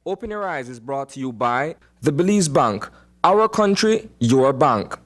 Open Your Eyes is brought to you by the Belize Bank. Our country, your bank.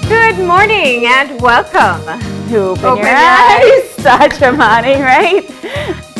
Good morning and welcome to Open Your Eyes. Such a morning, right?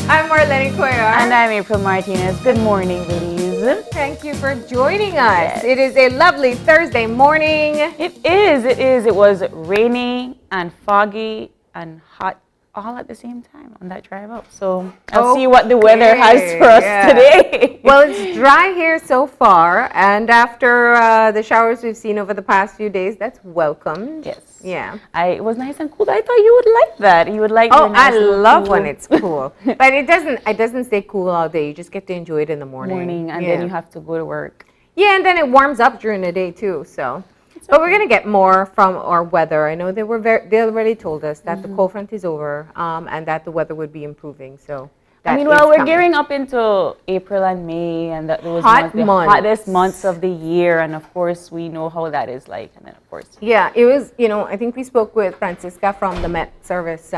I'm Marlene Cuellar. And I'm April Martinez. Good morning, ladies. Thank you for joining us. Yes. It is a lovely Thursday morning. It is. It was rainy and foggy and hot all at the same time on that drive up. So I'll see what the weather has for us today. Well, it's dry here so far, and after the showers we've seen over the past few days, that's welcomed. Yes. Yeah. It was nice and cool. I thought you would like that. You would like. Oh, nice I love when it's cool, but it doesn't stay cool all day. You just get to enjoy it in the morning. And then you have to go to work. Yeah, and then it warms up during the day too. So. But we're going to get more from our weather. I know they already told us that the cold front is over and that the weather would be improving. So we're gearing up into April and May, and that those the hottest months of the year. And of course, we know how that is like. And then of course, yeah, it was. I think we spoke with Francisca from the Met Service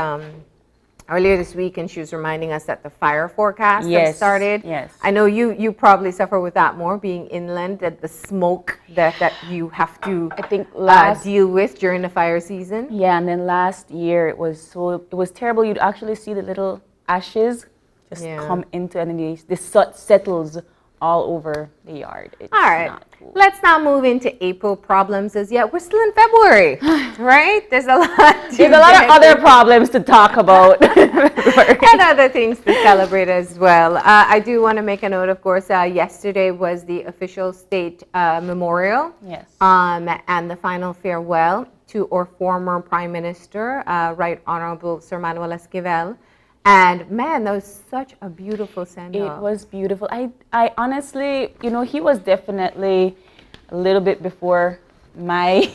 earlier this week, and she was reminding us that the fire forecast has started. Yes. I know you probably suffer with that more, being inland, that the smoke that you have to deal with during the fire season. Yeah, and then last year it was terrible. You'd actually see the little ashes just come into, and then the soot settles all over the yard. It's all right. Not cool. Let's not move into April problems as yet. We're still in February, right? There's a lot of other problems to talk about. And other things to celebrate as well. I do want to make a note, of course, yesterday was the official state memorial. Yes. And the final farewell to our former Prime Minister, Right Honorable Sir Esquivel. And man, that was such a beautiful send-off. It was beautiful. I honestly, he was definitely a little bit before my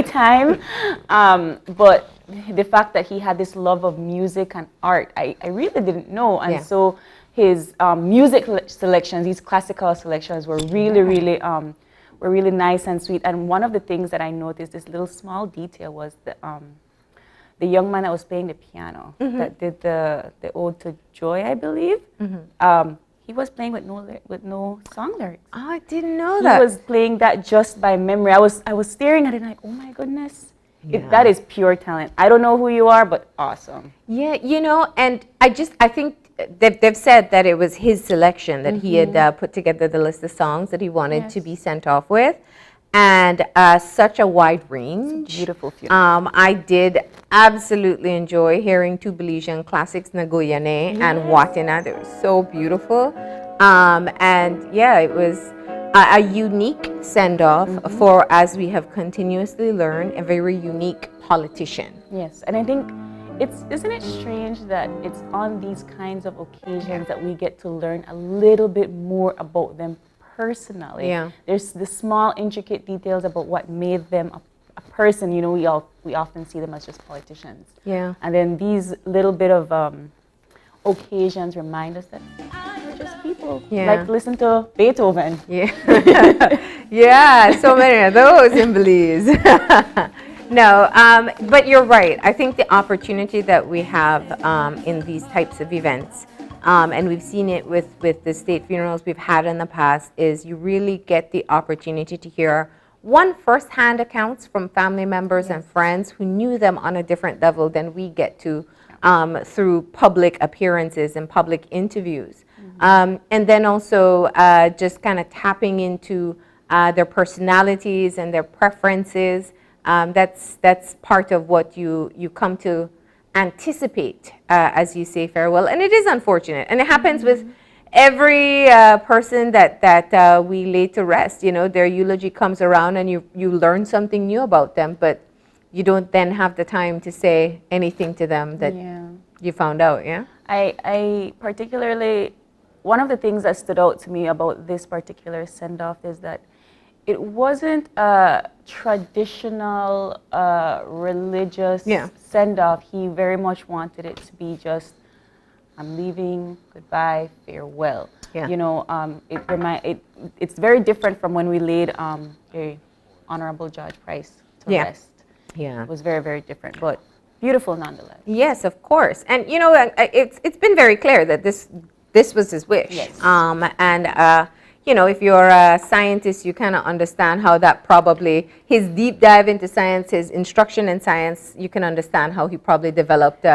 time. But the fact that he had this love of music and art, I really didn't know. And so his music selections, these classical selections were really nice and sweet. And one of the things that I noticed, this little small detail, was the young man that was playing the piano that did the Ode to Joy, I believe. He was playing with no song lyrics. Oh, I didn't know that. He was playing that just by memory. I was staring at it like, oh my goodness. Yeah. That is pure talent. I don't know who you are, but awesome. Yeah, and I think they've said that it was his selection, that he had put together the list of songs that he wanted to be sent off with. And such a wide range. Beautiful. I did absolutely enjoy hearing two Belizean classics, Nagoyane and Watina. They were so beautiful. And yeah, it was a unique send-off for, as we have continuously learned, a very unique politician. Yes, and I think isn't it strange that it's on these kinds of occasions that we get to learn a little bit more about them personally. Yeah. There's the small intricate details about what made them a person. We often see them as just politicians. Yeah. And then these little bit of occasions remind us that we're just people. Yeah. Like listen to Beethoven. Yeah. Yeah, so many of those in Belize. No, but you're right. I think the opportunity that we have in these types of events, and we've seen it with the state funerals we've had in the past, is you really get the opportunity to hear first-hand accounts from family members and friends who knew them on a different level than we get to through public appearances and public interviews. And then also just kind of tapping into their personalities and their preferences. That's part of what you come to anticipate as you say farewell. And it is unfortunate. And it happens with every person that we lay to rest. Their eulogy comes around and you learn something new about them, but you don't then have the time to say anything to them that you found out. Yeah. I particularly one of the things that stood out to me about this particular send-off is that it wasn't a traditional religious send-off. He very much wanted it to be just, I'm leaving, goodbye, farewell. Yeah. You know, it's very different from when we laid a Honorable Judge Price to rest. Yeah. It was very, very different, but beautiful nonetheless. Yes, of course. And you know, it's been very clear that this was his wish. Yes. You know, if you're a scientist, you kind of understand how that probably, his deep dive into science, his instruction in science, you can understand how he probably developed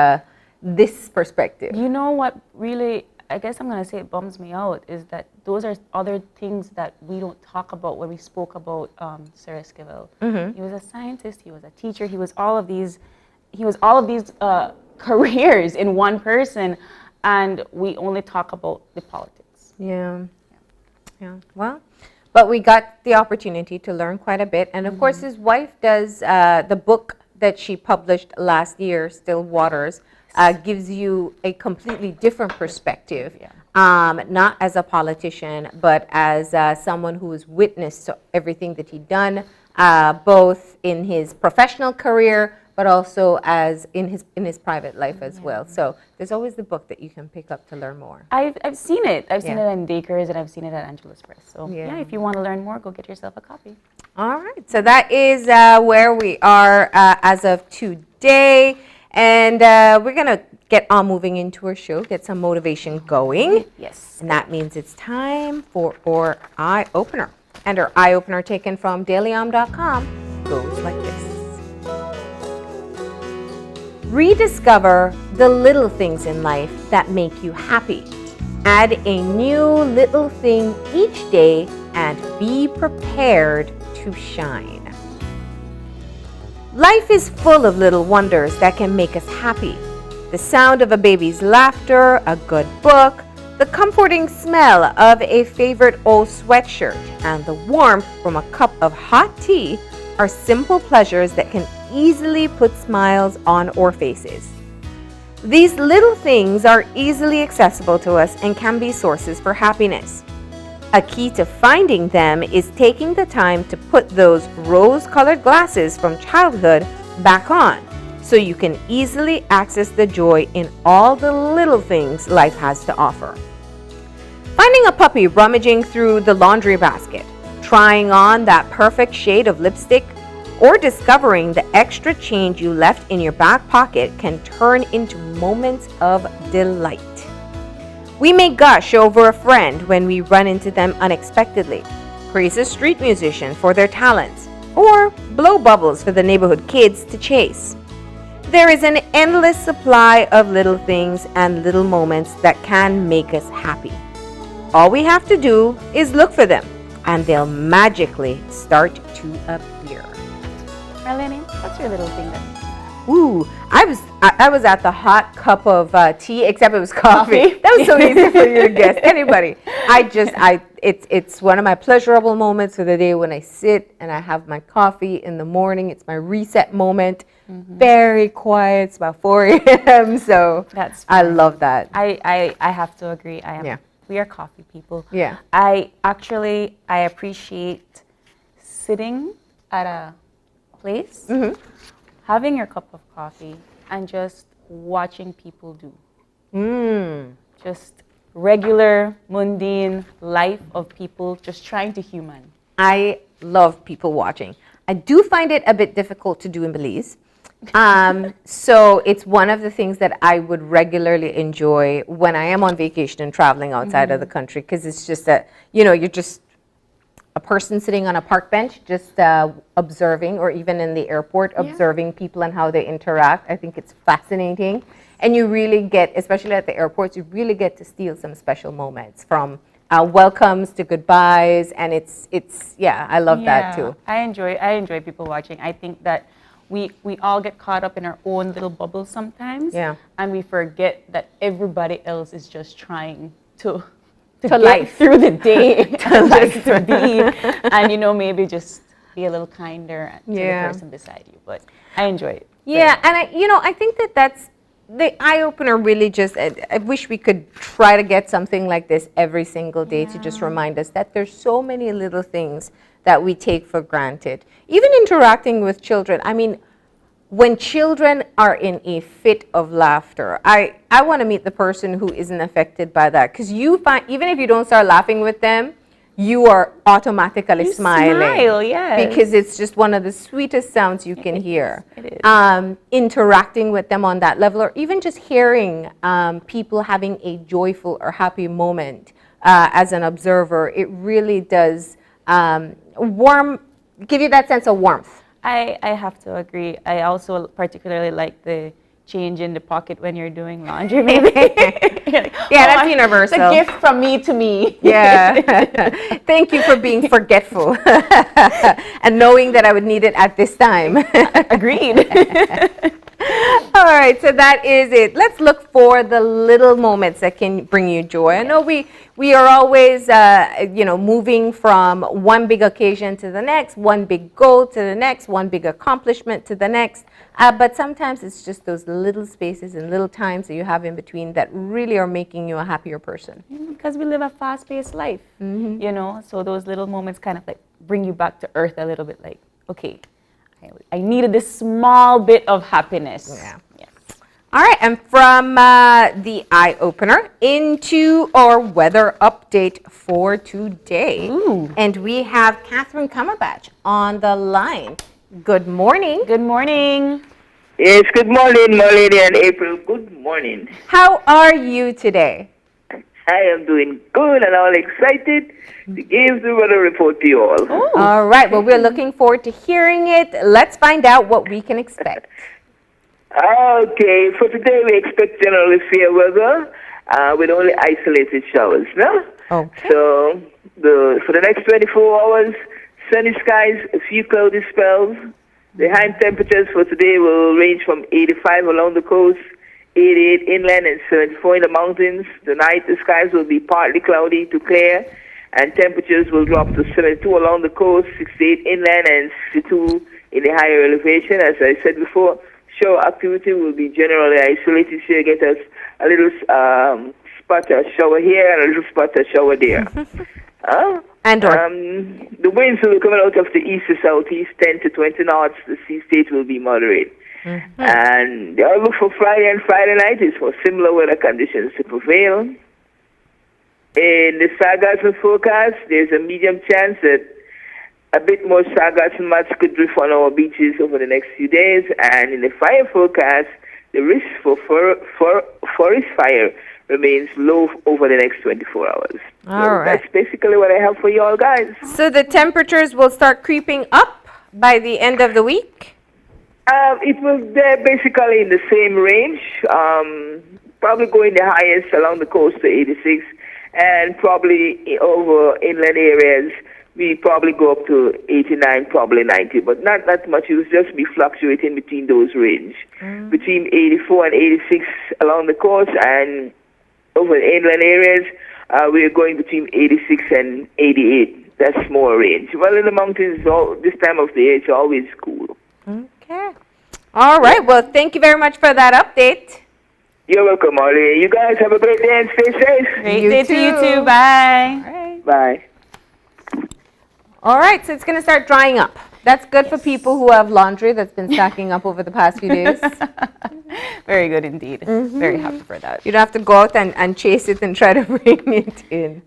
this perspective. You know what really, I guess I'm going to say it bums me out, is that those are other things that we don't talk about when we spoke about Sir Esquivel. He was a scientist, he was a teacher, he was all of these careers in one person, and we only talk about the politics. Yeah. Well, but we got the opportunity to learn quite a bit. And of course, his wife does the book that she published last year, Still Waters, gives you a completely different perspective. Not as a politician, but as someone who has witnessed everything that he'd done, both in his professional career, but also as in his private life as well. So there's always the book that you can pick up to learn more. I've seen it. I've seen it in Dakers, and I've seen it at Angelus Press. So Yeah. if you want to learn more, go get yourself a copy. All right, so that is where we are as of today. And we're going to get on moving into our show, get some motivation going. Yes. And that means it's time for our eye opener. And our eye opener, taken from dailyom.com, goes like this. Rediscover the little things in life that make you happy. Add a new little thing each day and be prepared to shine. Life is full of little wonders that can make us happy. The sound of a baby's laughter, a good book, the comforting smell of a favorite old sweatshirt, and the warmth from a cup of hot tea are simple pleasures that can easily put smiles on our faces. These little things are easily accessible to us and can be sources for happiness. A key to finding them is taking the time to put those rose-colored glasses from childhood back on, so you can easily access the joy in all the little things life has to offer. Finding a puppy rummaging through the laundry basket, trying on that perfect shade of lipstick, or discovering the extra change you left in your back pocket can turn into moments of delight. We may gush over a friend when we run into them unexpectedly, praise a street musician for their talents, or blow bubbles for the neighborhood kids to chase. There is an endless supply of little things and little moments that can make us happy. All we have to do is look for them, and they'll magically start to appear. Marlene, what's your little thing that... Ooh, I was at the hot cup of tea, except it was coffee. That was so easy for you to guess. Anybody. It's one of my pleasurable moments of the day when I sit and I have my coffee in the morning. It's my reset moment. Very quiet. It's about 4 a.m. So That's I love that. I have to agree. We are coffee people. Yeah. I appreciate sitting at a place, having your cup of coffee, and just watching people do. Just regular, mundane life of people just trying to human. I love people watching. I do find it a bit difficult to do in Belize. So it's one of the things that I would regularly enjoy when I am on vacation and traveling outside of the country, because it's just that, you're just a person sitting on a park bench, just observing, or even in the airport, observing people and how they interact. I think it's fascinating. And you really get, especially at the airports, you really get to steal some special moments, from welcomes to goodbyes. And it's I love that too. I enjoy people watching. I think that we all get caught up in our own little bubbles sometimes. Yeah. And we forget that everybody else is just trying to To get life. through the day, to just to be, and maybe just be a little kinder to the person beside you. But I enjoy it. Yeah, and I think that's the eye-opener really just, I wish we could try to get something like this every single day to just remind us that there's so many little things that we take for granted. Even interacting with children. I mean, when children are in a fit of laughter, I want to meet the person who isn't affected by that. Because you find, even if you don't start laughing with them, you are automatically smiling. Smile, yes. Because it's just one of the sweetest sounds you can hear. It is. Interacting with them on that level, or even just hearing people having a joyful or happy moment as an observer, it really does give you that sense of warmth. I have to agree. I also particularly like the change in the pocket when you're doing laundry, maybe. Like, yeah, that's universal. It's a gift from me to me. Yeah. Thank you for being forgetful and knowing that I would need it at this time. Agreed. All right, so that is it. Let's look for the little moments that can bring you joy. I know we are always, moving from one big occasion to the next, one big goal to the next, one big accomplishment to the next. But sometimes it's just those little spaces and little times that you have in between that really are making you a happier person. Because we live a fast-paced life, so those little moments kind of like bring you back to earth a little bit, like, okay, I needed this small bit of happiness. Yeah. Yes. All right, and from the eye opener into our weather update for today. Ooh. And we have Catherine Cumberbatch on the line. Good morning. Good morning. Yes, good morning, Marlene and April. Good morning. How are you today? I am doing good and all excited to give the weather report to you all. All right, well, we're looking forward to hearing it. Let's find out what we can expect. Okay, for today we expect generally fair weather with only isolated showers. No? Okay. So for the next 24 hours, sunny skies, a few cloudy spells. The high temperatures for today will range from 85 along the coast, 88 inland, and 74 in the mountains. Tonight, the skies will be partly cloudy to clear, and temperatures will drop to 72 along the coast, 68 inland, and 62 in the higher elevation. As I said before, shower activity will be generally isolated, so you get us a little spot of shower here and a little spot of shower there. The winds will be coming out of the east to southeast, 10 to 20 knots. The sea state will be moderate. Mm-hmm. And the outlook for Friday and Friday night is for similar weather conditions to prevail. In the sargassum forecast, there's a medium chance that a bit more sargassum mats could drift on our beaches over the next few days. And in the fire forecast, the risk for forest fire remains low over the next 24 hours. All right. That's basically what I have for you all, guys. So the temperatures will start creeping up by the end of the week? It was there basically in the same range, probably going the highest along the coast to 86, and probably over inland areas, we probably go up to 89, probably 90, but not that much. It will just be fluctuating between those range, between 84 and 86 along the coast, and over the inland areas, we're going between 86 and 88. That's more range. Well, in the mountains, this time of the year, it's always cool. Okay. All right. Well, thank you very much for that update. You're welcome, Molly. You guys have a great day and stay safe. Great day to you too. Bye. All right. Bye. All right. So it's going to start drying up. That's good for people who have laundry that's been stacking up over the past few days. Very good indeed. Very happy for that. You don't have to go out and chase it and try to bring it in.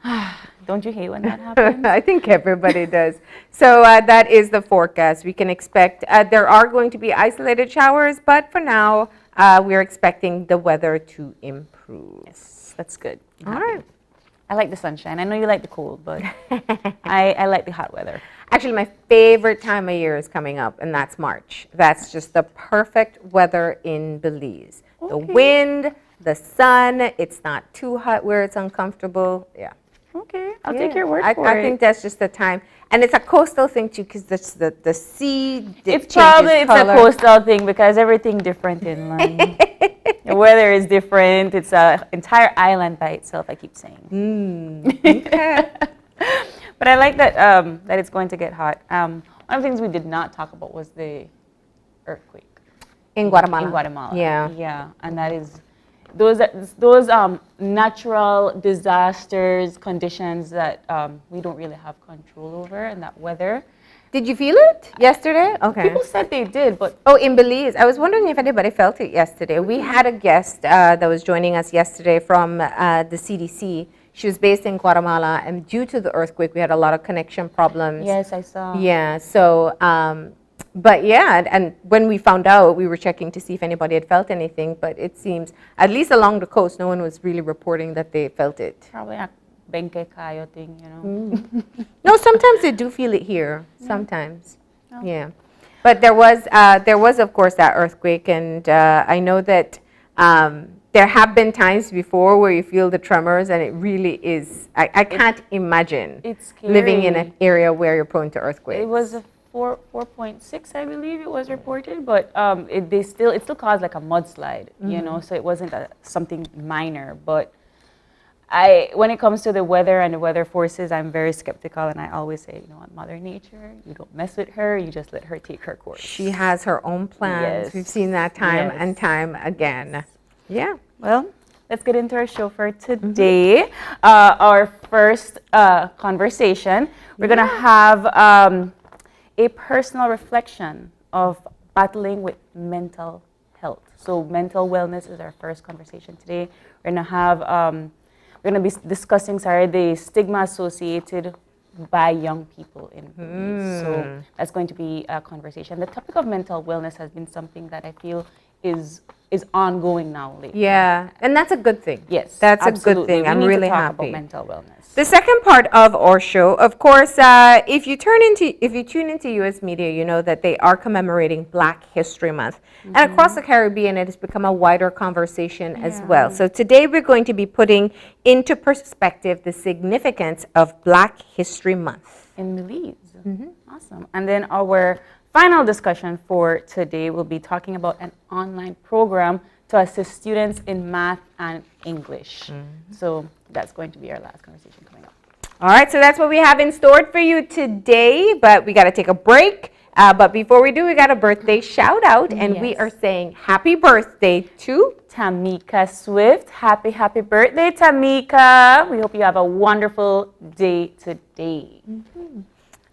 Don't you hate when that happens? I think everybody does. So that is the forecast. We can expect there are going to be isolated showers, but for now, we're expecting the weather to improve. Yes, that's good. All right. I like the sunshine. I know you like the cold, but I like the hot weather. Actually, my favorite time of year is coming up, and that's March. That's just the perfect weather in Belize. Okay. The wind, the sun, it's not too hot where it's uncomfortable. Yeah. Okay, I'll take your word for it. I think that's just the time. And it's a coastal thing too, because the sea it's probably a coastal thing because everything different inland. The weather is different. It's an entire island by itself, I keep saying. Okay. But I like that that it's going to get hot. One of the things we did not talk about was the earthquake. In Guatemala. In Guatemala. Yeah. Yeah, and that is those natural disasters, conditions that we don't really have control over, and that weather. Did you feel it yesterday? Okay. People said they did, but Oh, in Belize. I was wondering if anybody felt it yesterday. We had a guest that was joining us yesterday from the CDC. She was based in Guatemala, and due to the earthquake, we had a lot of connection problems. yes, I saw. Yeah, so, but yeah, and when we found out, we were checking to see if anybody had felt anything, but it seems, at least along the coast, no one was really reporting that they felt it. Probably a benke kayo thing, you know. No, sometimes they do feel it here, sometimes. Yeah. But there was, of course, that earthquake, and I know that there have been times before where you feel the tremors, and it really is, I can't imagine It's scary. living in an area where you're prone to earthquakes. It was a 4.6, I believe it was reported, but it still caused like a mudslide, you know, so it wasn't something minor. But when it comes to the weather and the weather forces, I'm very skeptical, and I always say, you know what, Mother Nature, you don't mess with her, you just let her take her course. She has her own plans. Yes. We've seen that time Yes. and time again. Yeah. Well, let's get into our show for today. Our first conversation, we're going to have a personal reflection of battling with mental health. So mental wellness is our first conversation today. We're going to be discussing, the stigma associated by young people in Belize. So that's going to be a conversation. The topic of mental wellness has been something that I feel is ongoing now lately. Yeah, and that's a good thing. Yes, That's absolutely. a good thing. We I'm need really to talk happy. about mental wellness. The second part of our show, of course, if you tune into U.S. media, you know that they are commemorating Black History Month, and across the Caribbean, it has become a wider conversation as well. So today, we're going to be putting into perspective the significance of Black History Month. In Belize. Awesome. And then our final discussion for today will be talking about an online program to assist students in math and English. So that's going to be our last conversation coming up. All right, so that's what we have in store for you today, but we got to take a break. But before we do, we got a birthday shout out, and we Yes. are saying happy birthday to Tamika Swift. Happy birthday, Tamika. We hope you have a wonderful day today.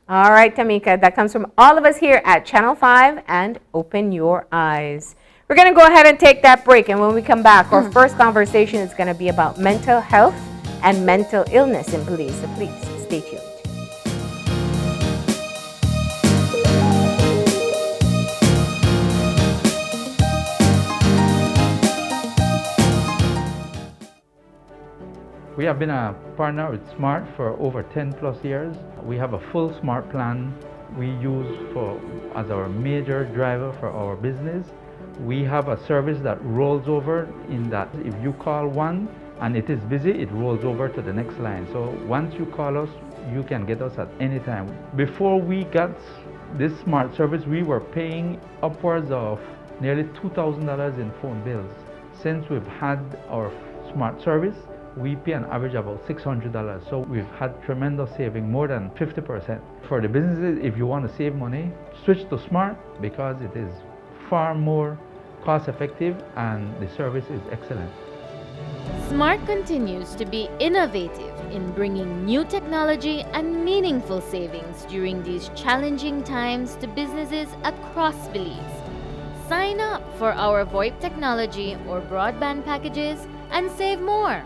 All right, Tamika, that comes from all of us here at Channel 5 and Open Your Eyes. We're going to go ahead and take that break, and when we come back, our first conversation is going to be about mental health and mental illness in Belize, so please stay tuned. We have been a partner with Smart for over 10 plus years. We have a full Smart plan we use as our major driver for our business. We have a service that rolls over in that if you call one and it is busy, it rolls over to the next line. So once you call us, you can get us at any time. Before we got this Smart service, we were paying upwards of nearly $2,000 in phone bills. Since we've had our Smart service, we pay an average of about $600. So we've had tremendous saving, more than 50%. For the businesses, if you want to save money, switch to Smart because it is far more cost effective and the service is excellent. Smart continues to be innovative in bringing new technology and meaningful savings during these challenging times to businesses across Belize. Sign up for our VoIP technology or broadband packages and save more.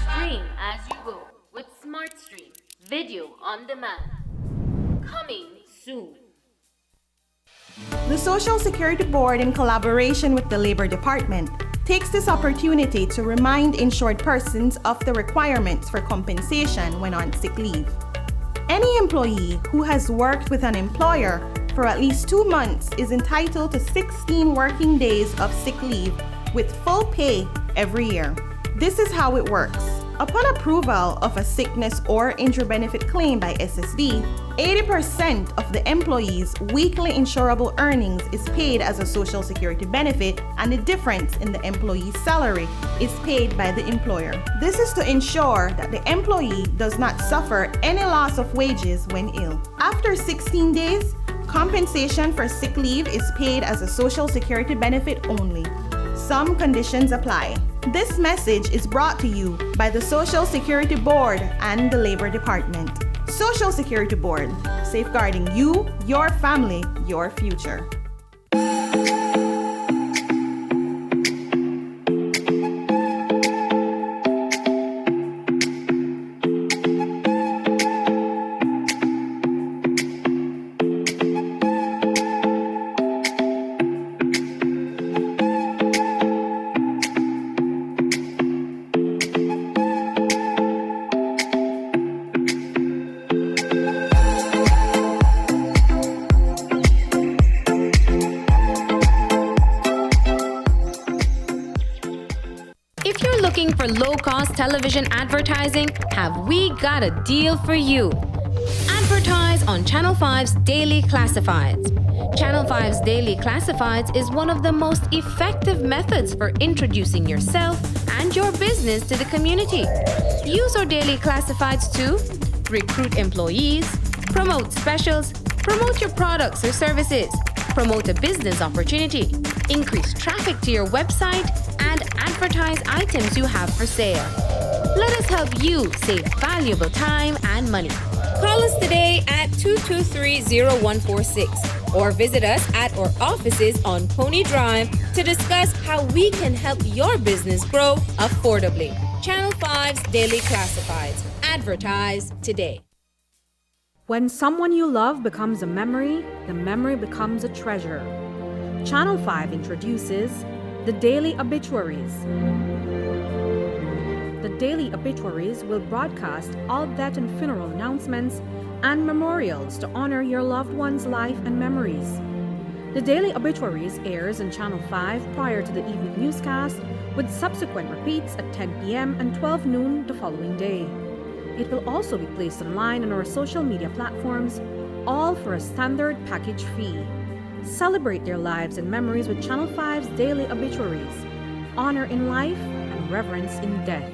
Stream as you go with SmartStream, video on demand. Coming soon. The Social Security Board, in collaboration with the Labor Department, takes this opportunity to remind insured persons of the requirements for compensation when on sick leave. Any employee who has worked with an employer for at least 2 months is entitled to 16 working days of sick leave with full pay every year. This is how it works. Upon approval of a sickness or injury benefit claim by SSD, 80% of the employee's weekly insurable earnings is paid as a Social Security benefit, and the difference in the employee's salary is paid by the employer. This is to ensure that the employee does not suffer any loss of wages when ill. After 16 days, compensation for sick leave is paid as a Social Security benefit only. Some conditions apply. This message is brought to you by the Social Security Board and the Labor Department. Social Security Board, safeguarding you, your family, your future. Looking for low-cost television advertising? Have we got a deal for you? Advertise on Channel 5's Daily Classifieds. Channel 5's Daily Classifieds is one of the most effective methods for introducing yourself and your business to the community. Use our Daily Classifieds to recruit employees, promote specials, promote your products or services, promote a business opportunity, increase traffic to your website, and advertise items you have for sale. Let us help you save valuable time and money. Call us today at 223-0146 or visit us at our offices on Pony Drive to discuss how we can help your business grow affordably. Channel 5's Daily Classifieds. Advertise today. When someone you love becomes a memory, the memory becomes a treasure. Channel 5 introduces the Daily Obituaries. The Daily Obituaries will broadcast all death and funeral announcements and memorials to honor your loved one's life and memories. The Daily Obituaries airs on Channel 5 prior to the evening newscast, with subsequent repeats at 10 p.m. and 12 noon the following day. It will also be placed online on our social media platforms, all for a standard package fee. Celebrate their lives and memories with Channel 5's Daily Obituaries. Honor in life and reverence in death.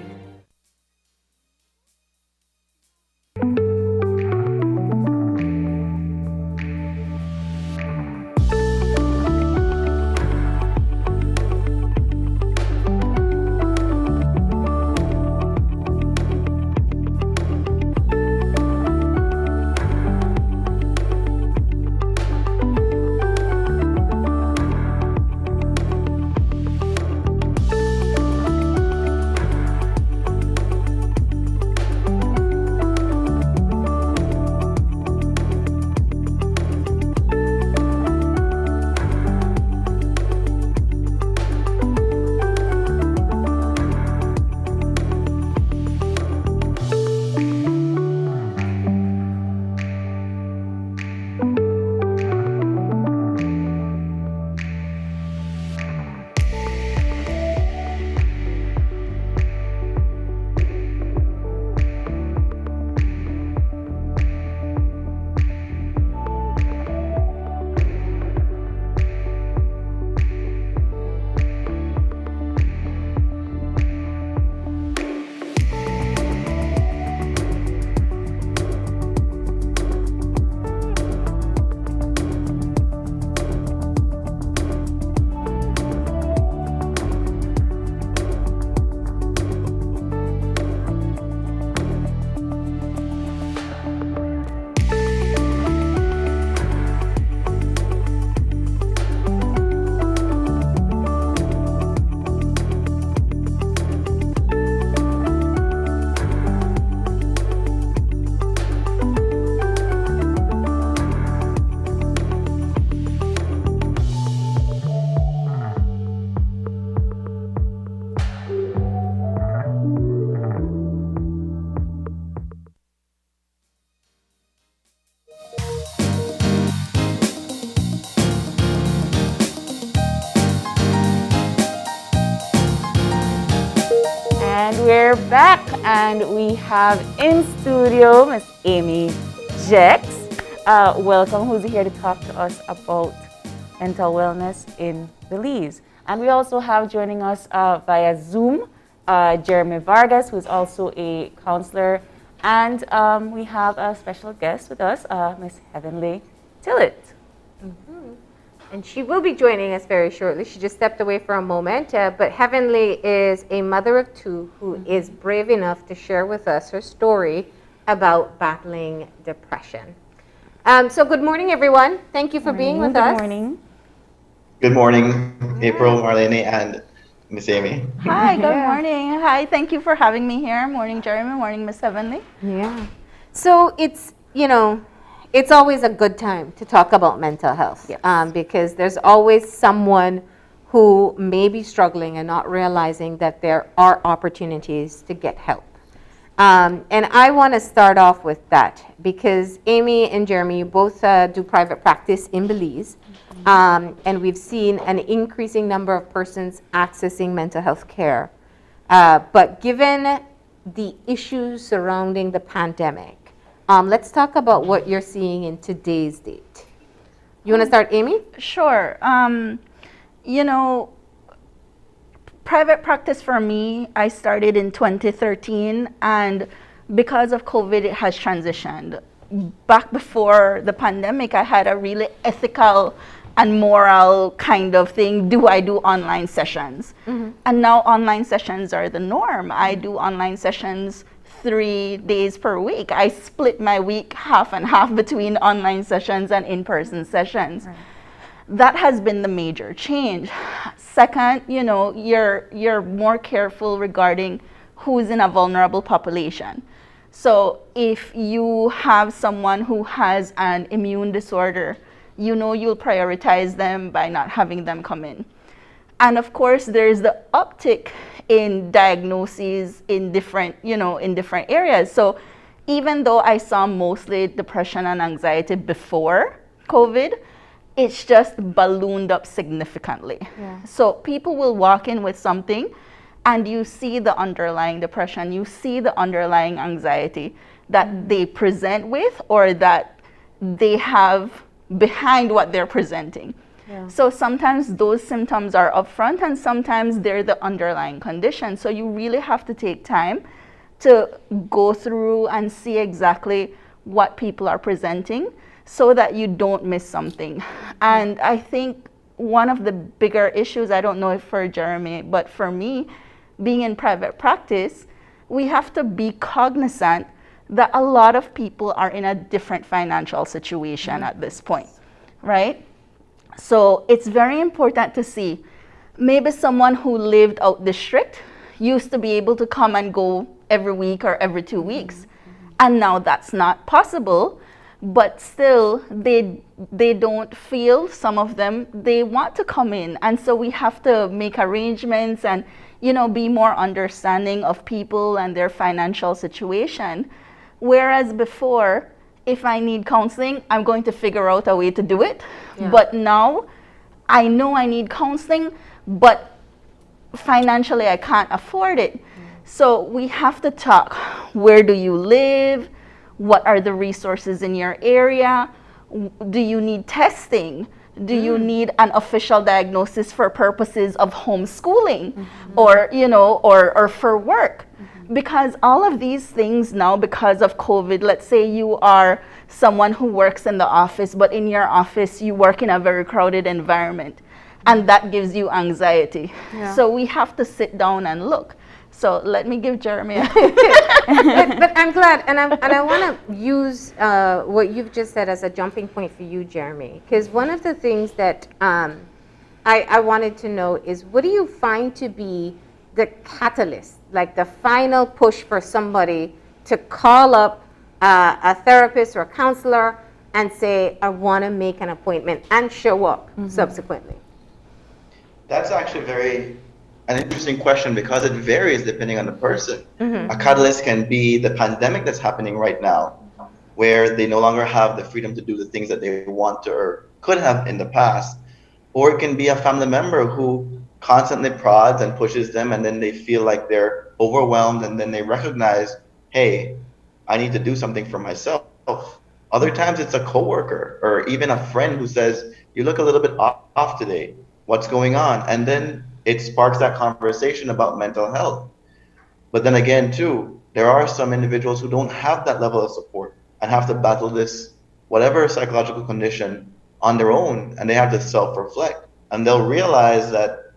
And we're back, and we have in studio Miss Amy Jex. Welcome, who's here to talk to us about mental wellness in Belize. And we also have joining us via Zoom, Jeremy Vargas, who is also a counselor. And we have a special guest with us, Miss Heavenly Tillett. And she will be joining us very shortly. She just stepped away for a moment. But Heavenly is a mother of two who is brave enough to share with us her story about battling depression. So good morning, everyone. Thank you for being with us. Good morning. Good morning, April, Marlene, and Miss Amy. Hi, good morning. Hi, thank you for having me here. Morning, Jeremy. Morning, Miss Heavenly. Yeah. So it's, it's always a good time to talk about mental health because there's always someone who may be struggling and not realizing that there are opportunities to get help. And I want to start off with that because Amy and Jeremy both do private practice in Belize. And we've seen an increasing number of persons accessing mental health care. But given the issues surrounding the pandemic, let's talk about what you're seeing in today's date. You want to start, Amy? Sure. Private practice for me, I started in 2013, and because of COVID, it has transitioned. Back before the pandemic, I had a really ethical and moral kind of thing. Do I do online sessions? And now online sessions are the norm. I do online sessions 3 days per week. I split my week half and half between online sessions and in-person sessions. Right. That has been the major change. Second, you're more careful regarding who's in a vulnerable population. So if you have someone who has an immune disorder, you'll prioritize them by not having them come in. And of course, there's the uptick in diagnoses in different areas. So even though I saw mostly depression and anxiety before COVID, it's just ballooned up significantly. Yeah. So people will walk in with something and you see the underlying depression, you see the underlying anxiety that they present with or that they have behind what they're presenting. Yeah. So sometimes those symptoms are upfront and sometimes they're the underlying condition. So you really have to take time to go through and see exactly what people are presenting so that you don't miss something. And I think one of the bigger issues, I don't know if for Jeremy, but for me, being in private practice, we have to be cognizant that a lot of people are in a different financial situation at this point, right? So it's very important to see maybe someone who lived out district used to be able to come and go every week or every 2 weeks. And now that's not possible, but still they don't feel, some of them, they want to come in. And so we have to make arrangements and, be more understanding of people and their financial situation. Whereas before, if I need counseling, I'm going to figure out a way to do it. Yeah. But now I know I need counseling, but financially I can't afford it. So we have to talk. Where do you live? What are the resources in your area? Do you need testing? Do you need an official diagnosis for purposes of homeschooling or, or for work? Because all of these things now, because of COVID, let's say you are someone who works in the office, but in your office you work in a very crowded environment, and that gives you anxiety. Yeah. So we have to sit down and look. So let me give Jeremy but I'm glad, and I want to use what you've just said as a jumping point for you, Jeremy, because one of the things that I wanted to know is, what do you find to be the catalyst, like the final push for somebody to call up a therapist or a counselor and say, I want to make an appointment and show up subsequently? That's actually an interesting question because it varies depending on the person. A catalyst can be the pandemic that's happening right now, where they no longer have the freedom to do the things that they want to or could have in the past. Or it can be a family member who constantly prods and pushes them, and then they feel like they're overwhelmed, and then they recognize, hey, I need to do something for myself. Other times it's a coworker or even a friend who says, you look a little bit off today. What's going on? And then it sparks that conversation about mental health. But then again, too, there are some individuals who don't have that level of support and have to battle this, whatever psychological condition, on their own, and they have to self-reflect. And they'll realize that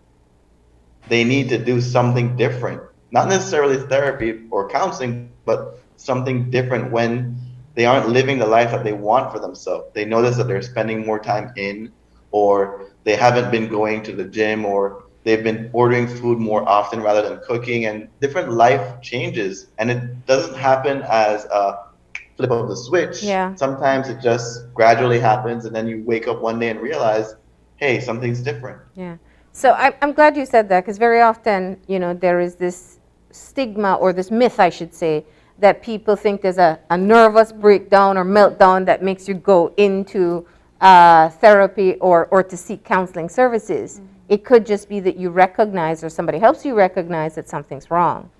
they need to do something different. Not necessarily therapy or counseling, but something different when they aren't living the life that they want for themselves. They notice that they're spending more time in, or they haven't been going to the gym, or they've been ordering food more often rather than cooking, and different life changes. And it doesn't happen as a flip of the switch. Yeah. Sometimes it just gradually happens, and then you wake up one day and realize, hey, something's different. Yeah. So I'm glad you said that, because very often, there is this stigma, or this myth, I should say, that people think there's a nervous breakdown or meltdown that makes you go into therapy or to seek counseling services. Mm-hmm. It could just be that you recognize, or somebody helps you recognize, that something's wrong.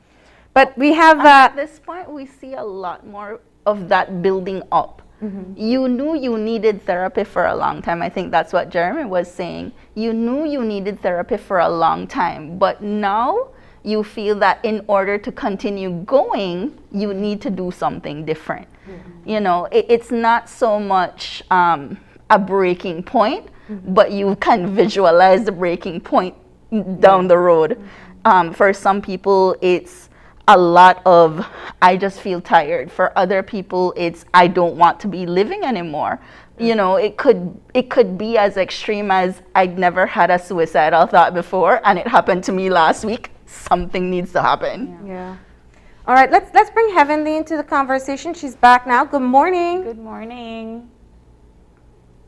But we have... At this point, we see a lot more of that building up. Mm-hmm. You knew you needed therapy for a long time. I think that's what Jeremy was saying. You knew you needed therapy for a long time, but now you feel that in order to continue going, you need to do something different. Mm-hmm. It's not so much a breaking point, mm-hmm. but you can visualize the breaking point down the road. Mm-hmm. For some people, it's a lot of, I just feel tired. For other people, it's, I don't want to be living anymore. It could be as extreme as, I'd never had a suicidal thought before, and it happened to me last week. Something needs to happen. Yeah. All right, let's bring Heavenly into the conversation. She's back now. Good morning. Good morning.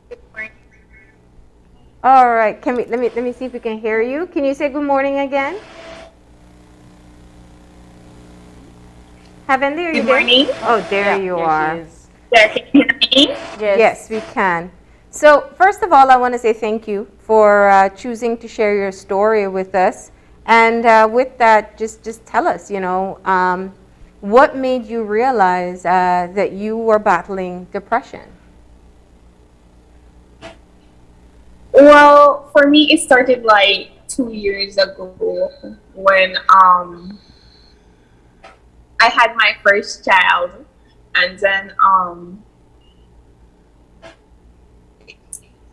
Good morning. All right, let me see if we can hear you. Can you say good morning again? Heavenly, are you there? Good morning. Oh, there you are. There, can you hear me? Yes, we can. So first of all, I want to say thank you for choosing to share your story with us. And with that, just tell us, what made you realize that you were battling depression? Well, for me, it started like 2 years ago when I had my first child, and then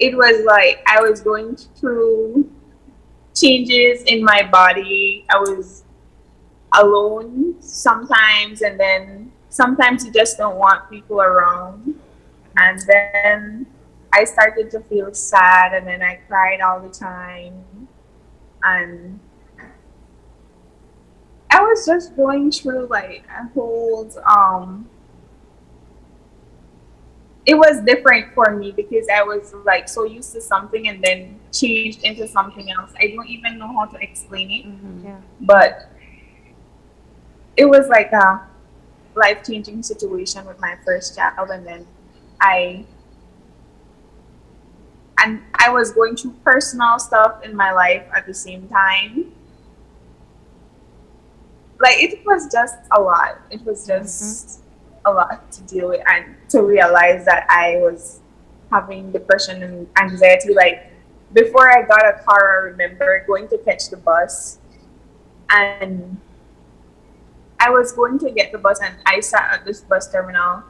it was like I was going through changes in my body. I was alone sometimes, and then sometimes you just don't want people around. And then I started to feel sad, and then I cried all the time. And I was just going through like a whole, it was different for me because I was like so used to something and then changed into something else. I don't even know how to explain it. Mm-hmm. Yeah. But it was like a life-changing situation with my first child, and then I was going through personal stuff in my life at the same time. Like, it was just a lot. It was just a lot to deal with, and to realize that I was having depression and anxiety. Like, before I got a car, I remember going to catch the bus, and I was going to get the bus, and I sat at this bus terminal,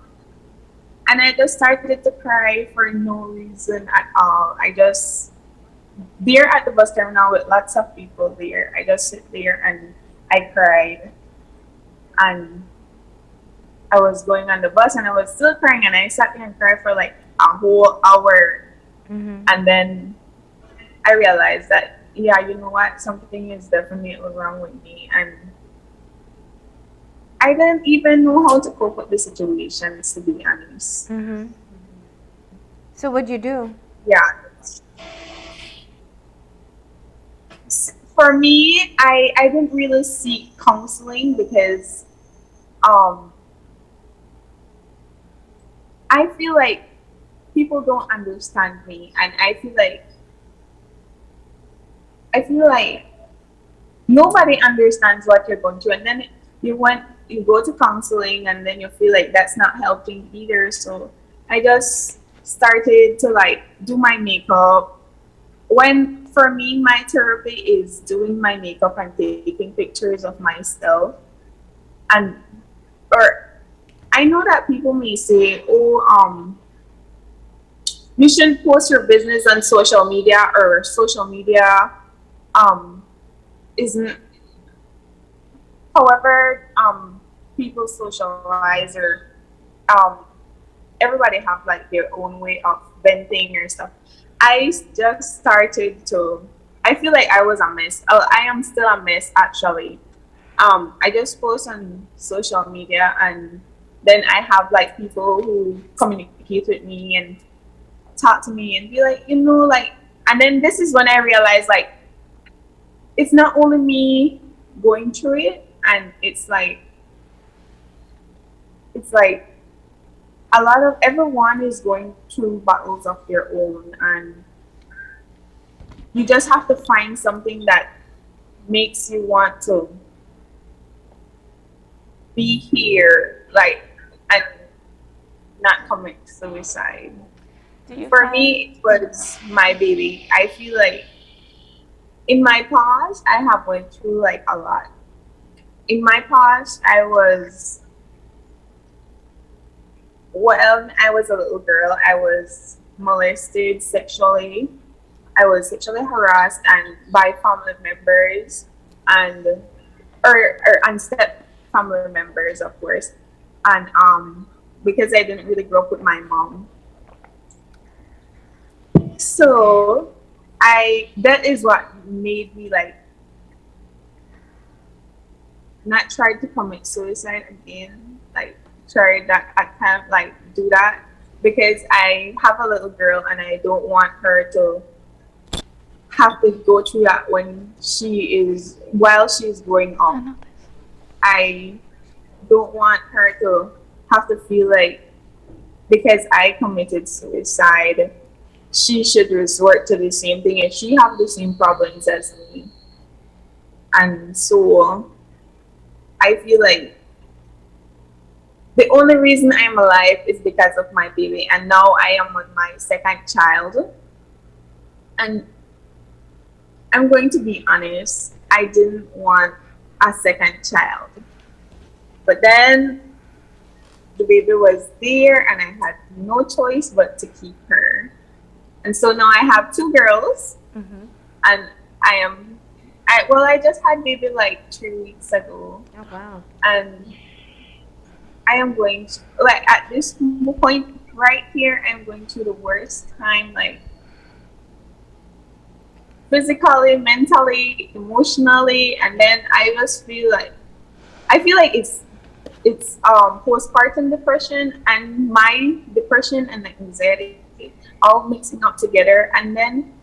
and I just started to cry for no reason at all. I just, there at the bus terminal with lots of people there, I just sit there and I cried. And I was going on the bus and I was still crying, and I sat there and cried for like a whole hour. Mm-hmm. And then I realized that, yeah, you know what, something is definitely wrong with me, and I didn't even know how to cope with the situations, to be honest. Mm-hmm. So what'd you do? Yeah. For me, I didn't really seek counseling because I feel like people don't understand me, and I feel like nobody understands what you're going through, and then you go to counseling, and then you feel like that's not helping either. So I just started to like do my makeup. When for me, my therapy is doing my makeup and taking pictures of myself, and or I know that people may say, oh, you shouldn't post your business on social media, or social media isn't. However, people socialize, or everybody have like their own way of venting or stuff. I just started to. I feel like I was a mess. I am still a mess actually. I just post on social media, and then I have like people who communicate with me and talk to me and be like, like, and then this is when I realized like it's not only me going through it, and it's like a lot of everyone is going through battles of their own, and you just have to find something that makes you want to be here, like, and not commit suicide. For me, it was my baby. I feel like in my past, I have went through like a lot. In my past, I was a little girl, I was molested sexually. I was sexually harassed and by family members and step family members, of course. And because I didn't really grow up with my mom. So that is what made me like not try to commit suicide again. Like try that I can't like do that because I have a little girl and I don't want her to have to go through that while she's growing up. I don't want her to have to feel like because I committed suicide, she should resort to the same thing and she have the same problems as me. And so I feel like the only reason I'm alive is because of my baby, and now I am on my second child. And I'm going to be honest, I didn't want a second child. But then the baby was there and I had no choice but to keep her. And so now I have two girls, and I just had baby like 3 weeks ago. Oh wow. And I am going to, like at this point right here, I'm going through the worst time, like physically, mentally, emotionally, and then I feel like it's postpartum depression and my depression and anxiety all mixing up together, and then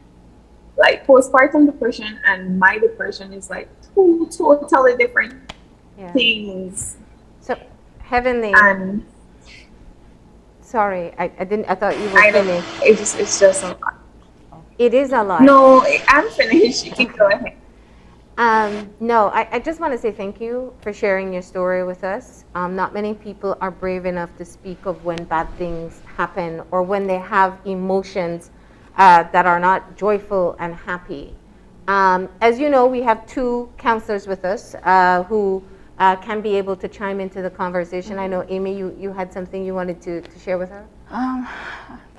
like postpartum depression and my depression is like two totally different things. So Heavenly, sorry, I thought you were finished. It's just a lot. It is a lot. No, I'm finished. You can go ahead. No, I just want to say thank you for sharing your story with us. Not many people are brave enough to speak of when bad things happen or when they have emotions that are not joyful and happy. As you know, we have 2 counselors with us who can be able to chime into the conversation. I know, Amy, you had something you wanted to share with her?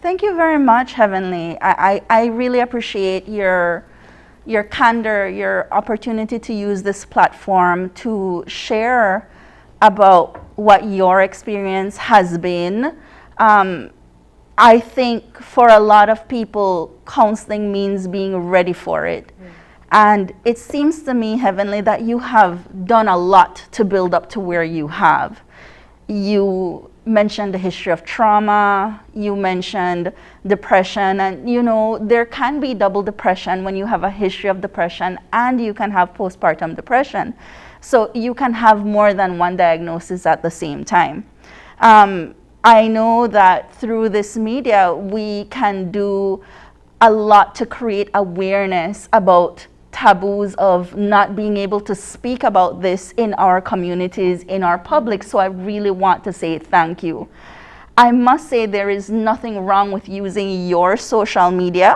Thank you very much, Heavenly. I really appreciate your candor, your opportunity to use this platform to share about what your experience has been. I think for a lot of people, counseling means being ready for it. And it seems to me, Heavenly, that you have done a lot to build up to where you have. You mentioned the history of trauma, you mentioned depression, and there can be double depression when you have a history of depression and you can have postpartum depression. So you can have more than one diagnosis at the same time. I know that through this media, we can do a lot to create awareness about taboos of not being able to speak about this in our communities, in our public. So I really want to say thank you. I must say there is nothing wrong with using your social media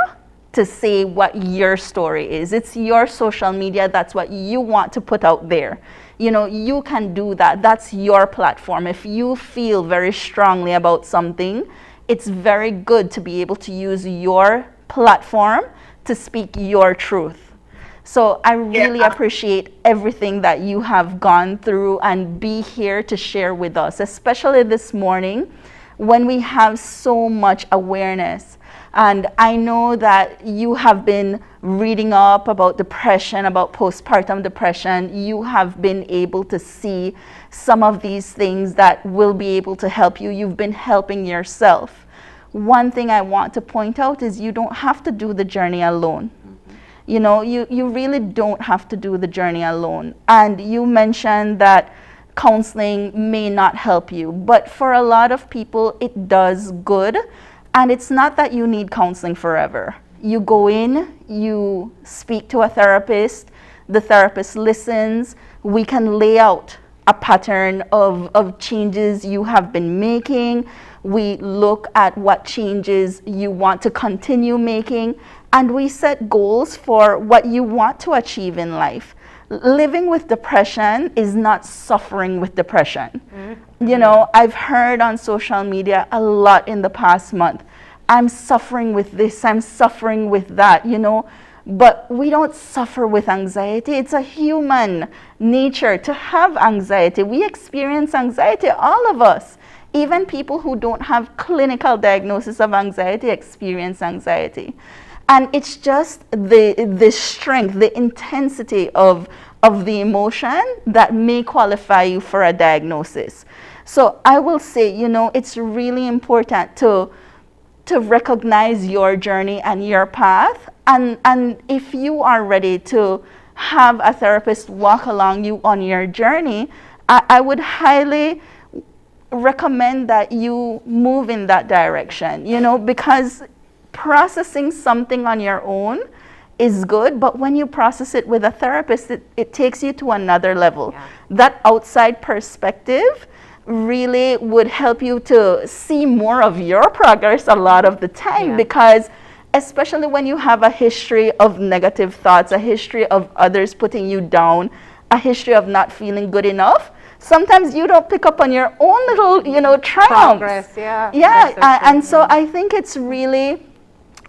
to say what your story is. It's your social media. That's what you want to put out there. You know, you can do that. That's your platform. If you feel very strongly about something, it's very good to be able to use your platform to speak your truth. So I really appreciate everything that you have gone through and be here to share with us, especially this morning when we have so much awareness. And I know that you have been reading up about depression, about postpartum depression. You have been able to see some of these things that will be able to help you. You've been helping yourself. One thing I want to point out is you don't have to do the journey alone. You know, you really don't have to do the journey alone. And you mentioned that counseling may not help you, but for a lot of people, it does good. And it's not that you need counseling forever. You go in, you speak to a therapist, the therapist listens, we can lay out a pattern of changes you have been making. We look at what changes you want to continue making, and we set goals for what you want to achieve in life. Living with depression is not suffering with depression. You know, I've heard on social media a lot in the past month, I'm suffering with this, I'm suffering with that, you know. But we don't suffer with anxiety. It's a human nature to have anxiety. We experience anxiety, all of us. Even people who don't have clinical diagnosis of anxiety experience anxiety. And it's just the strength, the intensity of the emotion that may qualify you for a diagnosis. So I will say, you know, it's really important to recognize your journey and your path. And if you are ready to have a therapist walk along you on your journey, I would highly recommend that you move in that direction, you know, because processing something on your own is good, but when you process it with a therapist, it takes you to another level. Yeah. That outside perspective really would help you to see more of your progress a lot of the time, because especially when you have a history of negative thoughts, a history of others putting you down, a history of not feeling good enough, sometimes you don't pick up on your own little, you know, triumphs. Progress, yeah. And so I think it's really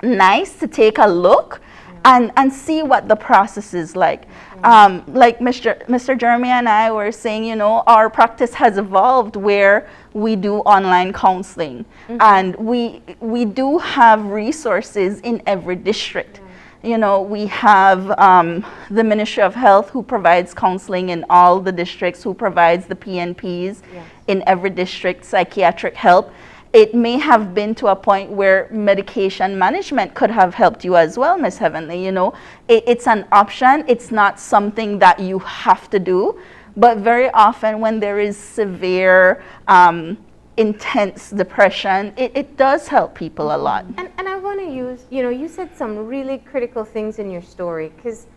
nice to take a look and see what the process is like. Like Mr. Jeremy and I were saying, you know, our practice has evolved where we do online counseling, and we do have resources in every district. You know, we have the Ministry of Health who provides counseling in all the districts, who provides the PNPs in every district, psychiatric help. It may have been to a point where medication management could have helped you as well, Ms. Heavenly. You know, it's an option. It's not something that you have to do. But very often when there is severe, intense depression, it does help people a lot. And I want to use, you know, you said some really critical things in your story, because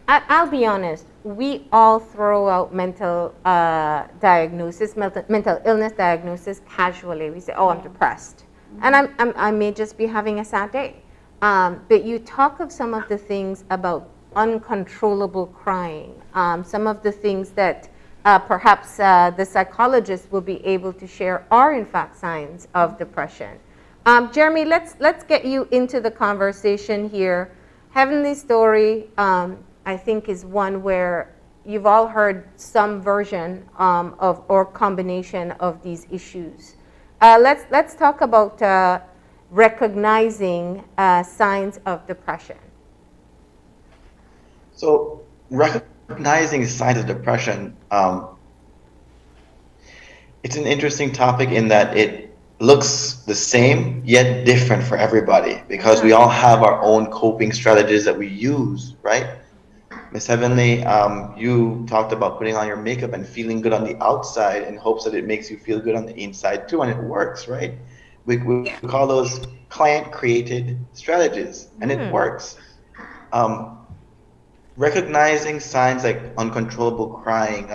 I'll be honest, we all throw out mental diagnosis, mental illness diagnosis casually. We say, oh, I'm depressed. And I may just be having a sad day. But you talk of some of the things about uncontrollable crying, some of the things that perhaps the psychologist will be able to share are in fact signs of depression. Jeremy, let's get you into the conversation here. Heavenly story, I think, is one where you've all heard some version of or combination of these issues. Let's talk about recognizing signs of depression. So recognizing signs of depression, it's an interesting topic in that it looks the same yet different for everybody, because we all have our own coping strategies that we use, right? Miss Heavenly, you talked about putting on your makeup and feeling good on the outside in hopes that it makes you feel good on the inside too, and it works, right? We call those client-created strategies, and it works. recognizing signs like uncontrollable crying,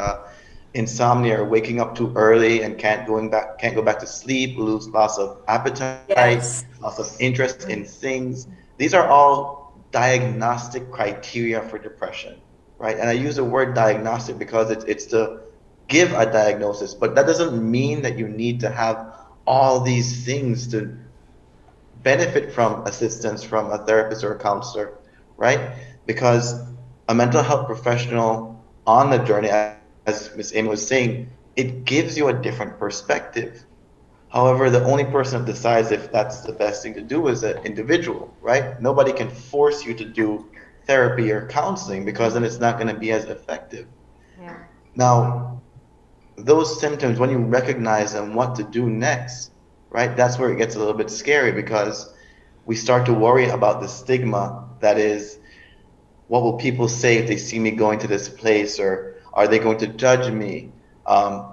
insomnia, or waking up too early and can't go back to sleep, loss of appetite, Yes. loss of interest in things. These are all diagnostic criteria for depression, right? And I use the word diagnostic because it's to give a diagnosis, but that doesn't mean that you need to have all these things to benefit from assistance from a therapist or a counselor, right? Because a mental health professional on the journey, as Ms. Amy was saying, it gives you a different perspective. However, the only person that decides if that's the best thing to do is an individual, right? Nobody can force you to do therapy or counseling because then it's not going to be as effective. Yeah. Now, those symptoms, when you recognize them, what to do next, right? That's where it gets a little bit scary because we start to worry about the stigma that is, what will people say if they see me going to this place, or are they going to judge me?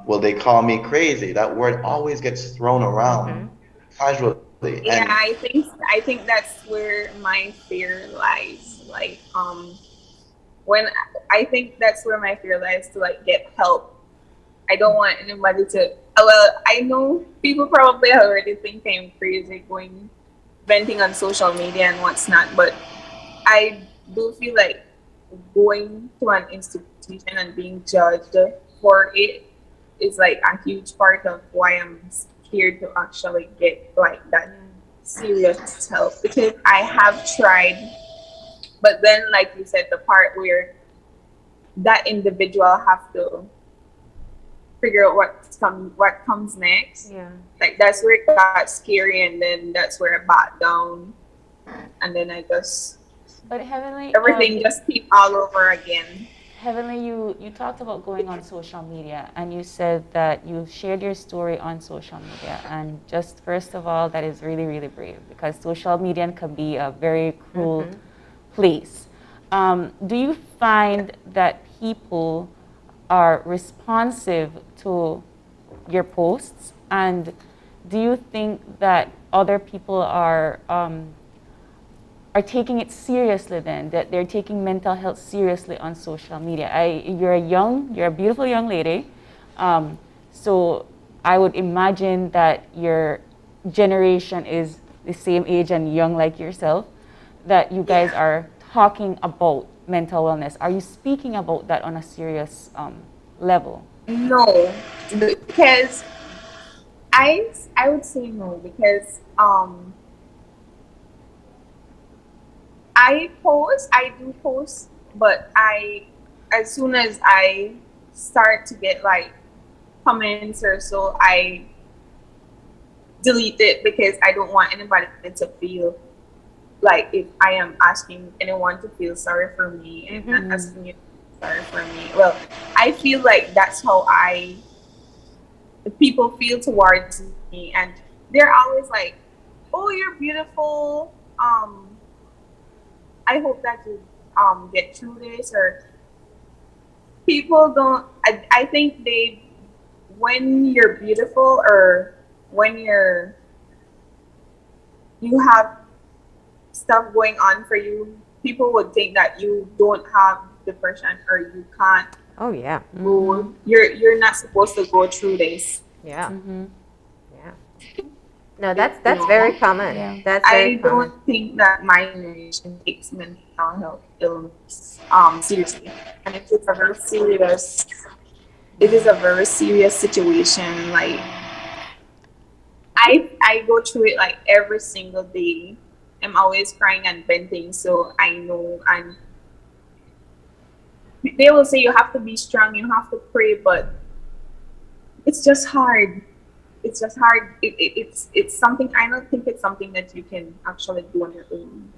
Will they call me crazy? That word always gets thrown around casually. Yeah, And I think that's where my fear lies. Like, when I think that's where my fear lies, to like get help. I don't want anybody to. Well, I know people probably already think I'm crazy going venting on social media and what's not, but I do feel like going to an institution and being judged for it is like a huge part of why I'm scared to actually get like that serious help, because I have tried, but then like you said, the part where that individual have to figure out what comes next. Yeah. Like that's where it got scary, and then that's where I backed down, and then I just But Heavenly, everything just keep all over again. Heavenly, you talked about going on social media, and you said that you shared your story on social media. And just first of all, that is really, really brave, because social media can be a very cruel place. Do you find that people are responsive to your posts, and do you think that other people are taking it seriously, then that they're taking mental health seriously on social media? You're a beautiful young lady, so I would imagine that your generation is the same age and young like yourself, that you guys are talking about mental wellness. Are you speaking about that on a serious level? No, because I would say no, because I do post, but as soon as I start to get like comments or so, I delete it, because I don't want anybody to feel like if I am asking anyone to feel sorry for me, and I'm not asking you to feel sorry for me. Well, I feel like that's how the people feel towards me, and they're always like, "Oh, you're beautiful. I hope that you get through this." Or people don't. I think when you're beautiful, or when you have stuff going on for you, people would think that you don't have depression, or you can't. Oh yeah. Go. You're not supposed to go through this. Yeah. Yeah. No, that's very common. Yeah. That's very I common. don't think that my generation takes mental health illness seriously, and it is a very serious situation. Like I go through it like every single day. I'm always crying and venting, so I know. And they will say you have to be strong, you have to pray, but it's just hard. It's just hard. It's something, I don't think it's something that you can actually do on your own.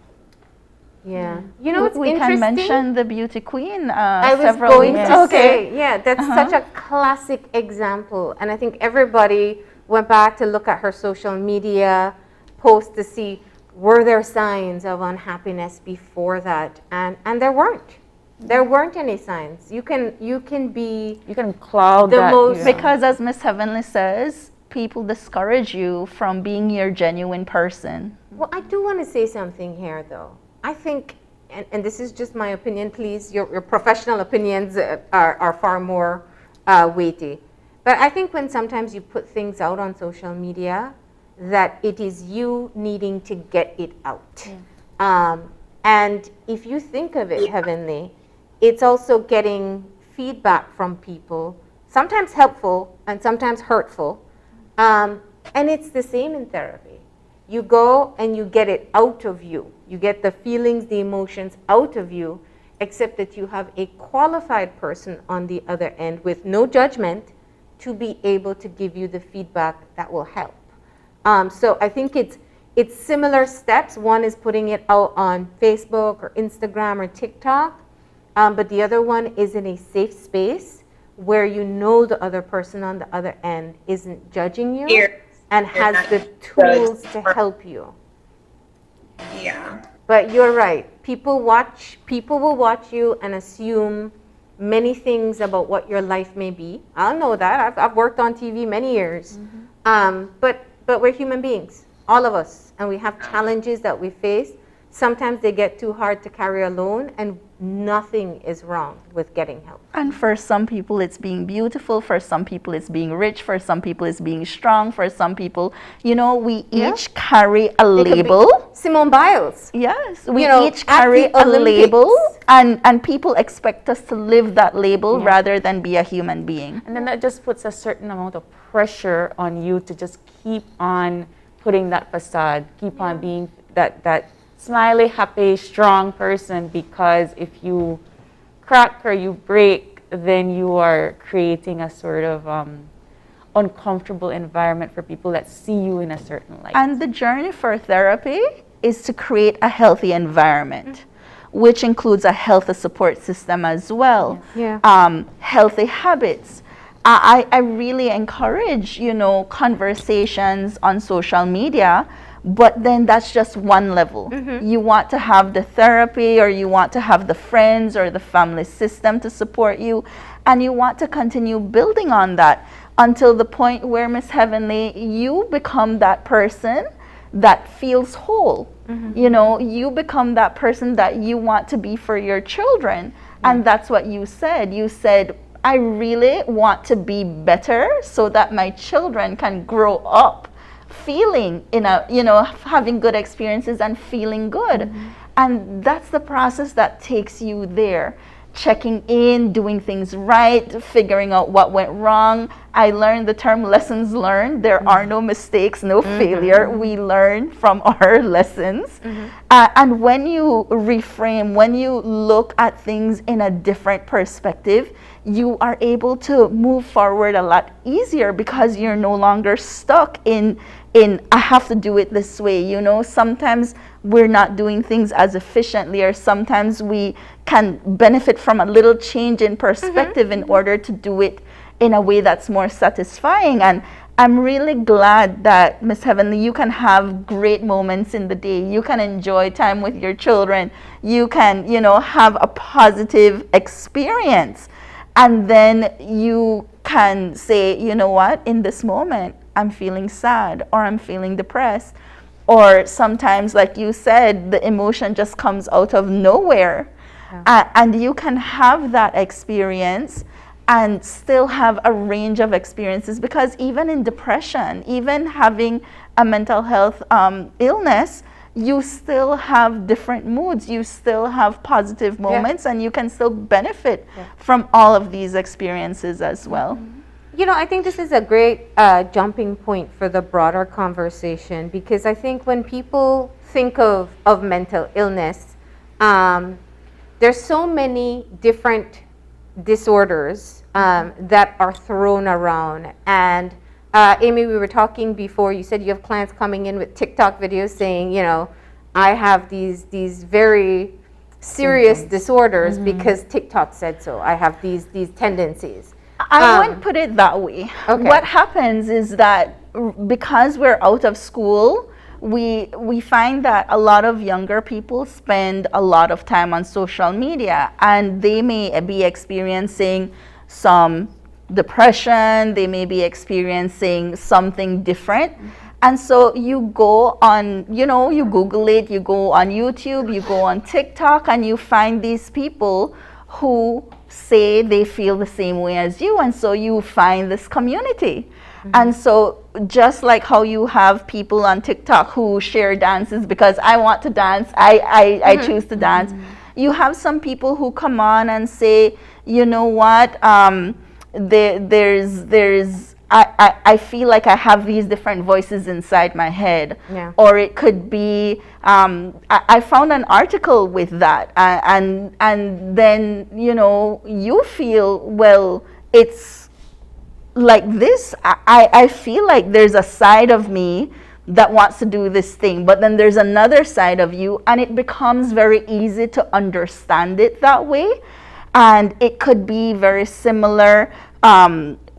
Yeah. You know what's we interesting? can mention the beauty queen. I was several going years. to say, yeah, that's such a classic example. And I think everybody went back to look at her social media posts to see, were there signs of unhappiness before that? And there weren't. There weren't any signs. You can cloud the that. most Because as Miss Heavenly says, people discourage you from being your genuine person. Well, I do want to say something here, though. I think and this is just my opinion, please, your professional opinions are far more weighty. But I think when sometimes you put things out on social media, that it is you needing to get it out. And if you think of it, Heavenly, it's also getting feedback from people, sometimes helpful and sometimes hurtful. And it's the same in therapy. You go and you get it out of you. You get the feelings, the emotions out of you, except that you have a qualified person on the other end with no judgment to be able to give you the feedback that will help. So I think it's similar steps. One is putting it out on Facebook or Instagram or TikTok, but the other one is in a safe space where you know the other person on the other end isn't judging you and has the tools to help you. Yeah. But you're right. People will watch you and assume many things about what your life may be. I know that. I've worked on TV many years. But we're human beings, all of us, and we have challenges that we face. Sometimes they get too hard to carry alone, and nothing is wrong with getting help. And for some people, it's being beautiful. For some people, it's being rich. For some people, it's being strong. For some people, we each carry a label. Simone Biles. Yes, we each carry a label, and people expect us to live that label rather than be a human being. And then that just puts a certain amount of pressure on you to just keep on putting that facade, keep on being that smiley, happy, strong person, because if you crack or you break, then you are creating a sort of uncomfortable environment for people that see you in a certain light. And the journey for therapy is to create a healthy environment, which includes a healthy support system as well, healthy habits. I really encourage, conversations on social media, but then that's just one level. You want to have the therapy, or you want to have the friends or the family system to support you, and you want to continue building on that until the point where, Miss Heavenly, you become that person that feels whole. You become that person that you want to be for your children. And that's what you said. You said, I really want to be better so that my children can grow up feeling having good experiences and feeling good. And that's the process that takes you there. Checking in, doing things right, figuring out what went wrong. I learned the term lessons learned. There are no mistakes, no failure. We learn from our lessons. And when you reframe, when you look at things in a different perspective, you are able to move forward a lot easier, because you're no longer stuck in I have to do it this way. Sometimes we're not doing things as efficiently, or sometimes we can benefit from a little change in perspective in order to do it in a way that's more satisfying. And I'm really glad that, Miss Heavenly, you can have great moments in the day. You can enjoy time with your children. You can, have a positive experience. And then you can say, you know what, in this moment, I'm feeling sad, or I'm feeling depressed. Or sometimes, like you said, the emotion just comes out of nowhere. And you can have that experience and still have a range of experiences, because even in depression, even having a mental health illness, you still have different moods, you still have positive moments, and you can still benefit from all of these experiences as well. I think this is a great jumping point for the broader conversation, because I think when people think of mental illness, there's so many different disorders that are thrown around. And Amy, we were talking before, you said you have clients coming in with TikTok videos saying, I have these very serious disorders because TikTok said so. I have these tendencies. I wouldn't put it that way. What happens is that because we're out of school, we find that a lot of younger people spend a lot of time on social media, and they may be experiencing some depression, they may be experiencing something different, And so you go on, you Google it, you go on YouTube, you go on TikTok, and you find these people who say they feel the same way as you. And so you find this community. And so just like how you have people on TikTok who share dances because I want to dance, I choose to dance. You have some people who come on and say, you know what, I feel like I have these different voices inside my head. Yeah. Or it could be, I found an article with that, and then, you feel, well, it's like this. I feel like there's a side of me that wants to do this thing, but then there's another side of you, and it becomes very easy to understand it that way. And it could be very similar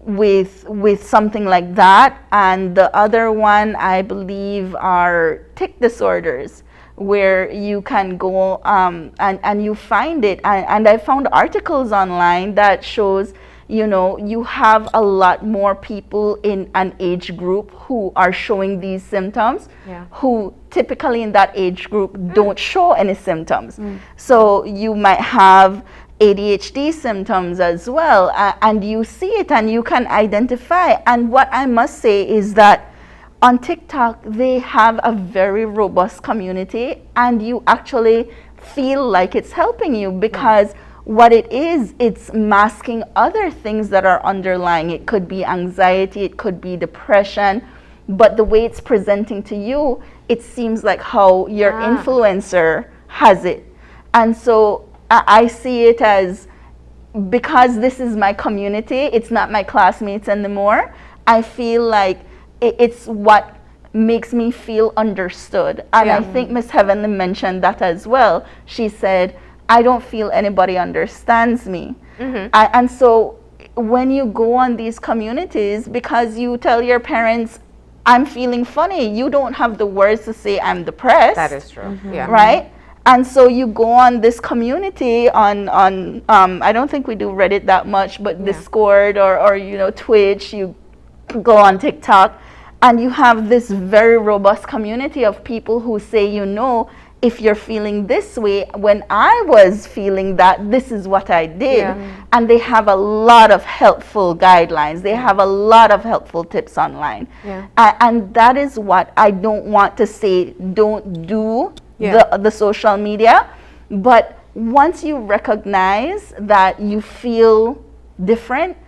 with something like that. And the other one, I believe, are tic disorders, where you can go and you find it. And I found articles online that shows, you have a lot more people in an age group who are showing these symptoms, who typically in that age group don't show any symptoms. So you might have ADHD symptoms as well, and you see it and you can identify. And what I must say is that on TikTok, they have a very robust community, and you actually feel like it's helping you, because what it is, it's masking other things that are underlying. It could be anxiety, it could be depression, but the way it's presenting to you, it seems like how your influencer has it. And so I see it as, because this is my community, it's not my classmates anymore, I feel like it's what makes me feel understood. And I think Miss Heavenly mentioned that as well. She said, I don't feel anybody understands me. And so when you go on these communities, because you tell your parents, I'm feeling funny, you don't have the words to say I'm depressed. That is true. Right? And so you go on this community on I don't think we do Reddit that much, but Discord or Twitch, you go on TikTok, and you have this very robust community of people who say, if you're feeling this way, when I was feeling that, this is what I did. And they have a lot of helpful guidelines. They have a lot of helpful tips online. And that is what I don't want to say, don't do the social media. But once you recognize that you feel different,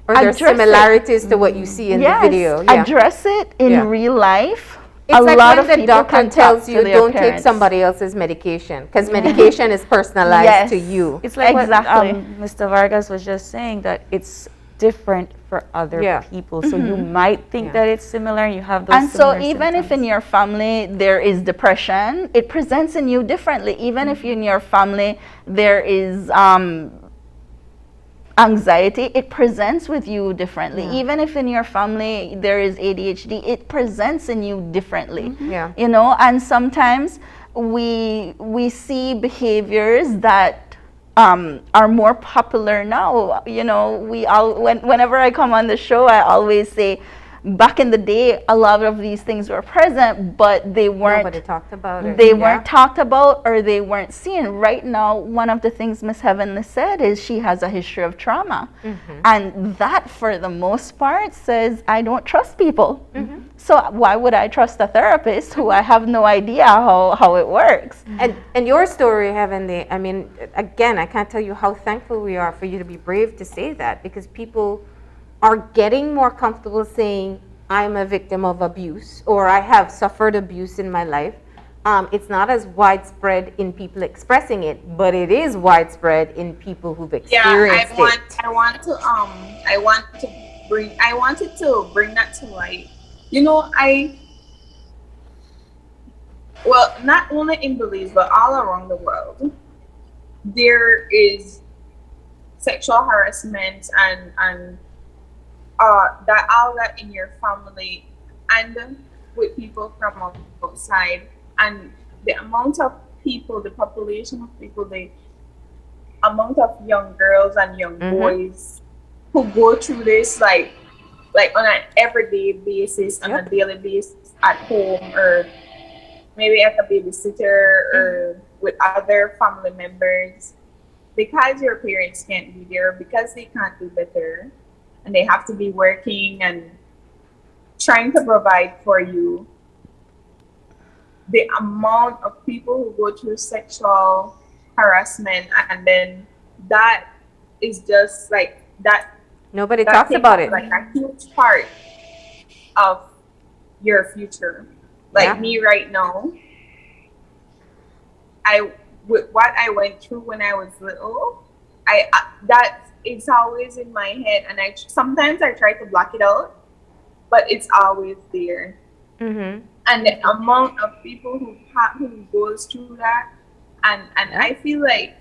or there's similarities to what you see in the video. Address it in real life. It's a like lot when of the doctor tells you don't take somebody else's medication, because medication is personalized to you. It's like what Mr. Vargas was just saying, that it's different for other people. So you might think that it's similar, you have those similar so even symptoms. if in your family there is depression, it presents in you differently. Even if in your family there is anxiety, it presents with you differently. Even if in your family there is ADHD, it presents in you differently. And sometimes we see behaviors that are more popular now. Whenever I come on the show, I always say, back in the day, a lot of these things were present, but they weren't. Nobody talked about it. They weren't talked about, or they weren't seen. Right now, one of the things Miss Heavenly said is she has a history of trauma, and that, for the most part, says I don't trust people. So why would I trust a therapist who I have no idea how it works? And your story, Heavenly, I mean, again, I can't tell you how thankful we are for you to be brave to say that, because people are getting more comfortable saying, I'm a victim of abuse, or I have suffered abuse in my life. It's not as widespread in people expressing it, but it is widespread in people who've experienced it. I wanted to bring that to light. Not only in Belize, but all around the world, there is sexual harassment and all that in your family and with people from outside, and the amount of people, the population of people, the amount of young girls and young boys who go through this, like, like on an everyday basis, on a daily basis at home, or maybe at a babysitter or with other family members, because your parents can't be there, because they can't do better, and they have to be working and trying to provide for you. The amount of people who go through sexual harassment, and then that is just like that. Nobody that talks takes about it. like a huge part of your future. Like me right now, with what I went through when I was little, that it's always in my head, and sometimes I try to block it out, but it's always there. Mm-hmm. And the amount of people who goes through that, and I feel like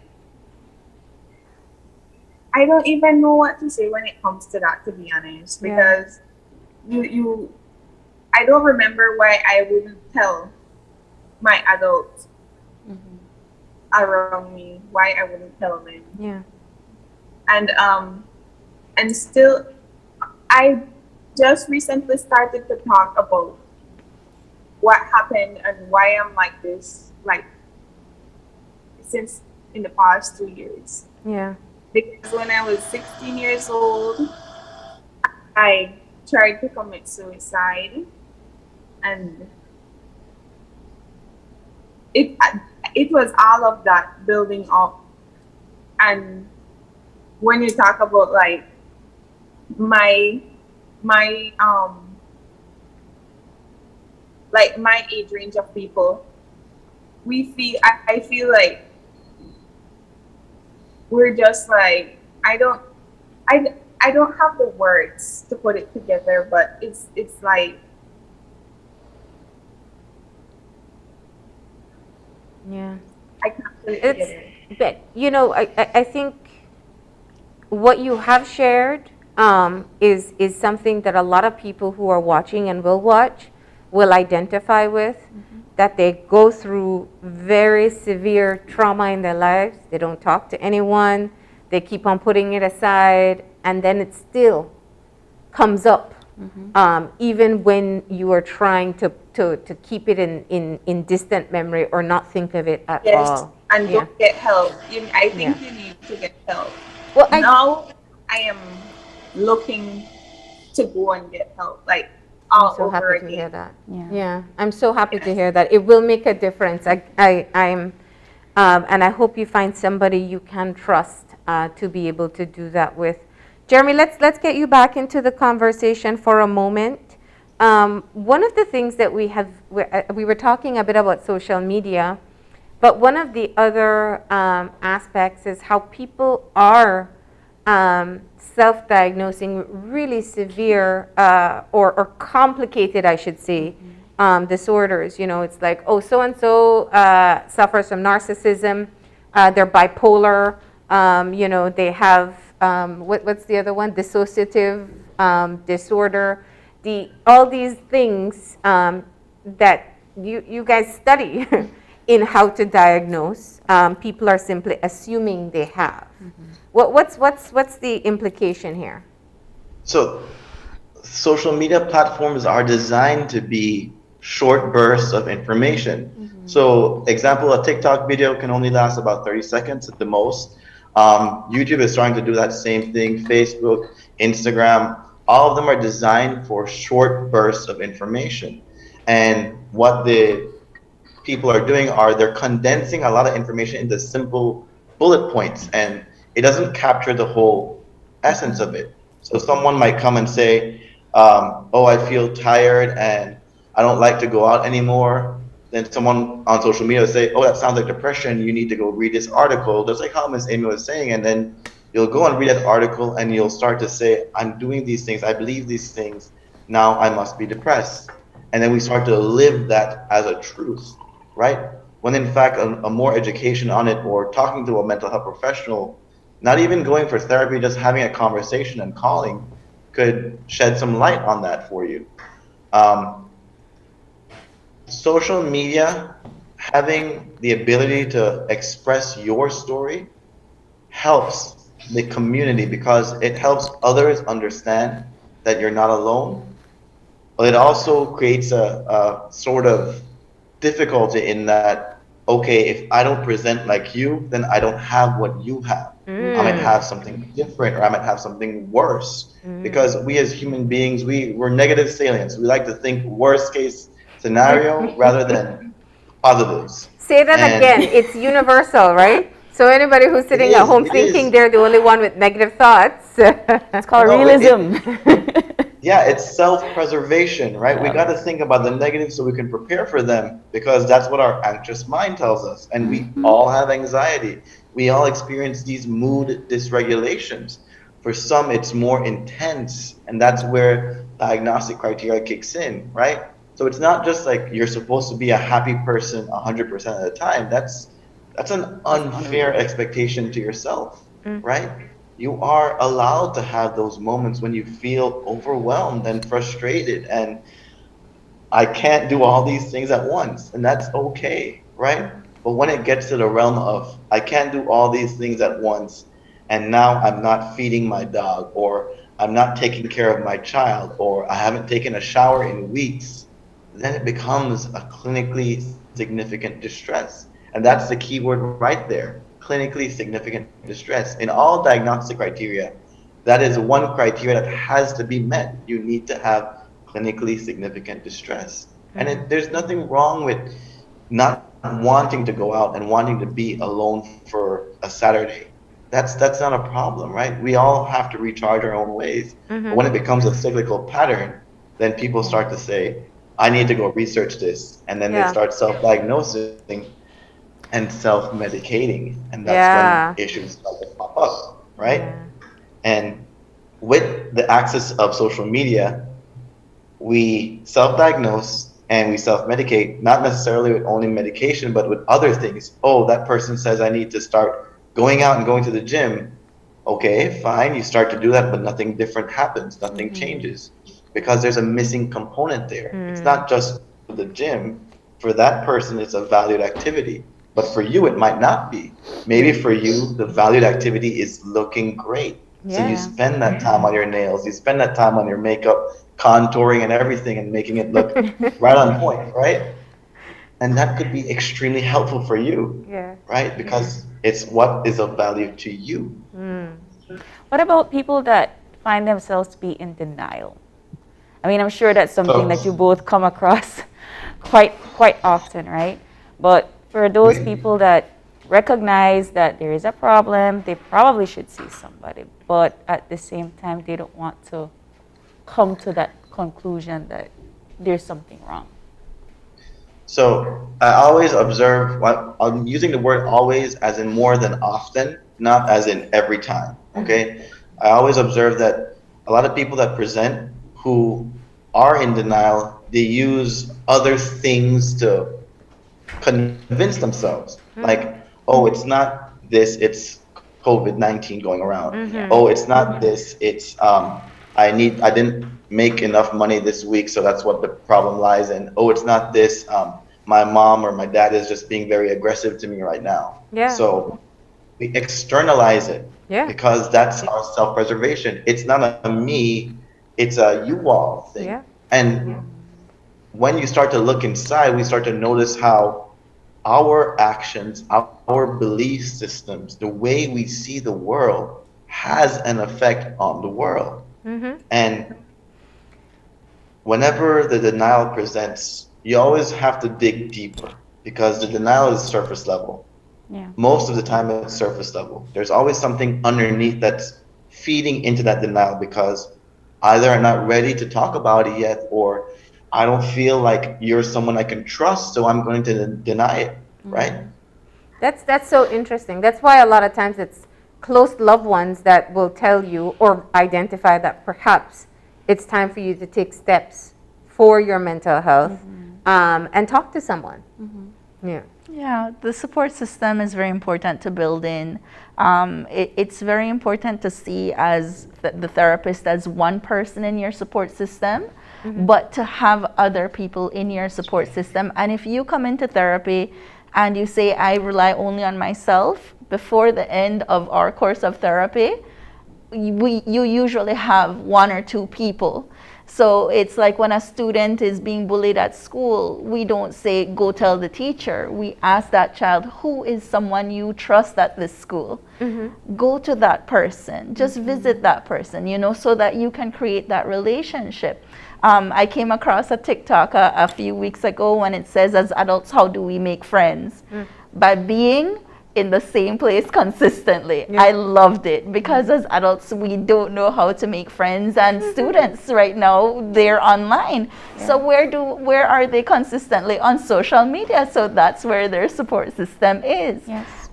I don't even know what to say when it comes to that, to be honest, because I don't remember why I wouldn't tell my adults around me, why I wouldn't tell them. Yeah. And still, I just recently started to talk about what happened and why I'm like this, like since in the past 2 years. Yeah. Because when I was 16 years old, I tried to commit suicide, and it was all of that building up. And when you talk about like my like my age range of people, I feel like we're just like, I don't have the words to put it together, but it's like, yeah, I can't put it together. But you know, I think what you have shared is something that a lot of people who are watching and will watch will identify with. That they go through very severe trauma in their lives. They don't talk to anyone. They keep on putting it aside, and then it still comes up, even when you are trying to keep it in distant memory or not think of it at all. And don't get help. I think you need to get help. Well, now I am looking to go and get help. Like, I'm so happy to hear that. Yeah, I'm so happy to hear that. It will make a difference. I'm, and I hope you find somebody you can trust to be able to do that with. Jeremy, let's get you back into the conversation for a moment. One of the things that we were talking a bit about social media, but one of the other aspects is how people are self-diagnosing really severe or complicated, I should say, disorders. You know, it's like, oh, so-and-so suffers from narcissism, they're bipolar, you know, they have, what's the other one? Dissociative disorder. All these things that you guys study in how to diagnose, people are simply assuming they have. What's the implication here? So, social media platforms are designed to be short bursts of information. So, example, a TikTok video can only last about 30 seconds at the most. YouTube is trying to do that same thing. Facebook, Instagram, all of them are designed for short bursts of information. And what the people are doing are they're condensing a lot of information into simple bullet points, and it doesn't capture the whole essence of it. So someone might come and say, oh, I feel tired and I don't like to go out anymore. Then someone on social media will say, oh, that sounds like depression. You need to go read this article. Just like how Ms. Amy was saying. And then you'll go and read that article and you'll start to say, I'm doing these things. I believe these things. Now I must be depressed. And then we start to live that as a truth, right? When in fact, a more education on it, or talking to a mental health professional, not even going for therapy, just having a conversation and calling could shed some light on that for you. Social media, having the ability to express your story helps the community because it helps others understand that you're not alone, but it also creates a sort of difficulty in that, okay, if I don't present like you, then I don't have what you have. I might have something different, or I might have something worse. Because we as human beings, we're negative salients. We like to think worst case scenario rather than positives. Say that And again. It's universal, right? So anybody who's sitting at home it thinking is. they're the only one with negative thoughts. It's called No, realism. Yeah, it's self-preservation, right? We got to think about the negatives so we can prepare for them, because that's what our anxious mind tells us. And we all have anxiety. We all experience these mood dysregulations. For some, it's more intense, and that's where diagnostic criteria kicks in, right? So it's not just like you're supposed to be a happy person 100% of the time. That's an unfair expectation to yourself, right? You are allowed to have those moments when you feel overwhelmed and frustrated and I can't do all these things at once, and that's okay, right? But when it gets to the realm of I can't do all these things at once, and now I'm not feeding my dog, or I'm not taking care of my child, or I haven't taken a shower in weeks, then it becomes a clinically significant distress. And that's the key word right there, clinically significant distress. In all diagnostic criteria, that is one criteria that has to be met. You need to have clinically significant distress. And there's nothing wrong with not wanting to go out and wanting to be alone for a Saturday. That's not a problem, right? We all have to recharge our own ways. But when it becomes a cyclical pattern, then people start to say, I need to go research this. And then they start self-diagnosing and self-medicating. And that's when issues start to pop up, right? And with the access of social media, we self-diagnose and we self-medicate, not necessarily with only medication, but with other things. Oh, that person says I need to start going out and going to the gym. Okay, fine, you start to do that, but nothing different happens, nothing changes, because there's a missing component there. It's not just the gym. For that person, it's a valued activity. But for you, it might not be. Maybe for you, the valued activity is looking great. So you spend that time on your nails, you spend that time on your makeup, contouring and everything, and making it look right on point, right? And that could be extremely helpful for you, right? Because it's what is of value to you. What about people that find themselves to be in denial? I mean, I'm sure that's something that you both come across quite often, right? But for those people that recognize that there is a problem, they probably should see somebody, but at the same time, they don't want to come to that conclusion that there's something wrong. So I always observe, I'm using the word always as in more than often, not as in every time, okay? I always observe that a lot of people that present who are in denial, they use other things to convince themselves. Like, oh, it's not this, it's COVID-19 going around. Oh, it's not this, it's I didn't make enough money this week, so that's what the problem lies in. Oh, it's not this, my mom or my dad is just being very aggressive to me right now. So we externalize it because that's our self-preservation. It's not a me, it's a you all thing. And when you start to look inside, we start to notice how our actions, our belief systems, the way we see the world has an effect on the world. And whenever the denial presents, you always have to dig deeper because the denial is surface level. Most of the time it's surface level. There's always something underneath that's feeding into that denial because either I'm not ready to talk about it yet, or I don't feel like you're someone I can trust, so I'm going to deny it, right? That's so interesting. That's why a lot of times it's close loved ones that will tell you or identify that perhaps it's time for you to take steps for your mental health and talk to someone. Yeah, the support system is very important to build in. It's very important to see as the therapist as one person in your support system, but to have other people in your support system. And if you come into therapy and you say, I rely only on myself, before the end of our course of therapy, you usually have one or two people. So it's like when a student is being bullied at school, we don't say, go tell the teacher. We ask that child, who is someone you trust at this school? Go to that person, just visit that person, you know, so that you can create that relationship. I came across a TikTok a few weeks ago when it says, as adults, how do we make friends? By being in the same place consistently. I loved it because as adults we don't know how to make friends, and students right now, they're online. So where are they consistently? On social media. So that's where their support system is.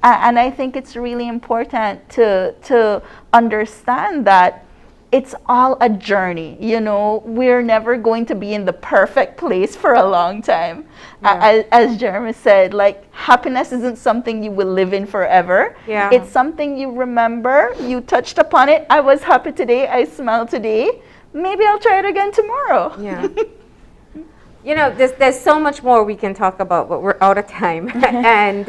And I think it's really important to understand that it's all a journey, you know. We're never going to be in the perfect place for a long time. As Jeremy said, like, happiness isn't something you will live in forever. It's something you remember. You touched upon it. I was happy today. I smiled today. Maybe I'll try it again tomorrow. You know, there's so much more we can talk about, but we're out of time. And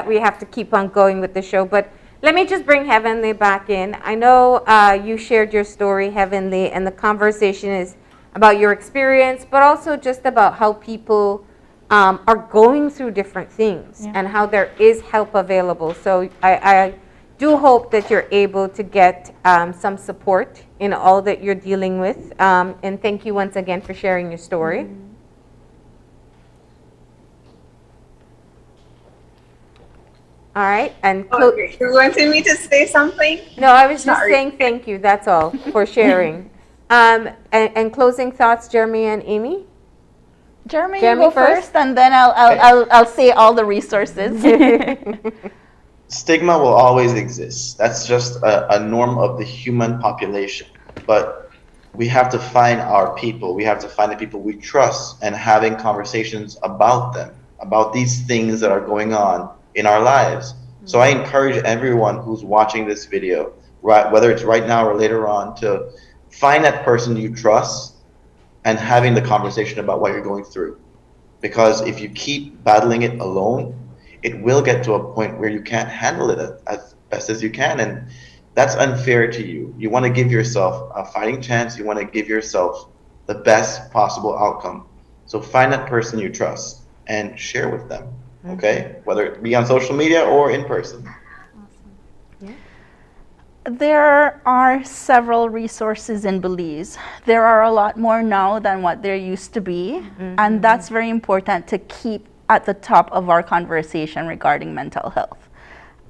we have to keep on going with the show. But let me just bring Heavenly back in. I know you shared your story, Heavenly, and the conversation is about your experience, but also just about how people are going through different things and how there is help available. So I do hope that you're able to get some support in all that you're dealing with. And thank you once again for sharing your story. All right, and you wanted me to say something? No, I was just saying thank you. That's all for sharing. And closing thoughts, Jeremy and Amy. Jeremy, you go first, and then I'll say all the resources. Stigma will always exist. That's just a norm of the human population. But we have to find our people. We have to find the people we trust, and having conversations about them, about these things that are going on in our lives. So I encourage everyone who's watching this video, whether it's right now or later on, to find that person you trust and having the conversation about what you're going through. Because if you keep battling it alone, it will get to a point where you can't handle it as best as you can, and that's unfair to you. You want to give yourself a fighting chance. You want to give yourself the best possible outcome. So find that person you trust and share with them. Okay, whether it be on social media or in person. There are several resources in Belize. There are a lot more now than what there used to be, and that's very important to keep at the top of our conversation regarding mental health.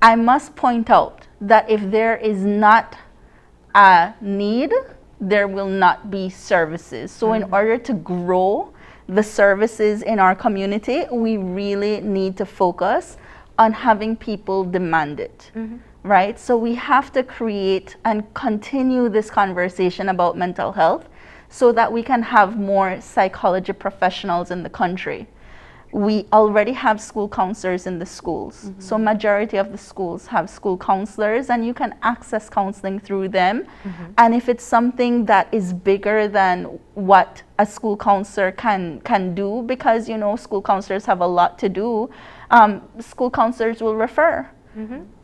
I must point out that if there is not a need, there will not be services. So in order to grow the services in our community, we really need to focus on having people demand it, right? So we have to create and continue this conversation about mental health so that we can have more psychology professionals in the country. We already have school counselors in the schools. So majority of the schools have school counselors, and you can access counseling through them. And if it's something that is bigger than what a school counselor can do, because, you know, school counselors have a lot to do, school counselors will refer.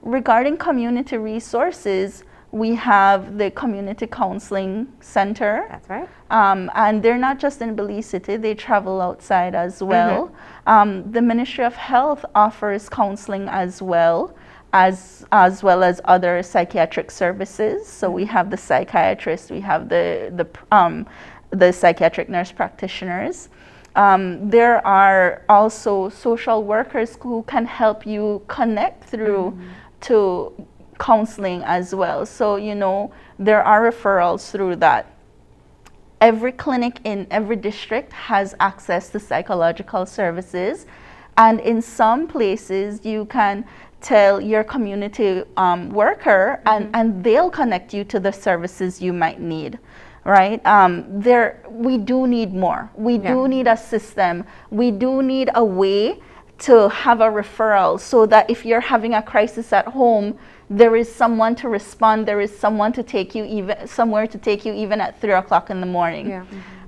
Regarding community resources, we have the Community Counseling Center. That's right. And they're not just in Belize City, they travel outside as well. The Ministry of Health offers counseling as well as other psychiatric services. So we have the psychiatrists, we have the psychiatric nurse practitioners. There are also social workers who can help you connect through to counseling as well. So, you know, there are referrals through that. Every clinic in every district has access to psychological services, and in some places you can tell your community worker and they'll connect you to the services you might need, right? We do need more. We do need a system. We do need a way to have a referral so that if you're having a crisis at home, there is someone to respond, there is someone to take you somewhere to take you even at 3 o'clock in the morning.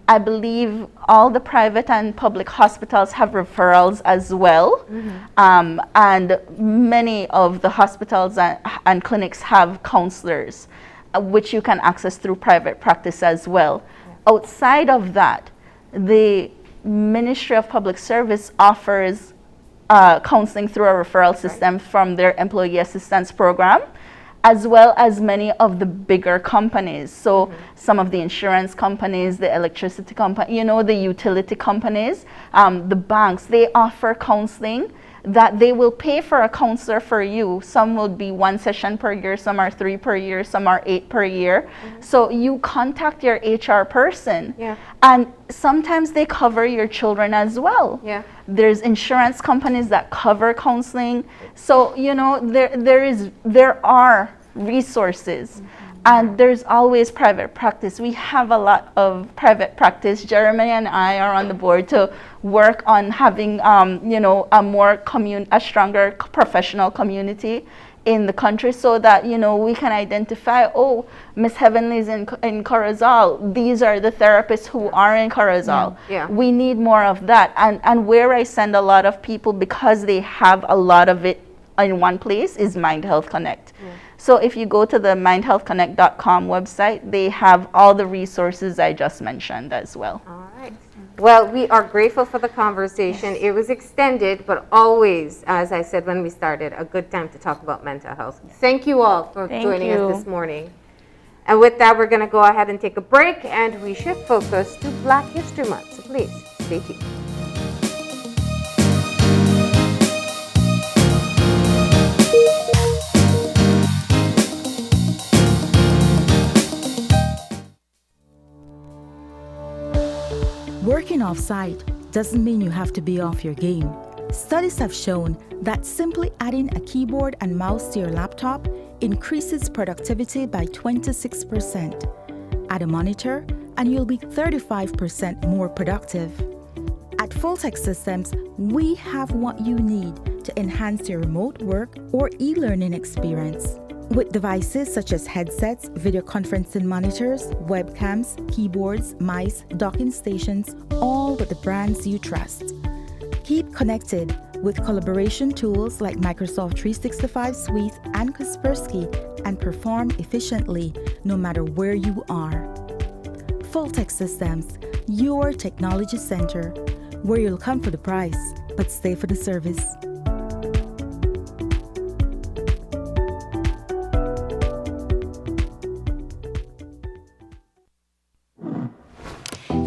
I believe all the private and public hospitals have referrals as well. And many of the hospitals and clinics have counselors. which you can access through private practice as well. Outside of that, the Ministry of Public Service offers counseling through a referral system from their employee assistance program, as well as many of the bigger companies. So some of the insurance companies, the electricity company, the utility companies, the banks, they offer counseling that they will pay for a counselor for you. Some will be 1 session per year, some are 3 per year, some are 8 per year. So you contact your HR person, and sometimes they cover your children as well. There's insurance companies that cover counseling. So, there are resources. And there's always private practice. We have a lot of private practice. Jeremy and I are on the board to work on having, a stronger professional community in the country, so that, we can identify, Miss Heavenly's in Corozal. These are the therapists who are in Corozal. We need more of that. And where I send a lot of people, because they have a lot of it in one place, is Mind Health Connect. So if you go to the mindhealthconnect.com website, they have all the resources I just mentioned as well. All right. Well, we are grateful for the conversation. It was extended, but always, as I said when we started, a good time to talk about mental health. Thank you all for joining us this morning. And with that, we're going to go ahead and take a break, and we shift focus to Black History Month. So please, stay tuned. Working off-site doesn't mean you have to be off your game. Studies have shown that simply adding a keyboard and mouse to your laptop increases productivity by 26%. Add a monitor and you'll be 35% more productive. At Fulltech Systems, we have what you need to enhance your remote work or e-learning experience. With devices such as headsets, video conferencing monitors, webcams, keyboards, mice, docking stations, all with the brands you trust. Keep connected with collaboration tools like Microsoft 365 Suite and Kaspersky, and perform efficiently no matter where you are. Fulltech Systems, your technology center, where you'll come for the price, but stay for the service.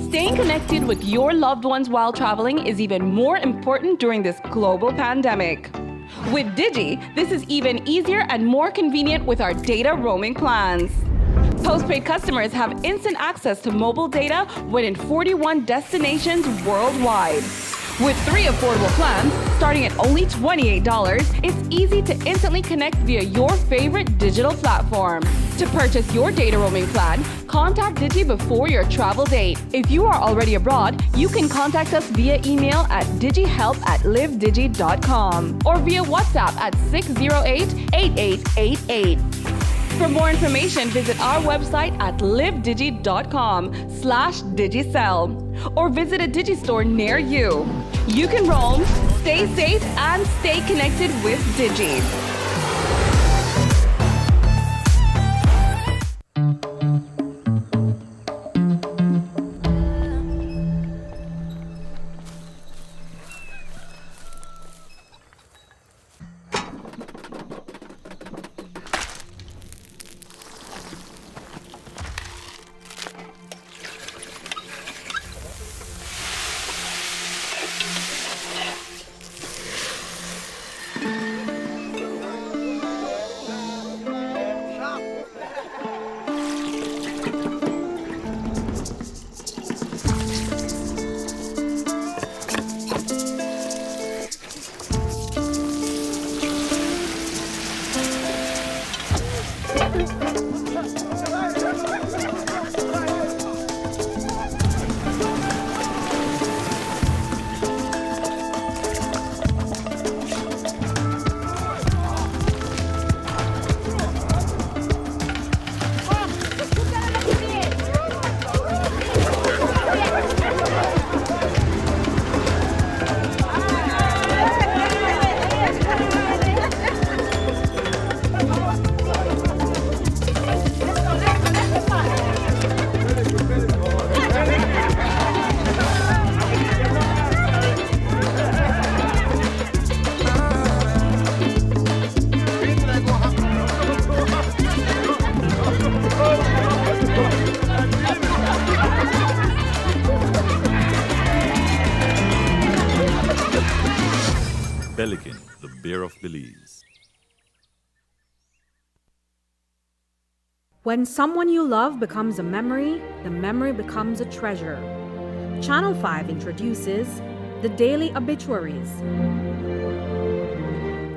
Staying connected with your loved ones while traveling is even more important during this global pandemic. With Digi, this is even easier and more convenient with our data roaming plans. Postpaid customers have instant access to mobile data when in 41 destinations worldwide. With 3 affordable plans, starting at only $28, it's easy to instantly connect via your favorite digital platform. To purchase your data roaming plan, contact Digi before your travel date. If you are already abroad, you can contact us via email at digihelp@livedigi.com or via WhatsApp at 608-8888. For more information, visit our website at livedigi.com/digicel or visit a Digi store near you. You can roam, stay safe, and stay connected with Digi. Pelican, the bear of Belize. When someone you love becomes a memory, the memory becomes a treasure. Channel 5 introduces the Daily Obituaries.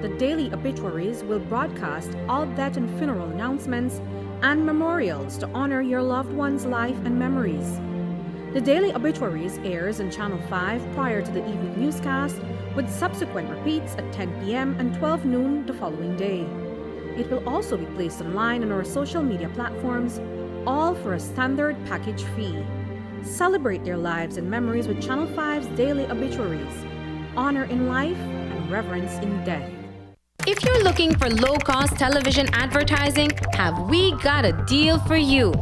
The Daily Obituaries will broadcast all death and funeral announcements and memorials to honor your loved one's life and memories. The Daily Obituaries airs on Channel 5 prior to the evening newscast, with subsequent repeats at 10 p.m. and 12 noon the following day. It will also be placed online on our social media platforms, all for a standard package fee. Celebrate their lives and memories with Channel 5's Daily Obituaries. Honor in life and reverence in death. If you're looking for low-cost television advertising, have we got a deal for you?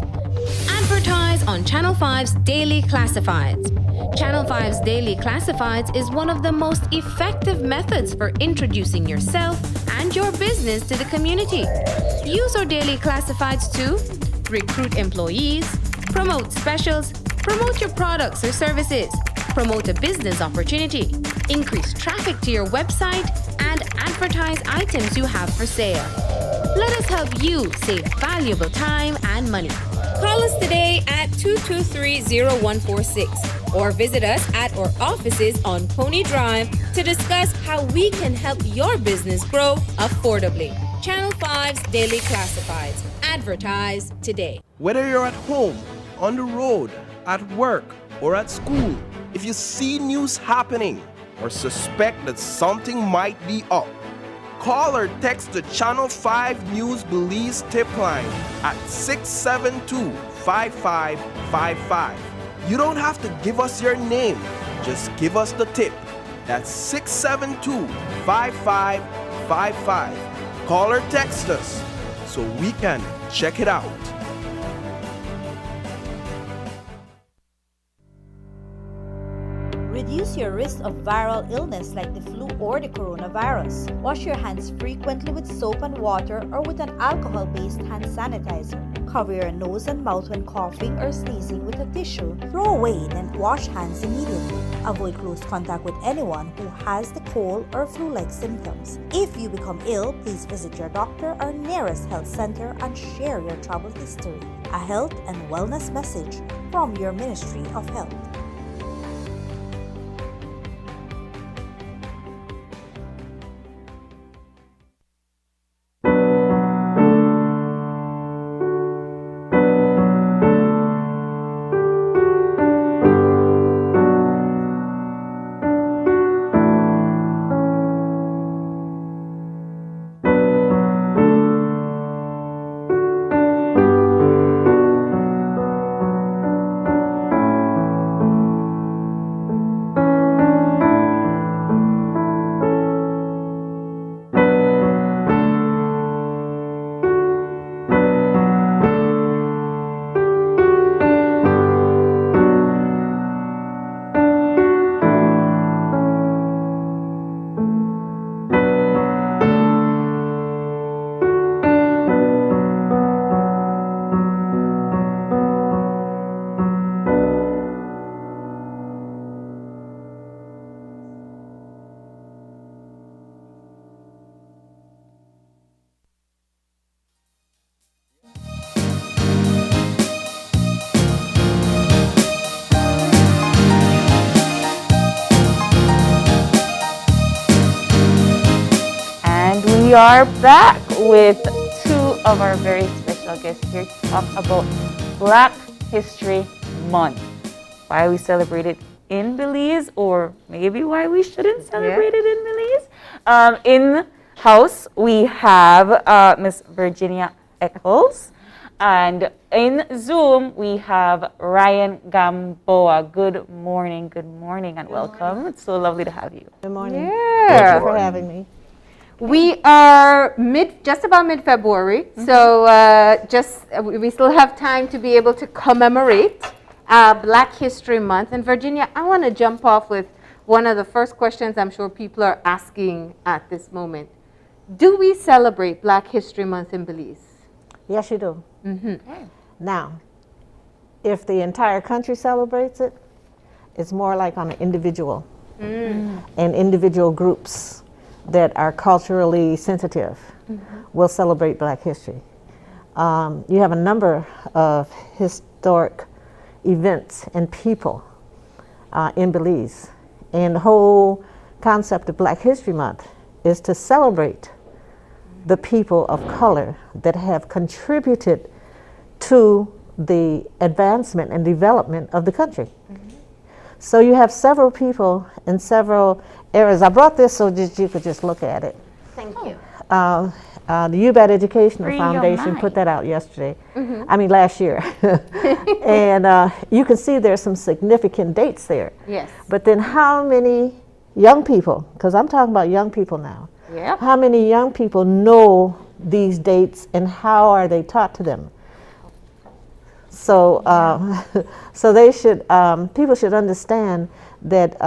Advertise on Channel 5's Daily Classifieds. Channel 5's Daily Classifieds is one of the most effective methods for introducing yourself and your business to the community. Use our Daily Classifieds to recruit employees, promote specials, promote your products or services, promote a business opportunity, increase traffic to your website, and advertise items you have for sale. Let us help you save valuable time and money. Call us today at 223-0146 or visit us at our offices on Pony Drive to discuss how we can help your business grow affordably. Channel 5's Daily Classifieds. Advertise today. Whether you're at home, on the road, at work, or at school, if you see news happening or suspect that something might be up, call or text the Channel 5 News Belize tip line at 672-5555. You don't have to give us your name, just give us the tip. That's 672-5555. Call or text us so we can check it out. Reduce your risk of viral illness like the flu or the coronavirus. Wash your hands frequently with soap and water or with an alcohol-based hand sanitizer. Cover your nose and mouth when coughing or sneezing with a tissue. Throw away, then wash hands immediately. Avoid close contact with anyone who has the cold or flu-like symptoms. If you become ill, please visit your doctor or nearest health center and share your travel history. A health and wellness message from your Ministry of Health. We are back with two of our very special guests here to talk about Black History Month. Why we celebrate it in Belize, or maybe why we shouldn't celebrate it in Belize. In house, we have Miss Virginia Eccles. And in Zoom, we have Ryan Gamboa. Good morning, and welcome. It's so lovely to have you. Good morning. Yeah. Thank you for having me. We are just about mid-February, so we still have time to be able to commemorate Black History Month. And Virginia, I want to jump off with one of the first questions I'm sure people are asking at this moment. Do we celebrate Black History Month in Belize? Yes, you do. Mm-hmm. Now, if the entire country celebrates it, it's more like on an individual and individual groups. that are culturally sensitive will celebrate Black history. You have a number of historic events and people in Belize. And the whole concept of Black History Month is to celebrate the people of color that have contributed to the advancement and development of the country. So you have several people in several areas. I brought this so that you could just look at it. Thank you. The UBAT Educational Free your Foundation put mind. that out yesterday. I mean last year. And you can see there's some significant dates there. Yes. But then how many young people, because I'm talking about young people now, Yep. how many young people know these dates and how are they taught to them? So, so they should, people should understand that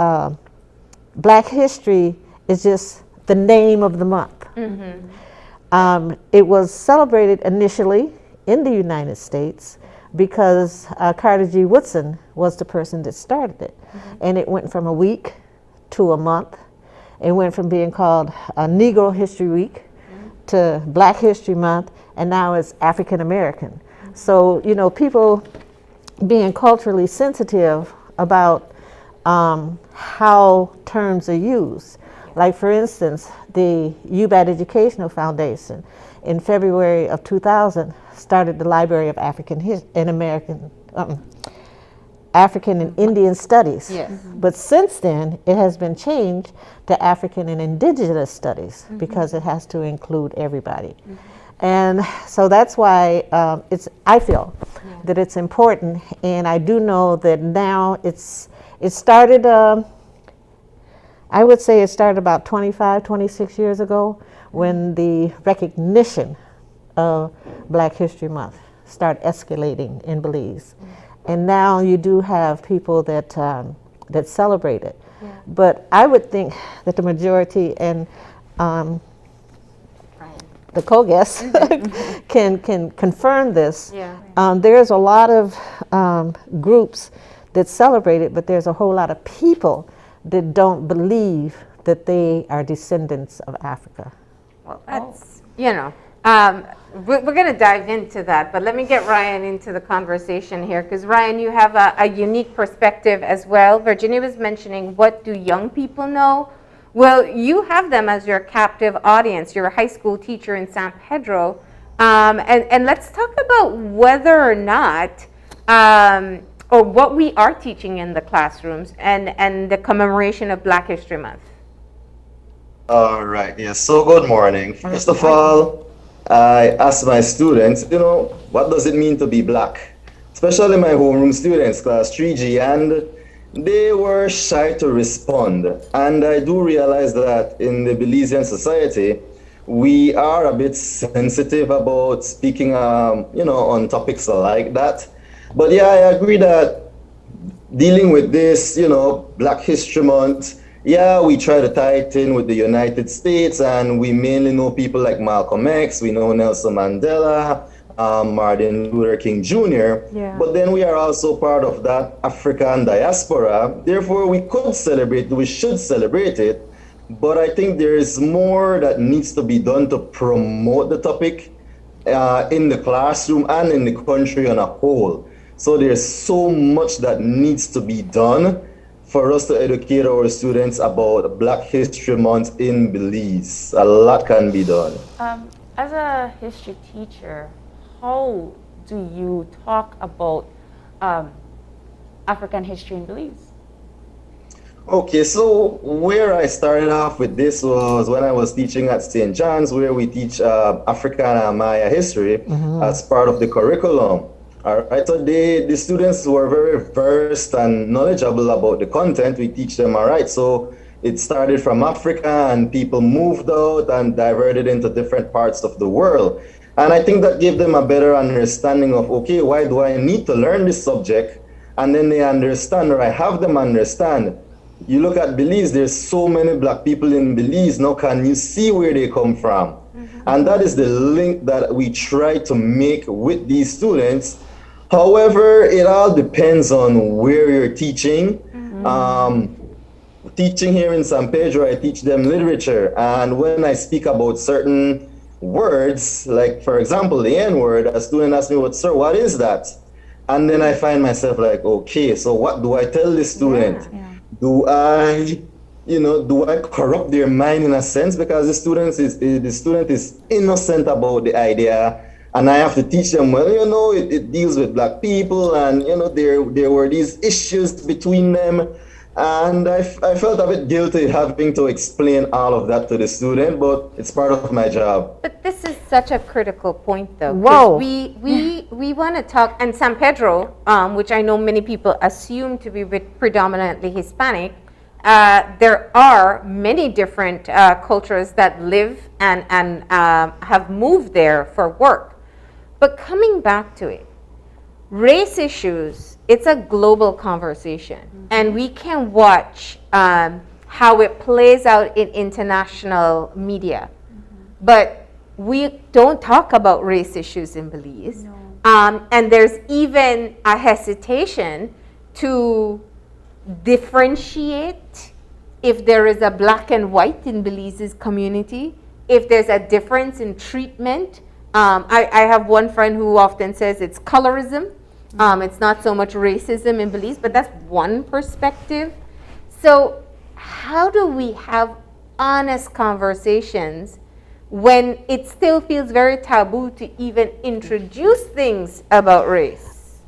Black history is just the name of the month. It was celebrated initially in the United States because Carter G. Woodson was the person that started it. And it went from a week to a month. It went from being called Negro History Week to Black History Month, and now it's African American. So, you know, people being culturally sensitive about how terms are used. Like, for instance, the UBAT Educational Foundation in February of 2000 started the Library of African and Indian Studies. Yes. But since then, it has been changed to African and Indigenous Studies because it has to include everybody. And so that's why I feel that it's important, and I do know that now it started, I would say it started about 25, 26 years ago when the recognition of Black History Month started escalating in Belize. And now you do have people that that celebrate it. But I would think that the majority and the co-guests can confirm this. There's a lot of groups that celebrate it, but there's a whole lot of people that don't believe that they are descendants of Africa. Well, that's, you know, we're going to dive into that, but let me get Ryan into the conversation here, because Ryan, you have a unique perspective as well. Virginia was mentioning, what do young people know? Well, you have them as your captive audience. You're a high school teacher in San Pedro, and let's talk about whether or not, or what we are teaching in the classrooms and the commemoration of Black History Month. All right, yes, so good morning. First of all, I asked my students, you know, what does it mean to be Black? Especially my homeroom students, class 3G, and they were shy to respond. And I do realize that in the Belizean society, we are a bit sensitive about speaking, you know, on topics like that. But yeah, I agree that dealing with this, you know, Black History Month, yeah, we try to tie it in with the United States, and we mainly know people like Malcolm X, we know Nelson Mandela, Martin Luther King Jr., but then we are also part of that African diaspora. Therefore, we could celebrate, we should celebrate it, but I think there is more that needs to be done to promote the topic in the classroom and in the country on a whole. So there's so much that needs to be done for us to educate our students about Black History Month in Belize. A lot can be done. As a history teacher, how do you talk about African history in Belize? Okay, so where I started off with this was when I was teaching at St. John's, where we teach African and Maya history as part of the curriculum. All right, so the students were very versed and knowledgeable about the content we teach them, all right? So it started from Africa and people moved out and diverted into different parts of the world. And I think that gave them a better understanding of, okay, why do I need to learn this subject? And then they understand, or I have them understand. You look at Belize, there's so many Black people in Belize. Now can you see where they come from? And that is the link that we try to make with these students. However, it all depends on where you're teaching. teaching here in San Pedro, I teach them literature. And when I speak about certain words, like for example, the N word, a student asks me, "Sir, what is that?" And then I find myself like, okay, so what do I tell the student? Do I, do I corrupt their mind in a sense? Because the student is innocent about the idea. And I have to teach them, well, it deals with black people, and, there were these issues between them. And I felt a bit guilty having to explain all of that to the student, but it's part of my job. But this is such a critical point, though. Whoa. We want to talk, and San Pedro, which I know many people assume to be predominantly Hispanic, there are many different cultures that live and have moved there for work. But coming back to it, race issues, it's a global conversation. And we can watch how it plays out in international media. But we don't talk about race issues in Belize. And there's even a hesitation to differentiate if there is a black and white in Belize's community, if there's a difference in treatment. I have one friend who often says it's colorism. It's not so much racism in Belize, but that's one perspective. So how do we have honest conversations when it still feels very taboo to even introduce things about race?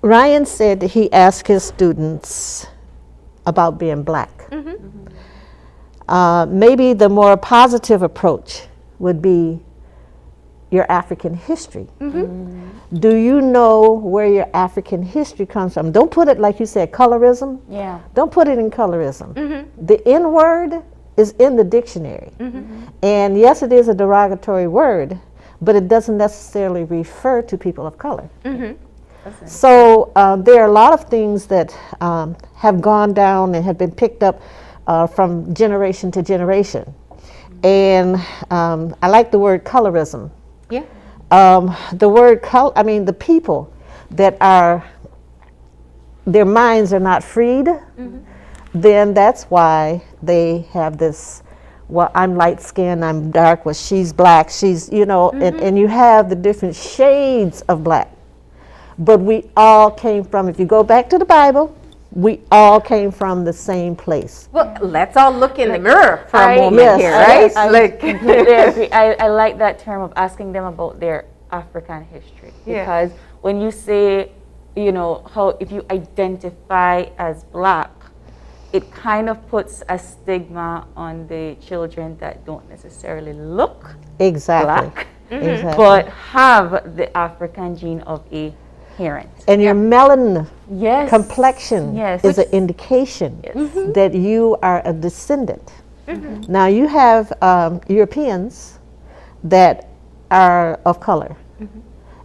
Ryan said he asked his students about being black. Maybe the more positive approach would be your African history. Do you know where your African history comes from? Don't put it, like you said, colorism. Yeah. Don't put it in colorism. The N word is in the dictionary. And yes, it is a derogatory word, but it doesn't necessarily refer to people of color. So there are a lot of things that have gone down and have been picked up from generation to generation. And I like the word colorism. Yeah. The word the people that their minds are not freed, then that's why they have this, well, I'm light skinned, I'm dark, well, she's black, she's, and you have the different shades of black. But we all came from, if you go back to the Bible, we all came from the same place. Well, let's all look in the mirror for a moment here, right? I like that term of asking them about their African history. Because when you say, how if you identify as black, it kind of puts a stigma on the children that don't necessarily look black, but have the African gene of a parent. And your melanin complexion is an indication that you are a descendant. Now you have Europeans that are of color,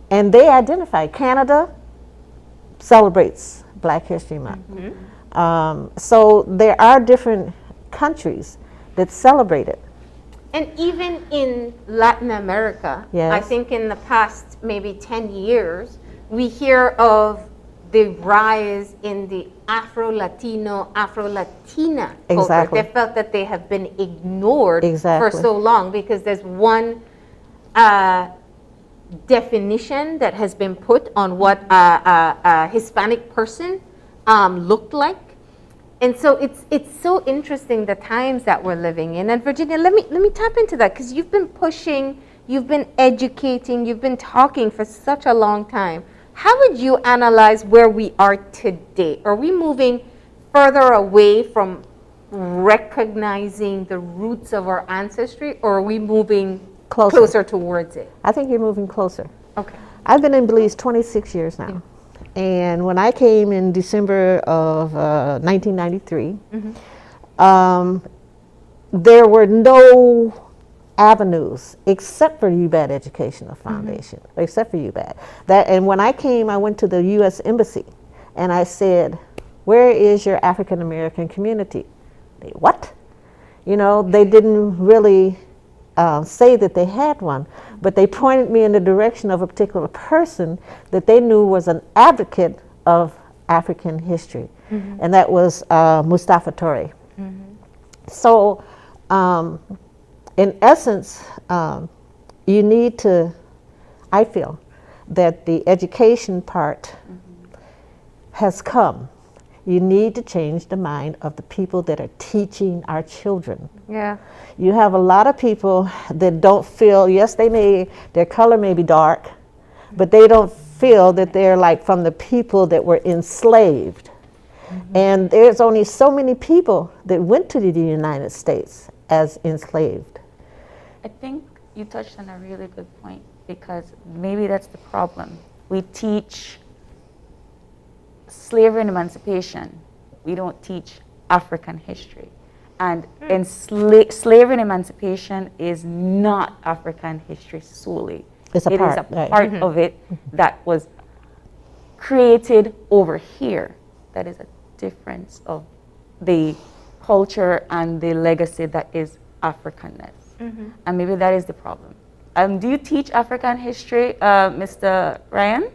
and they identify. Canada celebrates Black History Month. So there are different countries that celebrate it. And even in Latin America, I think in the past maybe 10 years, we hear of the rise in the Afro-Latino, Afro-Latina culture. They felt that they have been ignored for so long because there's one definition that has been put on what a Hispanic person looked like. And so it's so interesting the times that we're living in. And Virginia, let me tap into that, because you've been pushing, you've been educating, you've been talking for such a long time. How would you analyze where we are today? Are we moving further away from recognizing the roots of our ancestry, or are we moving closer towards it? I think you're moving closer. Okay. I've been in Belize 26 years now. And when I came in December of 1993, there were no avenues except for UBAD Educational Foundation, except for UBAD. And when I came, I went to the U.S. Embassy and I said, "Where is your African American community?" They, what? They didn't really say that they had one, but they pointed me in the direction of a particular person that they knew was an advocate of African history, and that was Mustafa Touré. So, in essence, you need to, I feel, that the education part has come. You need to change the mind of the people that are teaching our children. Yeah. You have a lot of people that don't feel, yes, their color may be dark, but they don't feel that they're like from the people that were enslaved. And there's only so many people that went to the United States as enslaved. I think you touched on a really good point, because maybe that's the problem. We teach slavery and emancipation. We don't teach African history. And slavery and emancipation is not African history solely. It's a part, It is a right. part of it that was created over here. That is a difference of the culture and the legacy that is Africanness. And maybe that is the problem. Do you teach African history, Mr. Ryan?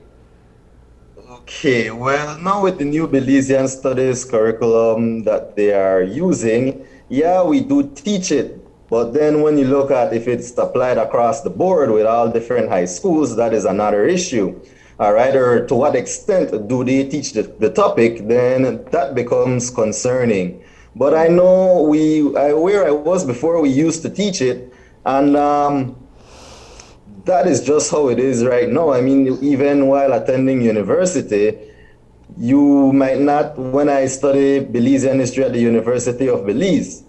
Okay, well, now with the new Belizean studies curriculum that they are using, yeah, we do teach it. But then when you look at if it's applied across the board with all different high schools, that is another issue. All right, or to what extent do they teach the topic, then that becomes concerning. But I know where I was before, we used to teach it, and that is just how it is right now. I mean, even while attending university, you might not, when I study Belizean history at the University of Belize,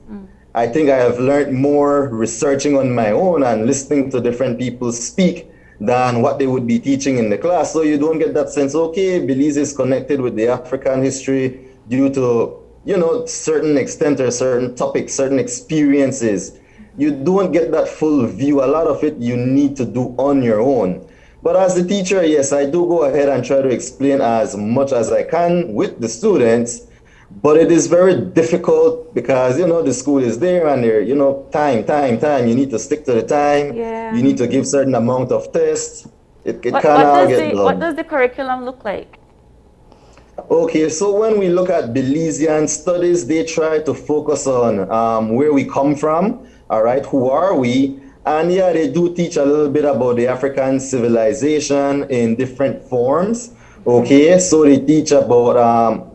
I think I have learned more researching on my own and listening to different people speak than what they would be teaching in the class. So you don't get that sense, okay, Belize is connected with the African history due to, certain extent or certain topics, certain experiences. You don't get that full view. A lot of it you need to do on your own. But as a teacher, yes, I do go ahead and try to explain as much as I can with the students. But it is very difficult because, the school is there and there, time. You need to stick to the time. Yeah. You need to give certain amount of tests. It What cannot get done. What does the curriculum look like? Okay, so when we look at Belizean studies, they try to focus on where we come from, all right, who are we? And yeah, they do teach a little bit about the African civilization in different forms, okay? So they teach about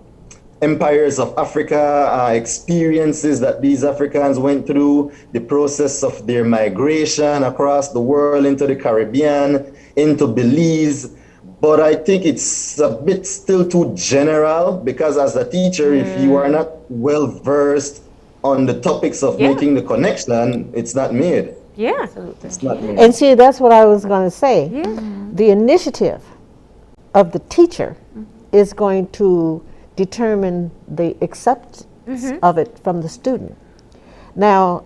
empires of Africa, experiences that these Africans went through, the process of their migration across the world into the Caribbean, into Belize. But I think it's a bit still too general because as a teacher, if you are not well versed on the topics of making the connection, it's not made. Yeah, absolutely. It's not made. And see, that's what I was going to say. The initiative of the teacher is going to determine the acceptance of it from the student. Now,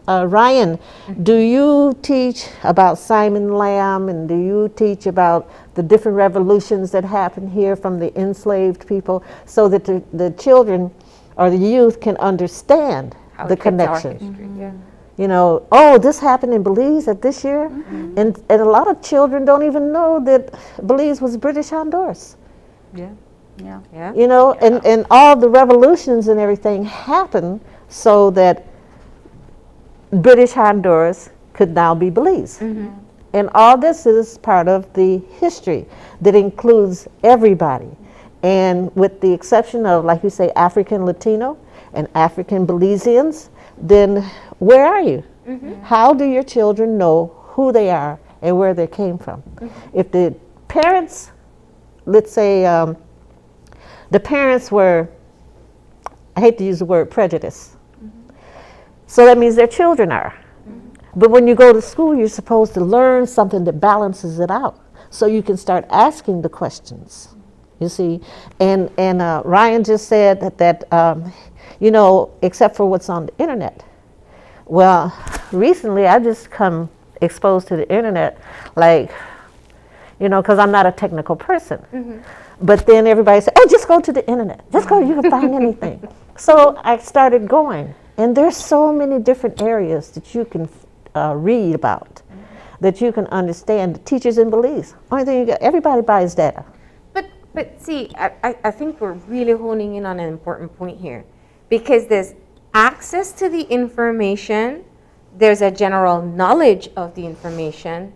Ryan, do you teach about Simon Lamb, and do you teach about the different revolutions that happened here from the enslaved people so that the children or the youth can understand the connection? This happened in Belize at this year, and a lot of children don't even know that Belize was British Honduras. Yeah. And all the revolutions and everything happened so that British Honduras could now be Belize. And all this is part of the history that includes everybody. And with the exception of, like you say, African Latino and African Belizeans, then where are you? How do your children know who they are and where they came from? If the parents, let's say, the parents were, I hate to use the word prejudice, so that means their children are. But when you go to school, you're supposed to learn something that balances it out so you can start asking the questions, you see. And Ryan just said that except for what's on the internet. Well, recently I just come exposed to the internet, because I'm not a technical person. But then everybody said, oh, just go to the internet. Just go, you can find anything. So I started going. And there's so many different areas that you can read about, that you can understand. The teachers in Belize, only thing you got, everybody buys data. But But see, I think we're really honing in on an important point here, because there's access to the information, there's a general knowledge of the information,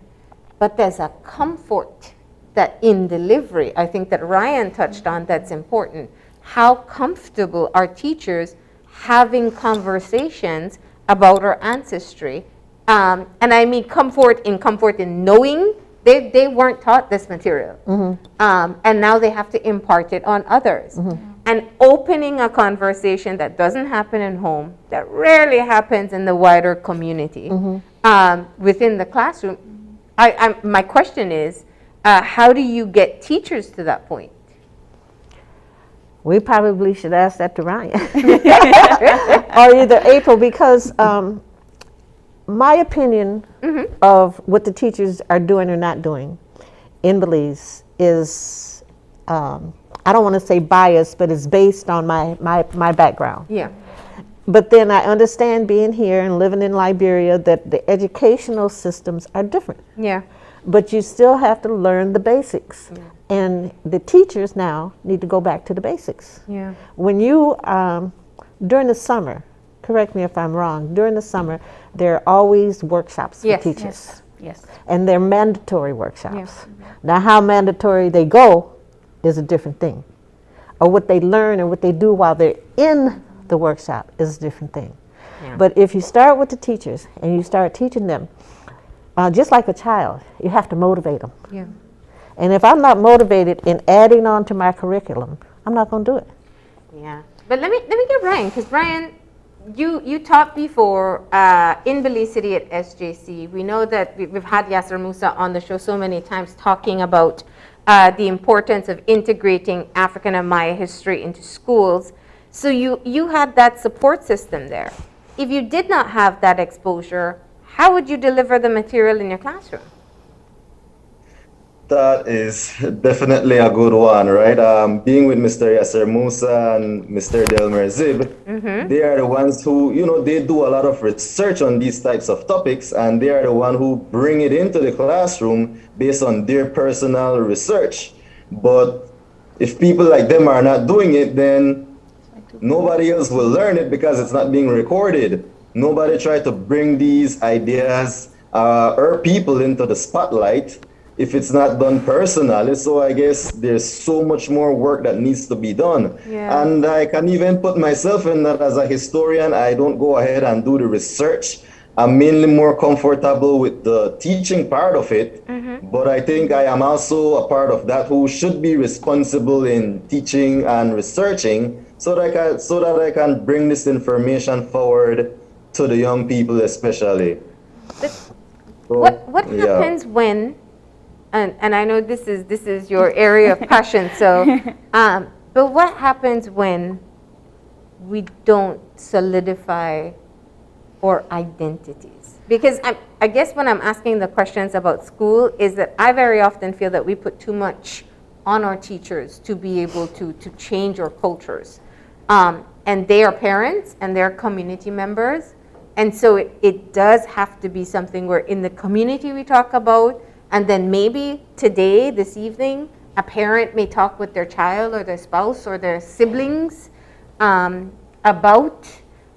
but there's a comfort that in delivery, I think that Ryan touched on, that's important. How comfortable are teachers having conversations about our ancestry? And I mean comfort in knowing. They weren't taught this material. And now they have to impart it on others. And opening a conversation that doesn't happen in home, that rarely happens in the wider community, within the classroom. My question is, how do you get teachers to that point? We probably should ask that to Ryan. Or either April, because my opinion of what the teachers are doing or not doing in Belize is, I don't want to say biased, but it's based on my background. Yeah. But then I understand being here and living in Liberia that the educational systems are different. Yeah. But you still have to learn the basics. Yeah. And the teachers now need to go back to the basics. Yeah. When you, during the summer, correct me if I'm wrong, during the summer, there are always workshops for teachers. Yes. And they're mandatory workshops. Yeah. Now, how mandatory they go is a different thing. Or what they learn or what they do while they're in the workshop is a different thing. Yeah. But if you start with the teachers and you start teaching them, just like a child, you have to motivate them. Yeah. And if I'm not motivated in adding on to my curriculum, I'm not going to do it. Yeah. But let me get Ryan, because Ryan, you taught before in Belize City at SJC. We know that we've had Yasser Musa on the show so many times talking about the importance of integrating African and Maya history into schools. So you had that support system there. If you did not have that exposure, how would you deliver the material in your classroom? That is definitely a good one, right? Being with Mr. Yasser Musa and Mr. Delmer Zib, they are the ones who, they do a lot of research on these types of topics, and they are the one who bring it into the classroom based on their personal research. But if people like them are not doing it, then nobody else will learn it because it's not being recorded. Nobody try to bring these ideas or people into the spotlight if it's not done personally. So I guess there's so much more work that needs to be done. Yeah. And I can even put myself in that as a historian. I don't go ahead and do the research. I'm mainly more comfortable with the teaching part of it. But I think I am also a part of that who should be responsible in teaching and researching so that I can bring this information forward to the young people especially. What happens when, and I know this is your area of passion, so but what happens when we don't solidify our identities? Because I guess when I'm asking the questions about school is that I very often feel that we put too much on our teachers to be able to change our cultures. And they are parents and they're community members. And so it does have to be something where in the community we talk about, and then maybe today, this evening, a parent may talk with their child or their spouse or their siblings about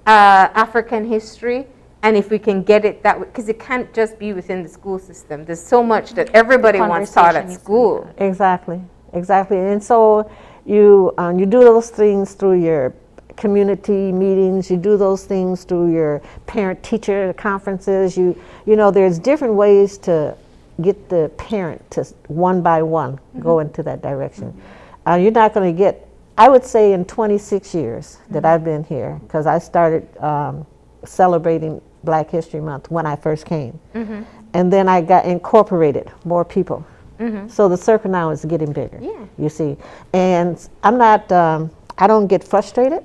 African history. And if we can get it that way, because it can't just be within the school system. There's so much that everybody wants taught at school. Exactly. And so you do those things through your community meetings, you do those things through your parent-teacher conferences. You know, there's different ways to get the parent to one by one go into that direction. You're not going to get, I would say in 26 years that I've been here, because I started celebrating Black History Month when I first came. And then I got incorporated more people. So the circle now is getting bigger, you see. And I'm not, I don't get frustrated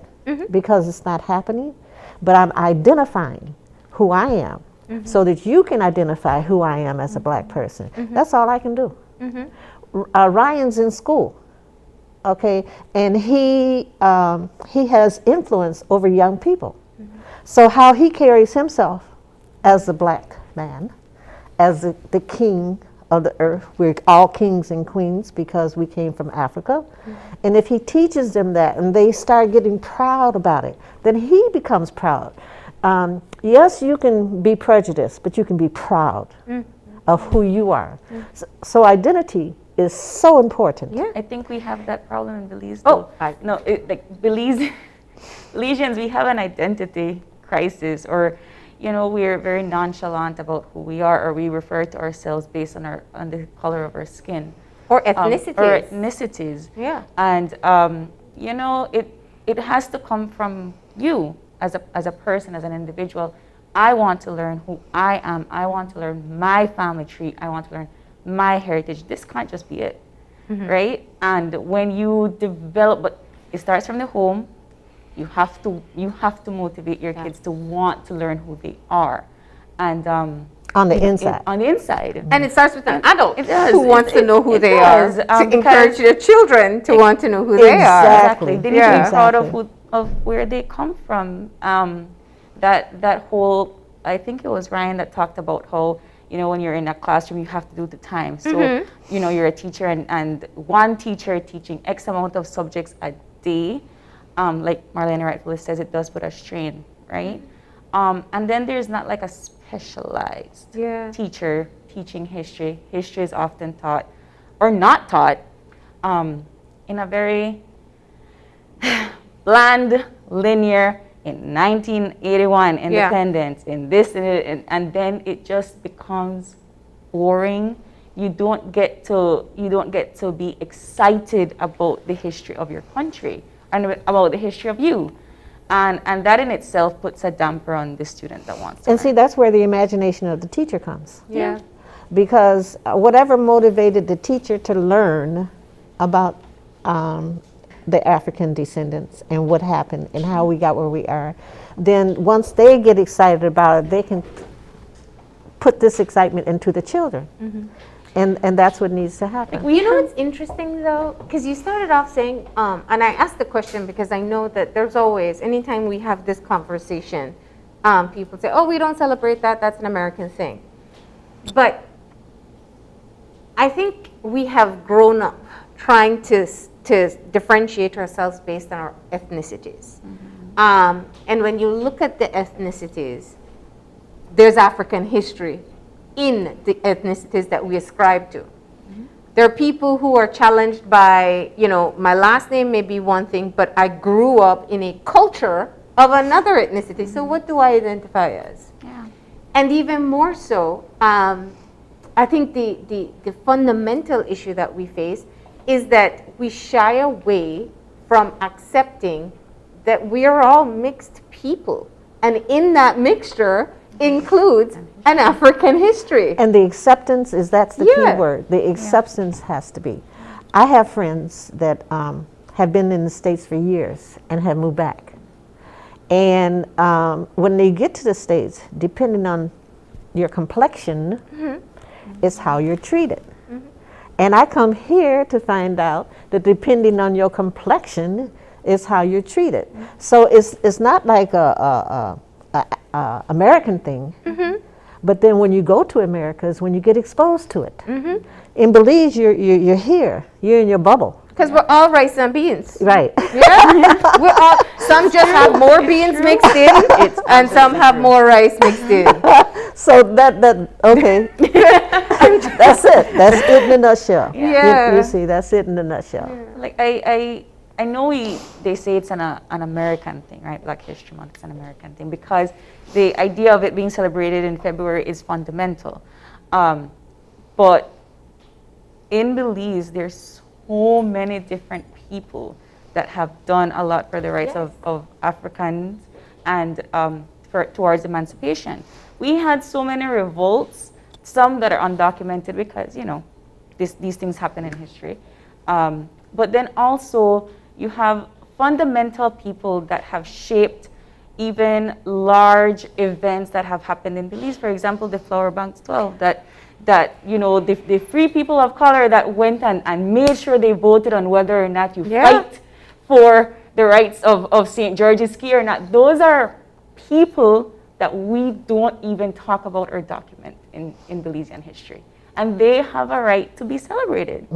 because it's not happening, but I'm identifying who I am so that you can identify who I am as a Black person. That's all I can do. Ryan's in school, okay, and he has influence over young people. So how he carries himself as a Black man, as the king of the earth. We're all kings and queens because we came from Africa. And if he teaches them that and they start getting proud about it, then he becomes proud. Yes, you can be prejudiced, but you can be proud of who you are. So identity is so important. Yeah, I think we have that problem in Belize. Oh, no, like Belize, Belizeans, we have an identity crisis, or we're very nonchalant about who we are, or we refer to ourselves based on the color of our skin, or ethnicities. Or ethnicities. Yeah, and it has to come from you as a person, as an individual. I want to learn who I am. I want to learn my family tree. I want to learn my heritage. This can't just be it, right? And when you develop, but it starts from the home. You have to motivate your kids to want to learn who they are, and on the inside. On the inside, and it starts with an adult who wants to know who they are. To encourage their children to want to know who they are. Exactly. They need to be proud of where they come from. That whole, I think it was Ryan that talked about how, when you're in a classroom, you have to do the time. So, you're a teacher and one teacher teaching X amount of subjects a day, like Marlene rightfully says, it does put a strain, right? And then there's not like a specialized teacher teaching history. History is often taught, or not taught, in a very bland, linear, in 1981 independence, in this and then it just becomes boring. You don't get to be excited about the history of your country and about the history of you, and that in itself puts a damper on the student that wants to and see, that's where the imagination of the teacher comes. Yeah, because whatever motivated the teacher to learn about the African descendants and what happened and how we got where we are, then once they get excited about it, they can put this excitement into the children. And that's what needs to happen. Well, what's interesting though, because you started off saying, and I asked the question because I know that there's always, anytime we have this conversation, people say, oh, we don't celebrate that, that's an American thing. But I think we have grown up trying to differentiate ourselves based on our ethnicities. And when you look at the ethnicities, there's African history in the ethnicities that we ascribe to. There are people who are challenged by, my last name may be one thing, but I grew up in a culture of another ethnicity. So what do I identify as? And even more so, I think the fundamental issue that we face is that we shy away from accepting that we are all mixed people. And in that mixture includes an African history. And the acceptance that's the key word. The acceptance has to be. I have friends that have been in the States for years and have moved back. And when they get to the States, depending on your complexion, is how you're treated. And I come here to find out that depending on your complexion is how you're treated. So it's not like a American thing, but then when you go to America is when you get exposed to it. In Belize, you're here, you're in your bubble. Because we're all rice and beans. Right. Yeah. We're all, some just have more beans mixed in, and some have more rice mixed in. So okay. That's it. That's it in a nutshell. You see, that's it in a nutshell. Like I know they say it's an American thing, right? Black History Month is an American thing because the idea of it being celebrated in February is fundamental. But in Belize, there's so many different people that have done a lot for the rights of Africans and towards emancipation. We had so many revolts, some that are undocumented because, these things happen in history. But then also you have fundamental people that have shaped even large events that have happened in Belize. For example, the Flower Banks 12 that the free people of color that went and made sure they voted on whether or not you fight for the rights of St. George's Key or not. Those are people that we don't even talk about or document in Belizean history. and they have a right to be celebrated,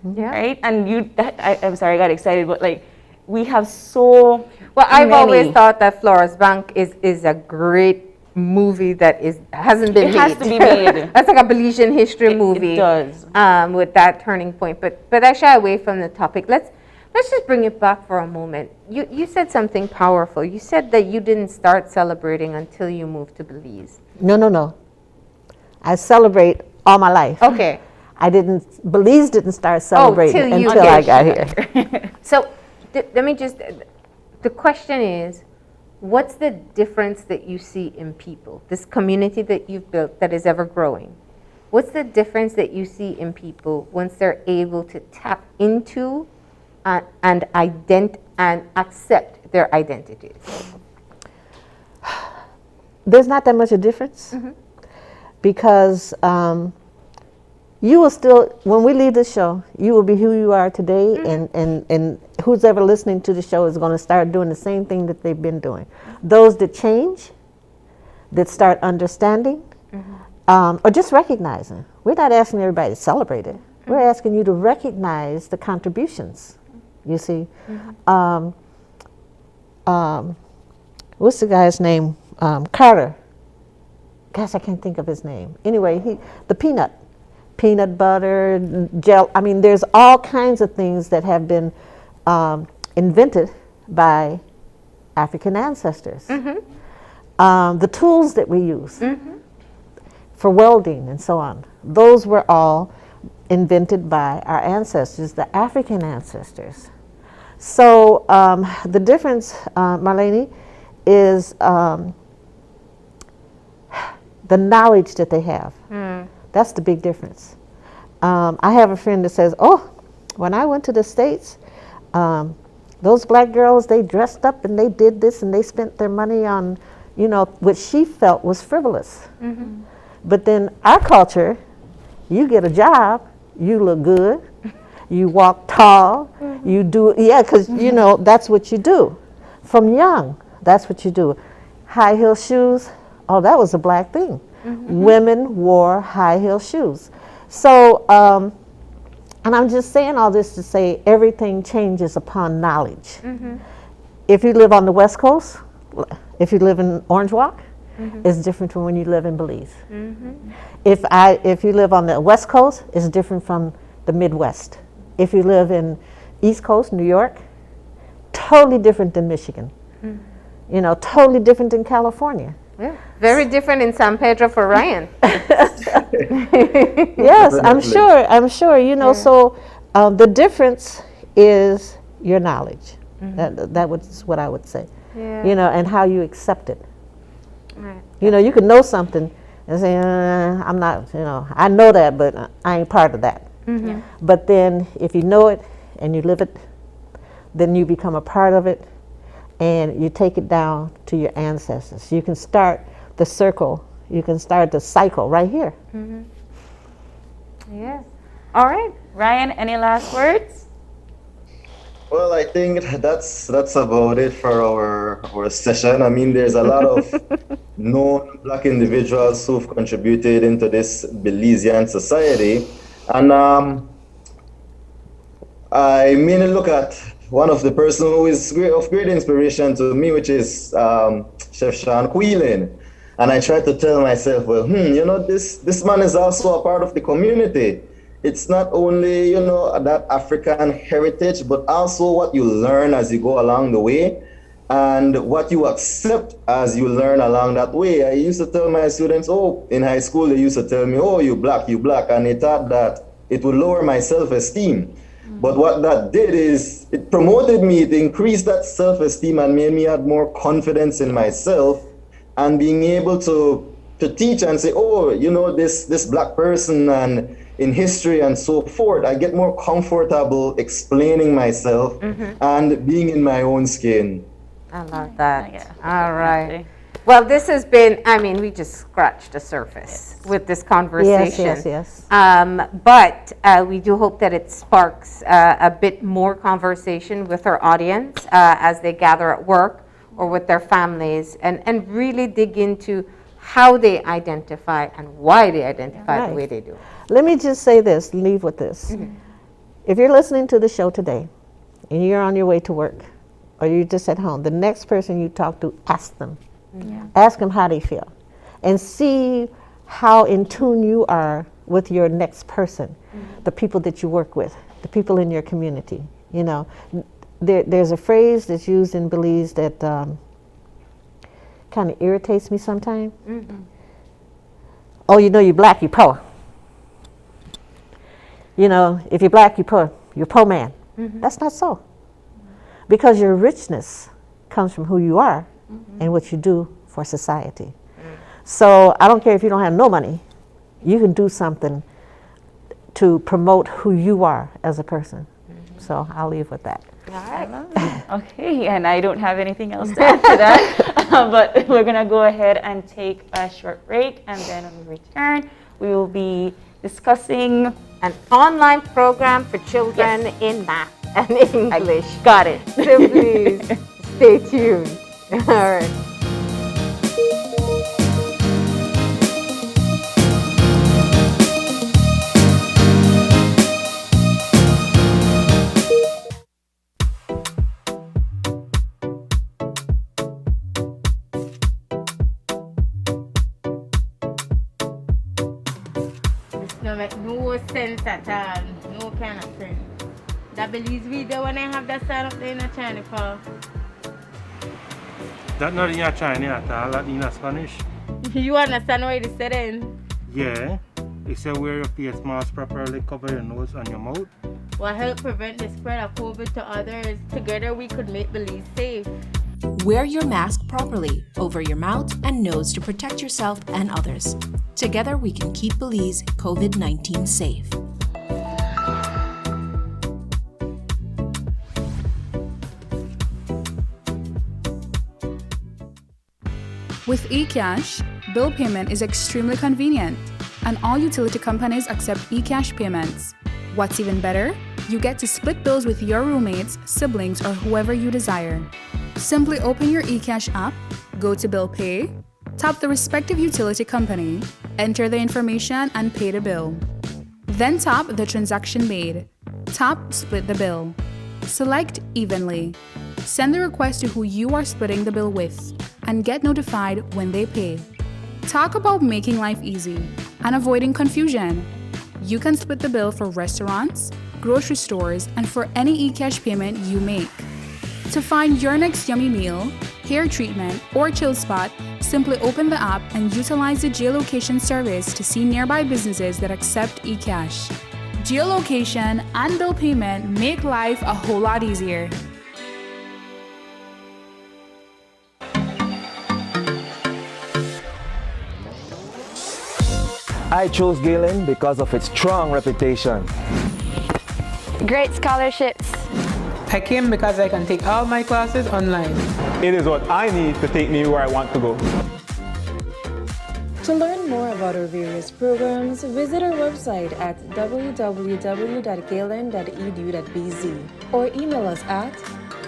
right? And I'm sorry, I got excited, but like, we have so Well, I've many. always thought that Flores Bank is a great movie that hasn't been made. It has to be made. That's like a Belizean history movie. It does. With that turning point. But I shy away from the topic. Let's just bring it back for a moment. You said something powerful. You said that you didn't start celebrating until you moved to Belize. No. I celebrate all my life. Okay. Belize didn't start celebrating until I got here. So let me just, the question is, what's the difference that you see in people, this community that you've built that is ever growing? What's the difference that you see in people once they're able to tap into and accept their identities? There's not that much a difference, because you will still, when we leave the show, you will be who you are today, and who's ever listening to the show is going to start doing the same thing that they've been doing. Those that change, that start understanding, or just recognizing. We're not asking everybody to celebrate it. We're asking you to recognize the contributions, you see. What's the guy's name? Carter. Gosh, I can't think of his name. Anyway, the peanut butter, gel. I mean, there's all kinds of things that have been invented by African ancestors. The tools that we use for welding and so on, those were all invented by our ancestors, the African ancestors. So the difference, Marlene, is the knowledge that they have. That's the big difference. I have a friend that says, oh, when I went to the States, those black girls, they dressed up and they did this and they spent their money on, what she felt was frivolous. But then our culture, you get a job, you look good, you walk tall, you do, because, that's what you do. From young, that's what you do. High heel shoes, oh, that was a black thing. Women wore high heel shoes. So, and I'm just saying all this to say everything changes upon knowledge. If you live on the West Coast, if you live in Orange Walk, it's different from when you live in Belize. If you live on the West Coast, it's different from the Midwest. If you live in East Coast, New York, totally different than Michigan. Totally different than California. Yeah. Very different in San Pedro for Ryan. Yes, I'm sure. So the difference is your knowledge. That was what I would say. And how you accept it. You could know something and say, I'm not, I know that, but I ain't part of that. But then if you know it and you live it, then you become a part of it and you take it down to your ancestors. You can start the circle, you can start the cycle right here. Yes. All right. Ryan, any last words? Well, I think that's about it for our session. I mean, there's a lot of known black individuals who've contributed into this Belizean society. And I mainly look at one of the person who is of great inspiration to me, which is Chef Sean Quillen. And I try to tell myself, well, this man is also a part of the community. It's not only, that African heritage, but also what you learn as you go along the way and what you accept as you learn along that way. I used to tell my students, in high school, they used to tell me, you black. And they thought that it would lower my self-esteem. But what that did is it promoted me, it increased that self-esteem and made me have more confidence in myself and being able to teach and say, this black person and in history and so forth, I get more comfortable explaining myself and being in my own skin. I love that. All right. Well, this has been, we just scratched the surface with this conversation. Yes. But we do hope that it sparks a bit more conversation with our audience as they gather at work or with their families and really dig into how they identify and why they identify the way they do. Let me just say this, leave with this. If you're listening to the show today and you're on your way to work or you're just at home, the next person you talk to, ask them. Ask them how they feel and see how in tune you are with your next person, the people that you work with, the people in your community. You know, there's a phrase that's used in Belize that kind of irritates me sometimes. Oh, you know, you're black, you're poor. You know, if you're black, you're poor man. That's not so. Because your richness comes from who you are and what you do for society. So I don't care if you don't have no money, you can do something to promote who you are as a person. So I'll leave with that. Okay, and I don't have anything else to add to that, but we're going to go ahead and take a short break, and then when we return, we will be discussing an online program for children in math and English. Got it. So please stay tuned. All right. No make no sense at all. No kind of sense. That Belize video when I have that sign up there in China for. That not in your China at all, that in Spanish. You understand what it said then? Yeah. It said wear your face mask properly, cover your nose and your mouth. Will help prevent the spread of COVID to others. Together we could make Belize safe. Wear your mask properly over your mouth and nose to protect yourself and others. Together we can keep Belize COVID-19 safe. With eCash, bill payment is extremely convenient, and all utility companies accept eCash payments. What's even better? You get to split bills with your roommates, siblings, or whoever you desire. Simply open your eCash app, go to Bill Pay, tap the respective utility company, enter the information, and pay the bill. Then tap the transaction made. Tap Split the bill. Select Evenly. Send the request to who you are splitting the bill with, and get notified when they pay. Talk about making life easy and avoiding confusion. You can split the bill for restaurants, grocery stores, and for any eCash payment you make. To find your next yummy meal, hair treatment, or chill spot, simply open the app and utilize the geolocation service to see nearby businesses that accept eCash. Geolocation and bill payment make life a whole lot easier. I chose Galen because of its strong reputation. Great scholarships. I came because I can take all my classes online. It is what I need to take me where I want to go. To learn more about our various programs, visit our website at www.galen.edu.bz or email us at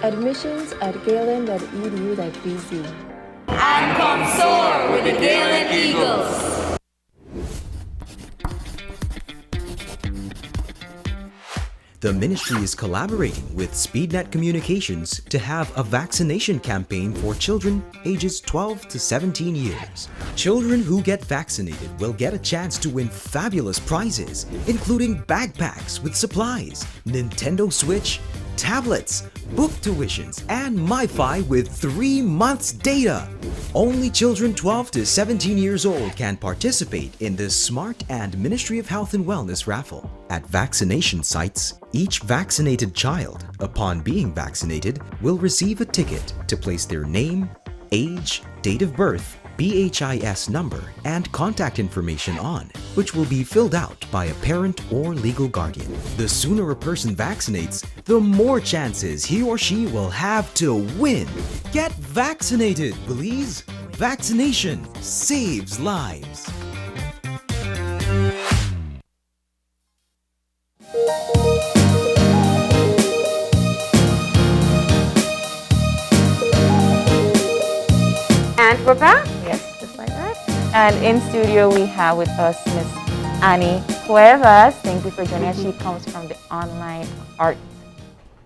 admissions@galen.edu.bz. And come soar with the Galen Eagles. The ministry is collaborating with SpeedNet Communications to have a vaccination campaign for children ages 12 to 17 years. Children who get vaccinated will get a chance to win fabulous prizes, including backpacks with supplies, Nintendo Switch, tablets, book tuitions, and MiFi with 3 months data. Only children 12 to 17 years old can participate in this Smart and Ministry of Health and Wellness raffle. At vaccination sites, each vaccinated child, upon being vaccinated, will receive a ticket to place their name, age, date of birth, BHIS number, and contact information on, which will be filled out by a parent or legal guardian. The sooner a person vaccinates, the more chances he or she will have to win. Get vaccinated, Belize! Vaccination saves lives. And we're back. Yes, just like that. And in studio we have with us Miss Annie Cuevas, thank you for joining us. She comes from the Online Art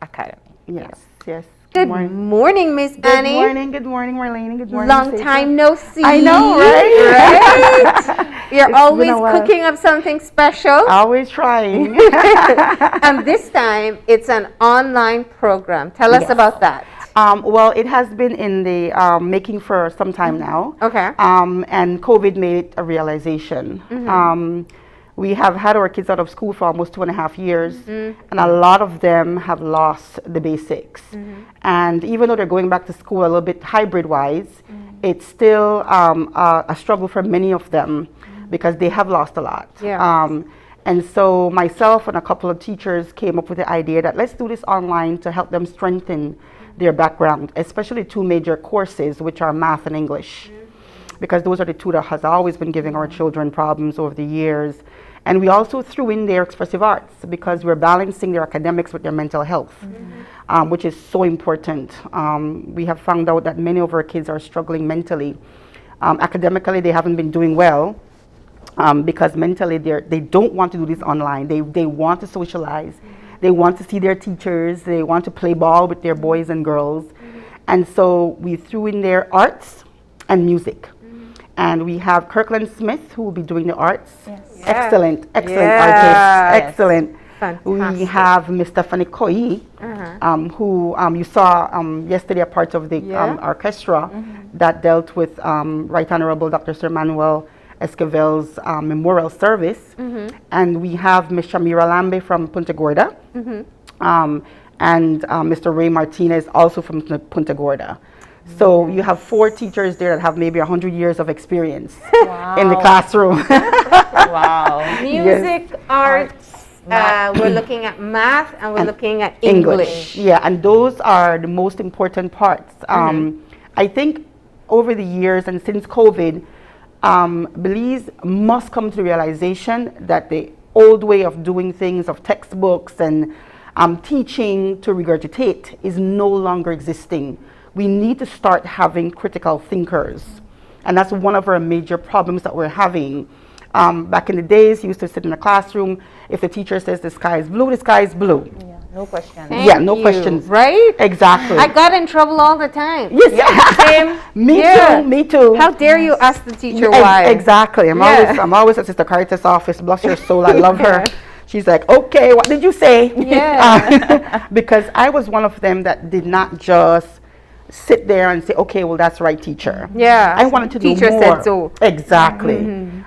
Academy. Yes, yes. Good morning, Miss Annie. Good morning, Marlene. Good morning, Long Stacey. time no see. I know, right? Right? You're It's always been a while. cooking up something special. Always trying. And this time, it's an online program. Tell us Yes. about that. Well, it has been in the making for some time now. Okay. And COVID made it a realization. We have had our kids out of school for almost 2.5 years, and a lot of them have lost the basics. And even though they're going back to school a little bit hybrid-wise, it's still a struggle for many of them because they have lost a lot. Yeah. And so myself and a couple of teachers came up with the idea that let's do this online to help them strengthen their background, especially 2 major courses, which are math and English, because those are the 2 that has always been giving our children problems over the years. And we also threw in their expressive arts because we're balancing their academics with their mental health, which is so important. We have found out that many of our kids are struggling mentally. Academically, they haven't been doing well because mentally they don't want to do this online. They want to socialize. They want to see their teachers. They want to play ball with their boys and girls. And so we threw in their arts and music. And we have Kirkland Smith, who will be doing the arts. Yes. Excellent artist. Yes. Excellent. Fantastic. We have Mr. Fanikoi, who you saw yesterday, a part of the orchestra that dealt with Right Honorable Dr. Sir Manuel Esquivel's memorial service. And we have Ms. Shamira Lambe from Punta Gorda, and Mr. Ray Martinez, also from Punta Gorda. So you have 4 teachers there that have maybe 100 years of experience in the classroom. Wow. Music, arts, we're looking at math, and we're looking at English. Yeah, and those are the most important parts. I think over the years and since COVID, Belize must come to the realization that the old way of doing things, of textbooks and teaching to regurgitate, is no longer existing. We need to start having critical thinkers. And that's one of our major problems that we're having. Back in the days, you used to sit in a classroom. If the teacher says the sky is blue, the sky is blue. Yeah, no questions. Thank no questions. Right? Exactly. I got in trouble all the time. Yes. Me too. How dare you ask the teacher why? Exactly. I'm always at Sister Caritas' office. Bless her soul. I love her. She's like, okay, what did you say? Yeah. Because I was one of them that did not just sit there and say, okay, well, that's right, teacher. Yeah. I wanted to do more. Teacher said so. Exactly.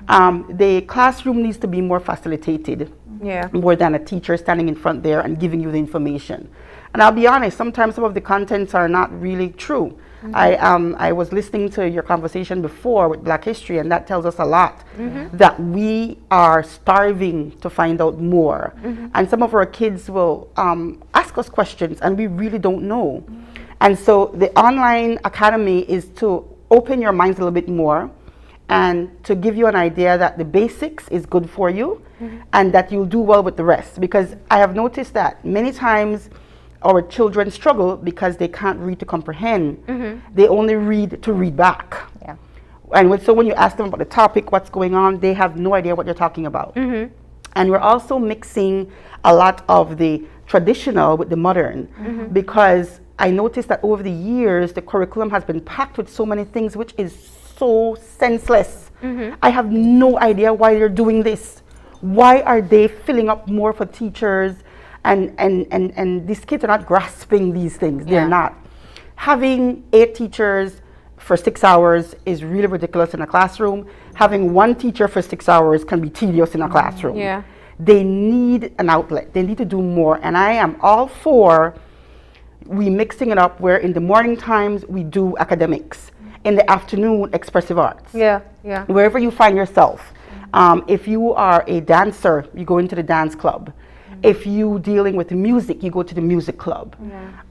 The classroom needs to be more facilitated. Yeah. More than a teacher standing in front there and giving you the information. And I'll be honest, sometimes some of the contents are not really true. I was listening to your conversation before with Black History, and that tells us a lot, that we are starving to find out more. And some of our kids will ask us questions, and we really don't know. And so the online academy is to open your minds a little bit more and to give you an idea that the basics is good for you and that you'll do well with the rest. Because I have noticed that many times our children struggle because they can't read to comprehend. They only read to read back. Yeah. And so when you ask them about the topic, what's going on, they have no idea what you're talking about. And we're also mixing a lot of the traditional with the modern, because I noticed that over the years, the curriculum has been packed with so many things, which is so senseless. I have no idea why they're doing this. Why are they filling up more for teachers? And these kids are not grasping these things. They're not. Having 8 teachers for 6 hours is really ridiculous in a classroom. Having 1 teacher for 6 hours can be tedious in a classroom. Yeah. They need an outlet. They need to do more. And I am all for we mixing it up, where in the morning times we do academics, in the afternoon expressive arts. Yeah. Wherever you find yourself. If you are a dancer, you go into the dance club. If you dealing with music, you go to the music club.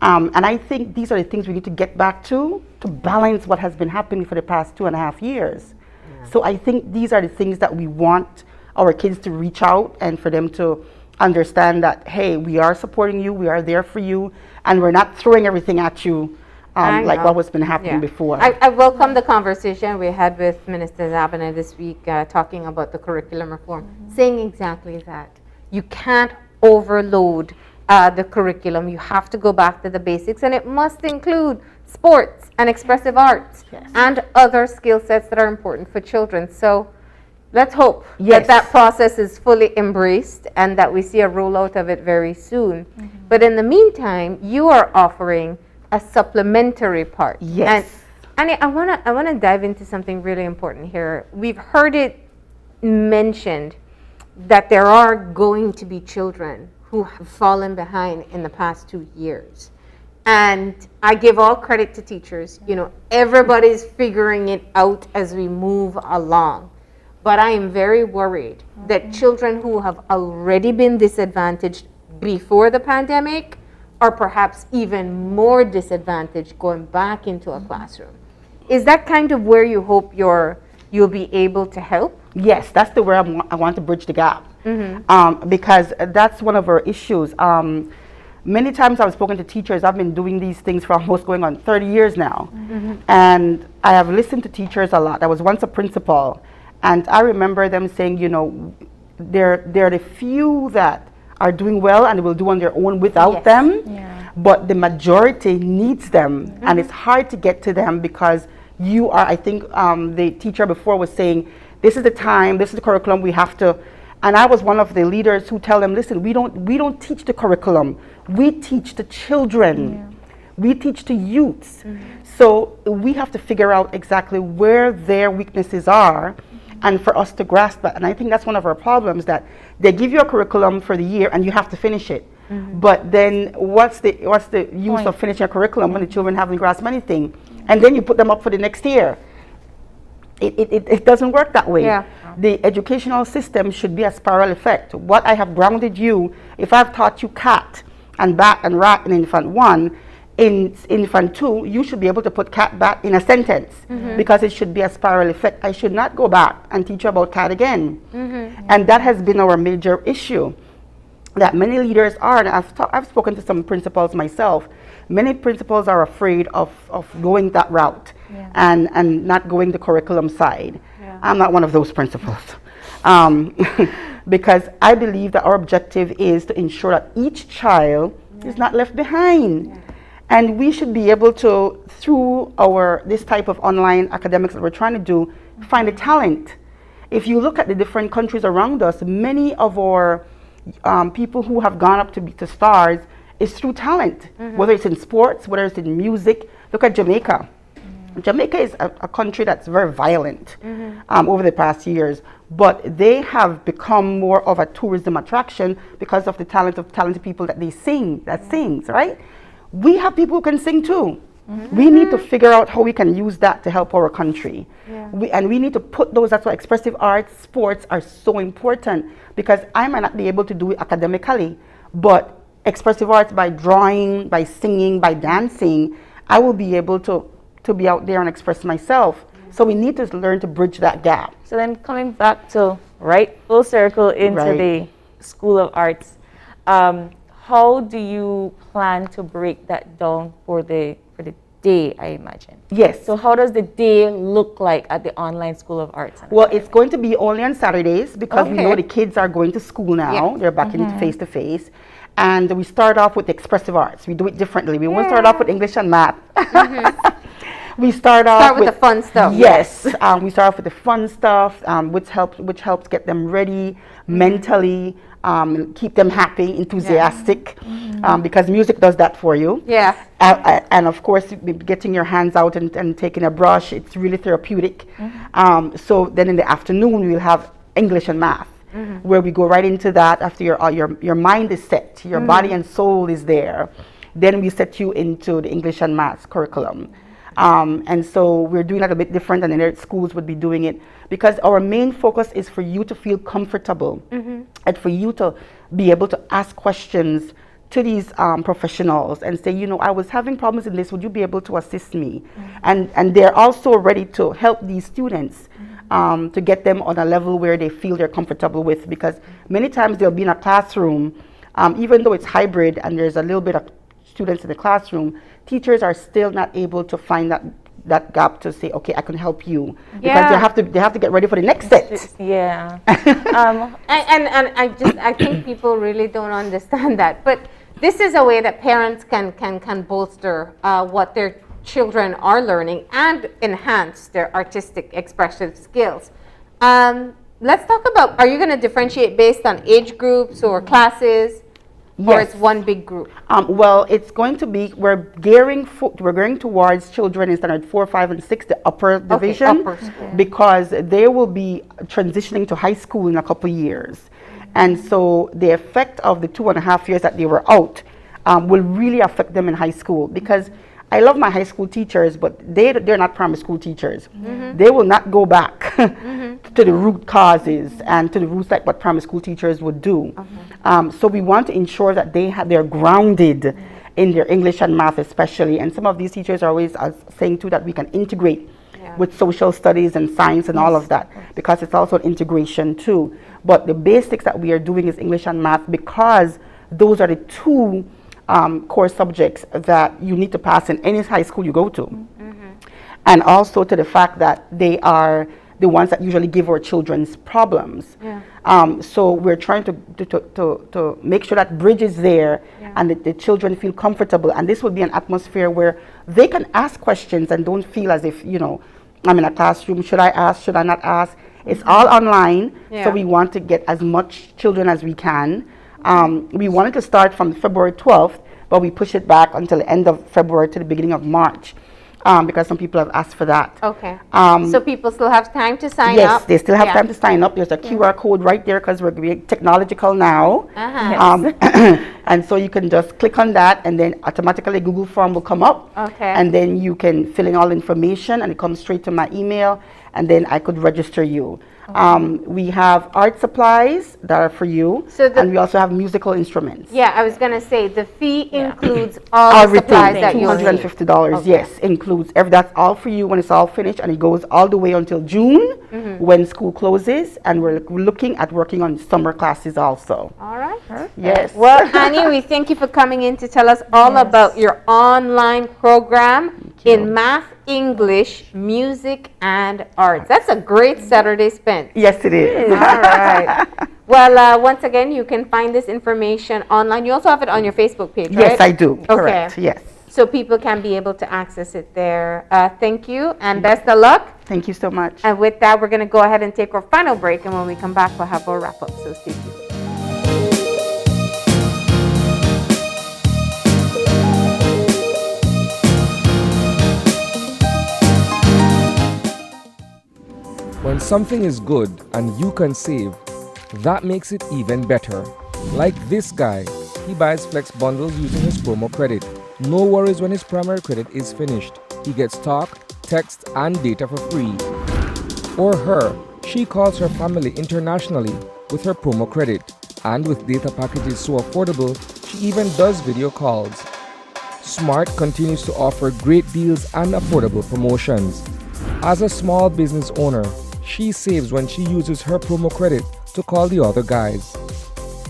And I think these are the things we need to get back to balance what has been happening for the past 2.5 years. So I think these are the things that we want our kids to reach out and for them to understand that, hey, we are supporting you, we are there for you, and we're not throwing everything at you like what was been happening before. I welcome the conversation we had with Minister Zabana this week, talking about the curriculum reform, saying exactly that. You can't overload the curriculum. You have to go back to the basics, and it must include sports and expressive arts and other skill sets that are important for children. So let's hope that process is fully embraced and that we see a rollout of it very soon. But in the meantime, you are offering a supplementary part. Yes. And I want to dive into something really important here. We've heard it mentioned that there are going to be children who have fallen behind in the past 2 years. And I give all credit to teachers. You know, everybody's figuring it out as we move along. But I am very worried that children who have already been disadvantaged before the pandemic are perhaps even more disadvantaged going back into a classroom. Is that kind of where you hope you'll be able to help? Yes, that's the where I want to bridge the gap. Because that's one of our issues. Many times I've spoken to teachers. I've been doing these things for almost going on 30 years now. And I have listened to teachers a lot. I was once a principal, and I remember them saying, you know, they're the few that are doing well and will do on their own without them. But the majority needs them, and it's hard to get to them because you are, I think the teacher before was saying, this is the time, this is the curriculum, we have to. And I was one of the leaders who tell them, listen, we don't teach the curriculum, we teach the children, we teach the youths. So we have to figure out exactly where their weaknesses are, and for us to grasp that. And I think that's one of our problems, that they give you a curriculum for the year and you have to finish it. But then what's the use of finishing a curriculum when the children haven't grasped anything? And then you put them up for the next year. It doesn't work that way. The educational system should be a spiral effect. What I have grounded you, if I've taught you cat and bat and rat in infant 1, in infant 2, you should be able to put cat, bat in a sentence, because it should be a spiral effect. I should not go back and teach you about cat again. And that has been our major issue, that many leaders are, and I've spoken to some principals myself. Many principals are afraid of going that route and not going the curriculum side. I'm not one of those principals. Because I believe that our objective is to ensure that each child is not left behind. And we should be able to, through this type of online academics that we're trying to do, find a talent. If you look at the different countries around us, many of our people who have gone up to stars is through talent, whether it's in sports, whether it's in music. Look at Jamaica. Jamaica is a country that's very violent over the past years, but they have become more of a tourism attraction because of the talented people that they sings, right? We have people who can sing too. We need to figure out how we can use that to help our country. And we need to put those, that's why expressive arts, sports are so important, because I might not be able to do it academically, but expressive arts, by drawing, by singing, by dancing, I will be able to be out there and express myself. So we need to learn to bridge that gap. So then coming back to full circle into the School of Arts, how do you plan to break that down for the day, I imagine? Yes. So how does the day look like at the online School of Arts? Well, it's going to be only on Saturdays, because we know the kids are going to school now. They're back into face-to-face. And we start off with expressive arts. We do it differently. We won't start off with English and math. We start with the fun stuff. Yes, we start off with the fun stuff, which helps get them ready mentally, keep them happy, enthusiastic, because music does that for you. And of course, getting your hands out and taking a brush, it's really therapeutic. So then in the afternoon, we'll have English and math, where we go right into that after your mind is set, your body and soul is there. Then we set you into the English and math curriculum. And so we're doing that a bit different than the other schools would be doing it, because our main focus is for you to feel comfortable and for you to be able to ask questions to these professionals and say, you know, I was having problems in this, would you be able to assist me? And they're also ready to help these students to get them on a level where they feel they're comfortable with, because many times they'll be in a classroom, even though it's hybrid and there's a little bit of students in the classroom, teachers are still not able to find that gap to say, okay, I can help you, because they have to get ready for the next set. Yeah. And I think people really don't understand that. But this is a way that parents can bolster what their children are learning and enhance their artistic expressive skills. Let's talk about, are you going to differentiate based on age groups or classes? Yes. Or it's one big group? Well, it's going to be, we're gearing towards children in standard 4, 5, and 6, the upper division, because they will be transitioning to high school in a couple years. And so the effect of the 2.5 years that they were out will really affect them in high school, because I love my high school teachers, but they're not primary school teachers. They will not go back to the root causes and to the roots like what primary school teachers would do. So we want to ensure that they're grounded in their English and math especially. And some of these teachers are always saying too that we can integrate with social studies and science and all of that, because it's also an integration too. But the basics that we are doing is English and math, because those are the two core subjects that you need to pass in any high school you go to. And also to the fact that they are the ones that usually give our children's problems. So we're trying to make sure that bridge is there and that the children feel comfortable. And this would be an atmosphere where they can ask questions and don't feel as if, you know, I'm in a classroom, should I ask, should I not ask? It's all online, so we want to get as much children as we can. We wanted to start from February 12th, but we push it back until the end of February to the beginning of March, because some people have asked for that. Okay. So people still have time to sign up? Yes, they still have time to sign up. There's a QR code right there, because we're being technological now. And so you can just click on that, and then automatically Google form will come up. And then you can fill in all information, and it comes straight to my email, and then I could register you. We have art supplies that are for you, and we also have musical instruments. Yeah, I was going to say, the fee includes all the supplies that you need. $250, yes, includes that's all for you when it's all finished, and it goes all the way until June when school closes, and we're looking at working on summer classes also. All right. Yes. Well, Annie, we thank you for coming in to tell us all about your online program in math, English, music, and arts. That's a great Saturday spent. Yes, it is. All right. Well, once again, you can find this information online. You also have it on your Facebook page, right? Yes, I do. Okay. Correct. Yes. So people can be able to access it there. Thank you, and best of luck. Thank you so much. And with that, we're going to go ahead and take our final break, and when we come back, we'll have our wrap-up. So stay tuned. When something is good and you can save, that makes it even better. Like this guy, he buys Flex bundles using his promo credit. No worries when his primary credit is finished. He gets talk, text, and data for free. Or her, she calls her family internationally with her promo credit. And with data packages so affordable, she even does video calls. Smart continues to offer great deals and affordable promotions. As a small business owner, she saves when she uses her promo credit to call the other guys.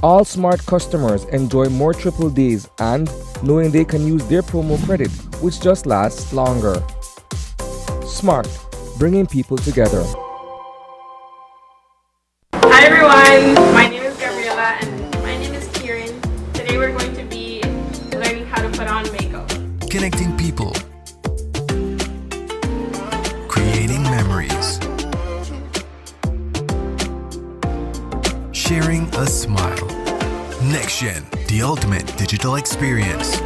All Smart customers enjoy more triple days and knowing they can use their promo credit, which just lasts longer. Smart, bringing people together. Hi everyone, my name is Gabriela and my name is Kieran. Today we're going to be learning how to put on makeup. Connecting people. Creating memories. Sharing a smile. Next Gen, the ultimate digital experience.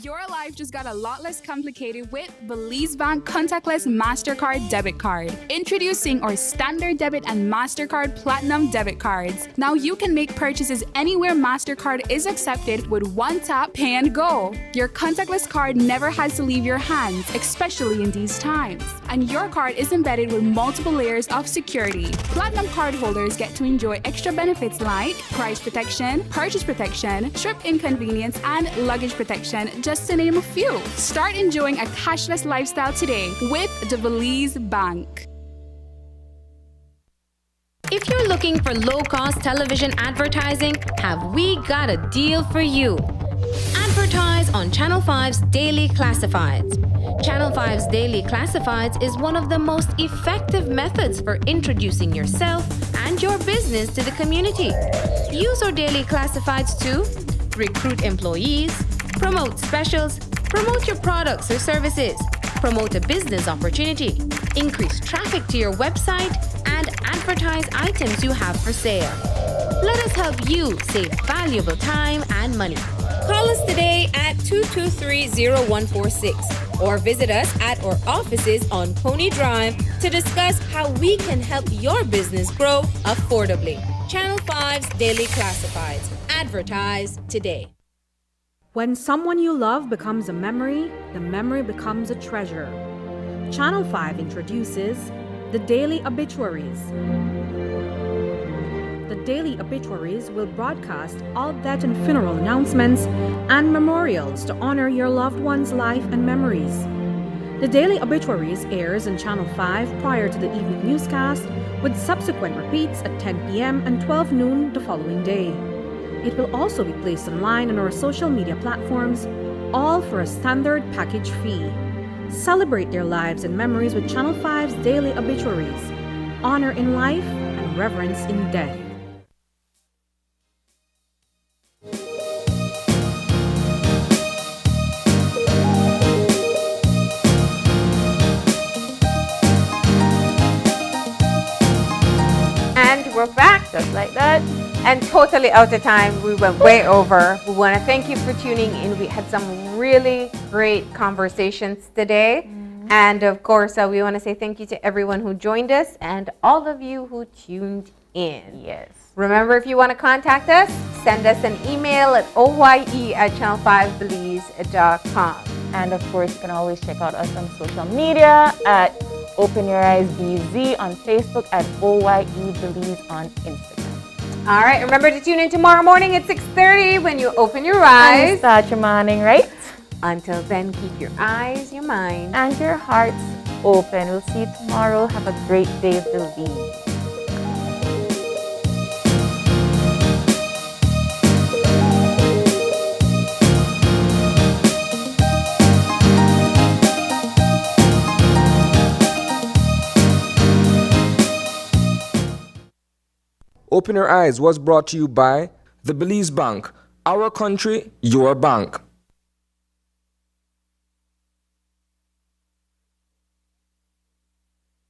Your life just got a lot less complicated with Belize Bank Contactless MasterCard Debit Card. Introducing our Standard Debit and MasterCard Platinum Debit Cards. Now you can make purchases anywhere MasterCard is accepted with one tap, pay and go. Your contactless card never has to leave your hands, especially in these times. And your card is embedded with multiple layers of security. Platinum card holders get to enjoy extra benefits like price protection, purchase protection, trip inconvenience, and luggage protection, just to name a few. Start enjoying a cashless lifestyle today with the Belize Bank. If you're looking for low-cost television advertising, have we got a deal for you? Advertise on Channel 5's Daily Classifieds. Channel 5's Daily Classifieds is one of the most effective methods for introducing yourself and your business to the community. Use our Daily Classifieds to recruit employees, promote specials, promote your products or services, promote a business opportunity, increase traffic to your website, and advertise items you have for sale. Let us help you save valuable time and money. Call us today at 223-0146 or visit us at our offices on Pony Drive to discuss how we can help your business grow affordably. Channel 5's Daily Classifieds. Advertise today. When someone you love becomes a memory, the memory becomes a treasure. Channel 5 introduces the Daily Obituaries. The Daily Obituaries will broadcast all death and funeral announcements and memorials to honor your loved one's life and memories. The Daily Obituaries airs on Channel 5 prior to the evening newscast, with subsequent repeats at 10 p.m. and 12 noon the following day. It will also be placed online on our social media platforms, all for a standard package fee. Celebrate their lives and memories with Channel 5's Daily Obituaries. Honor in life and reverence in death. And we're back just like that. And totally out of time. We went way over. We want to thank you for tuning in. We had some really great conversations today. And of course, we want to say thank you to everyone who joined us and all of you who tuned in. Yes. Remember, if you want to contact us, send us an email at oye@channel5belize.com. And of course, you can always check out us on social media at Open Your Eyes BZ on Facebook, at OYE Belize on Instagram. All right, remember to tune in tomorrow morning at 6:30 when you open your eyes. And start your morning right. Until then, keep your eyes, your mind, and your hearts open. We'll see you tomorrow. Have a great day, Belize. Open Your Eyes was brought to you by the Belize Bank. Our country, your bank.